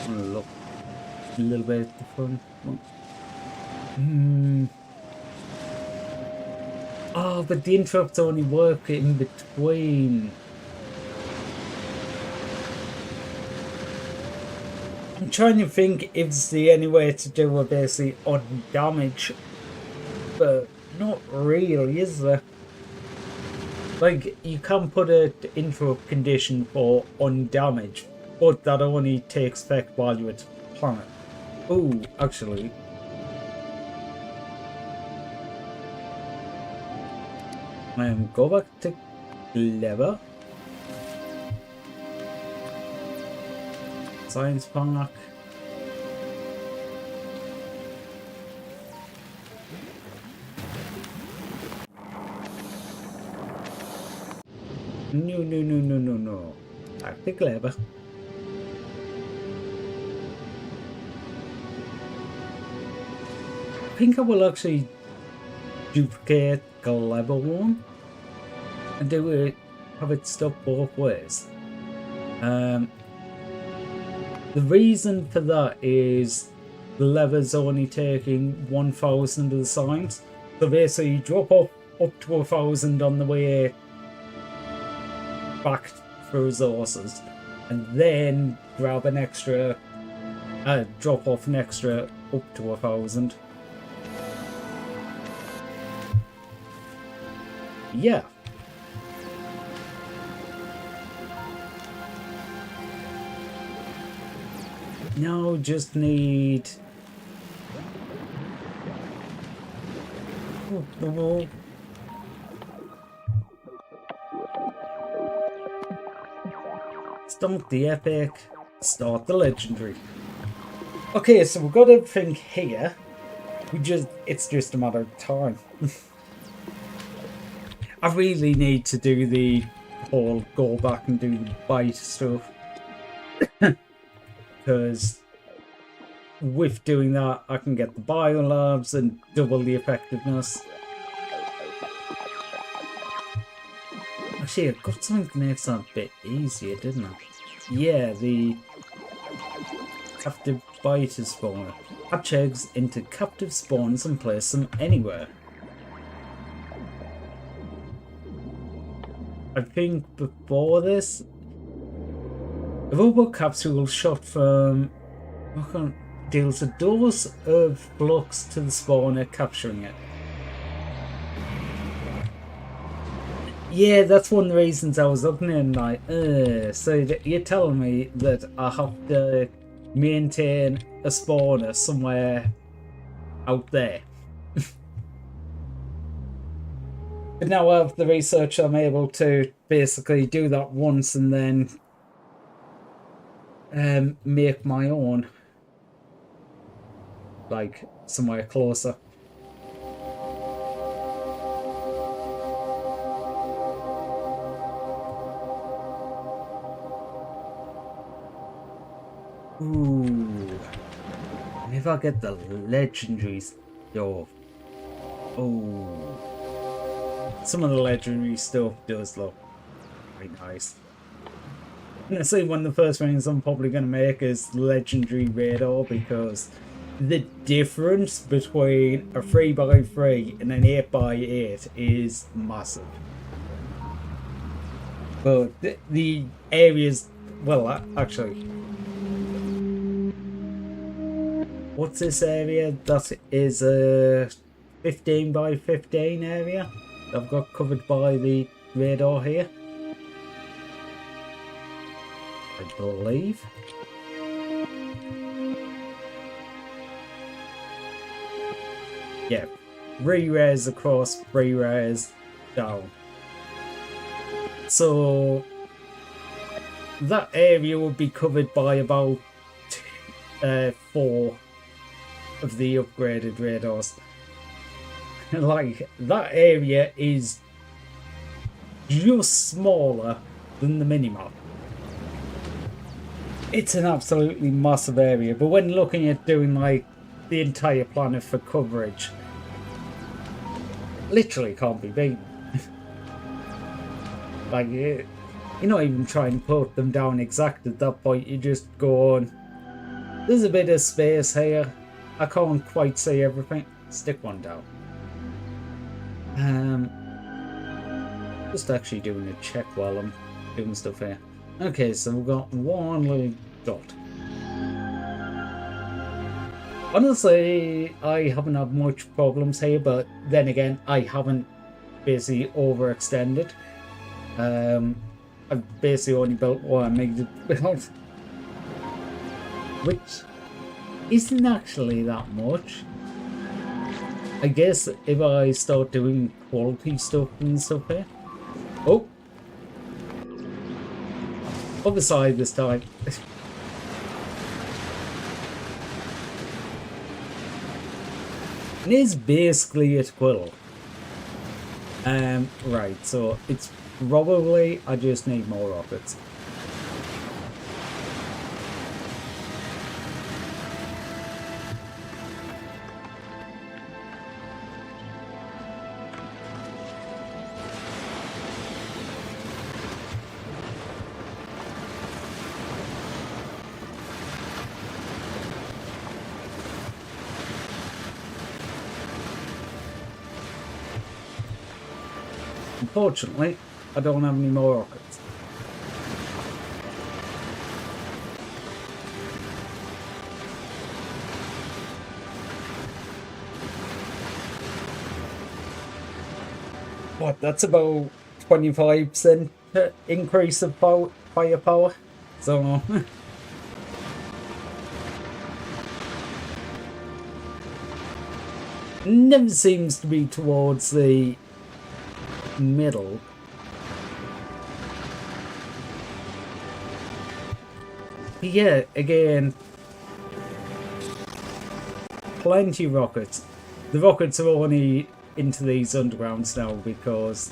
Look a little bit at the front. Oh, but the interrupts only work in between. I'm trying to think if there's any way to do a basically on damage, but not really, is there? Like, you can put an interrupt condition for on damage, but that only takes effect while you're at the planet. Oh, actually. Go back to Clever. Science Park. No. Back to Clever. I think I will actually duplicate Clever one and do it, have it stop both ways. The reason for that is the lever's only taking 1,000 of the signs, so basically you drop off up to 1,000 on the way back for resources, and then grab an extra, drop off an extra up to 1,000. Yeah. Now just need the wall. Start the epic, start the legendary. Okay, so we've got everything here. It's just a matter of time. I really need to do the whole go back and do the bite stuff. Because with doing that, I can get the biolabs and double the effectiveness. Actually, I got something that makes that a bit easier, didn't I? Yeah, the captive biter spawner. Hatch eggs into captive spawns and place them anywhere. I think before this, a robot capsule shot from deals a dose of flux to the spawner, capturing it. Yeah, that's one of the reasons I was looking at it like, so you're telling me that I have to maintain a spawner somewhere out there. But now I have the research, I'm able to basically do that once and then make my own, like somewhere closer. Ooh, and if I get the legendaries, yo, oh, some of the legendary stuff does look very nice. And I say one of the first things I'm probably going to make is legendary radar, because the difference between a 3x3 and an 8x8 is massive. But the areas, well, actually, what's this area? That is a 15x15 area I've got covered by the radar here, I believe. Yeah, 3 rares across, 3 rares down. So that area would be covered by about 4 of the upgraded radars. Like, that area is just smaller than the minimap. It's an absolutely massive area, but when looking at doing like the entire planet for coverage, literally can't be beaten. Like, you're not even trying to put them down exact at that point, you just go on. There's a bit of space here. I can't quite see everything. Stick one down. Just actually doing a check while I'm doing stuff here. Okay, so we've got one little dot. Honestly, I haven't had much problems here, but then again, I haven't basically overextended. I've basically only built what I needed to build, which isn't actually that much. I guess if I start doing quality stuff and stuff here. Oh! Other side this time. It is basically a quill. Right, so it's probably I just need more rockets. Unfortunately, I don't have any more rockets. What, that's about 25% increase of firepower. So never seems to be towards the middle. But yeah, again, plenty of rockets. The rockets are only into these undergrounds now because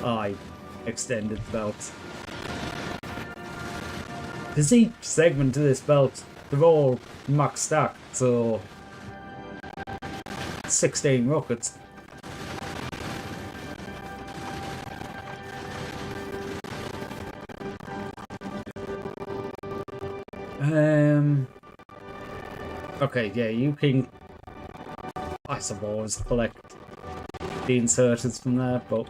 I extended the belt. Because each segment of this belt, they're all max stacked, so 16 rockets. Okay, yeah, you can, I suppose, collect the inserters from there, but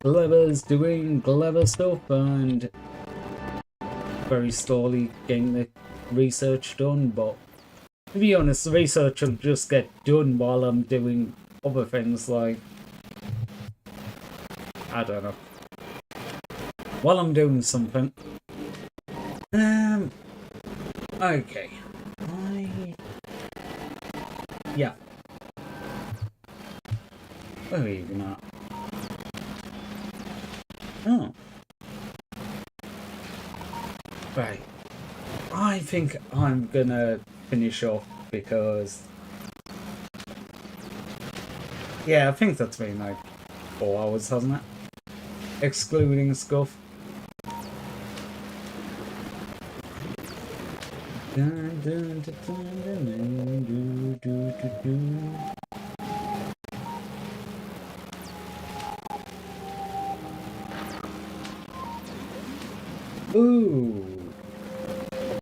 Clever's doing clever stuff and very slowly getting the research done, but to be honest, the research will just get done while I'm doing other things like, I don't know, while I'm doing something. Okay. Yeah. Where are we even at? Oh. Right. I think I'm gonna finish off because, yeah, I think that's been like 4 hours, hasn't it? Excluding stuff. Ooh,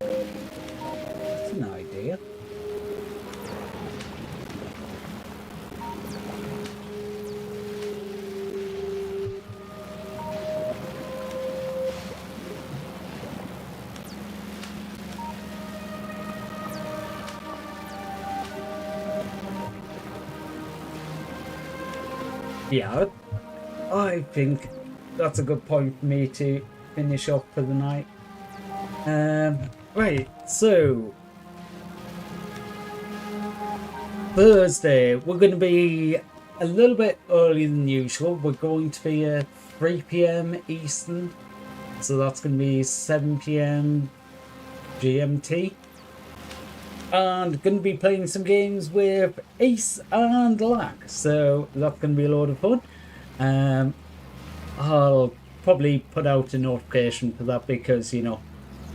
that's an idea. Yeah, I think that's a good point for me to finish off for the night. Right, so Thursday, we're going to be a little bit earlier than usual. We're going to be at 3 PM Eastern, so that's going to be 7 PM GMT. and going to be playing some games with Ace and Lack, so that's going to be a lot of fun. I'll probably put out a notification for that because, you know,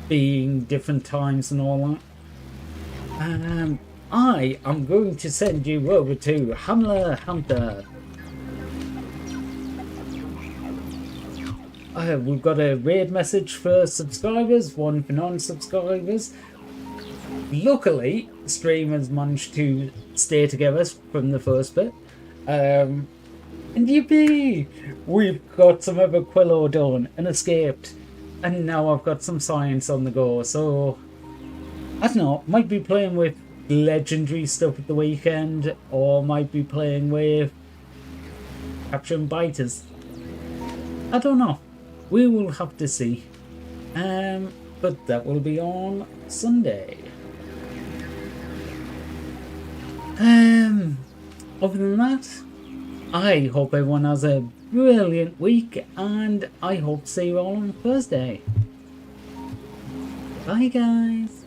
being different times and all that. I am going to send you over to Hamler Hunter. We've got a raid message for subscribers, one for non-subscribers. Luckily, streamers managed to stay together from the first bit. And yippee! We've got some other Quillo done and escaped. And now I've got some science on the go. So, I don't know, might be playing with legendary stuff at the weekend, or might be playing with capturing biters. I don't know. We will have to see. But that will be on Sunday. Other than that, I hope everyone has a brilliant week, and I hope to see you all on Thursday. Bye guys.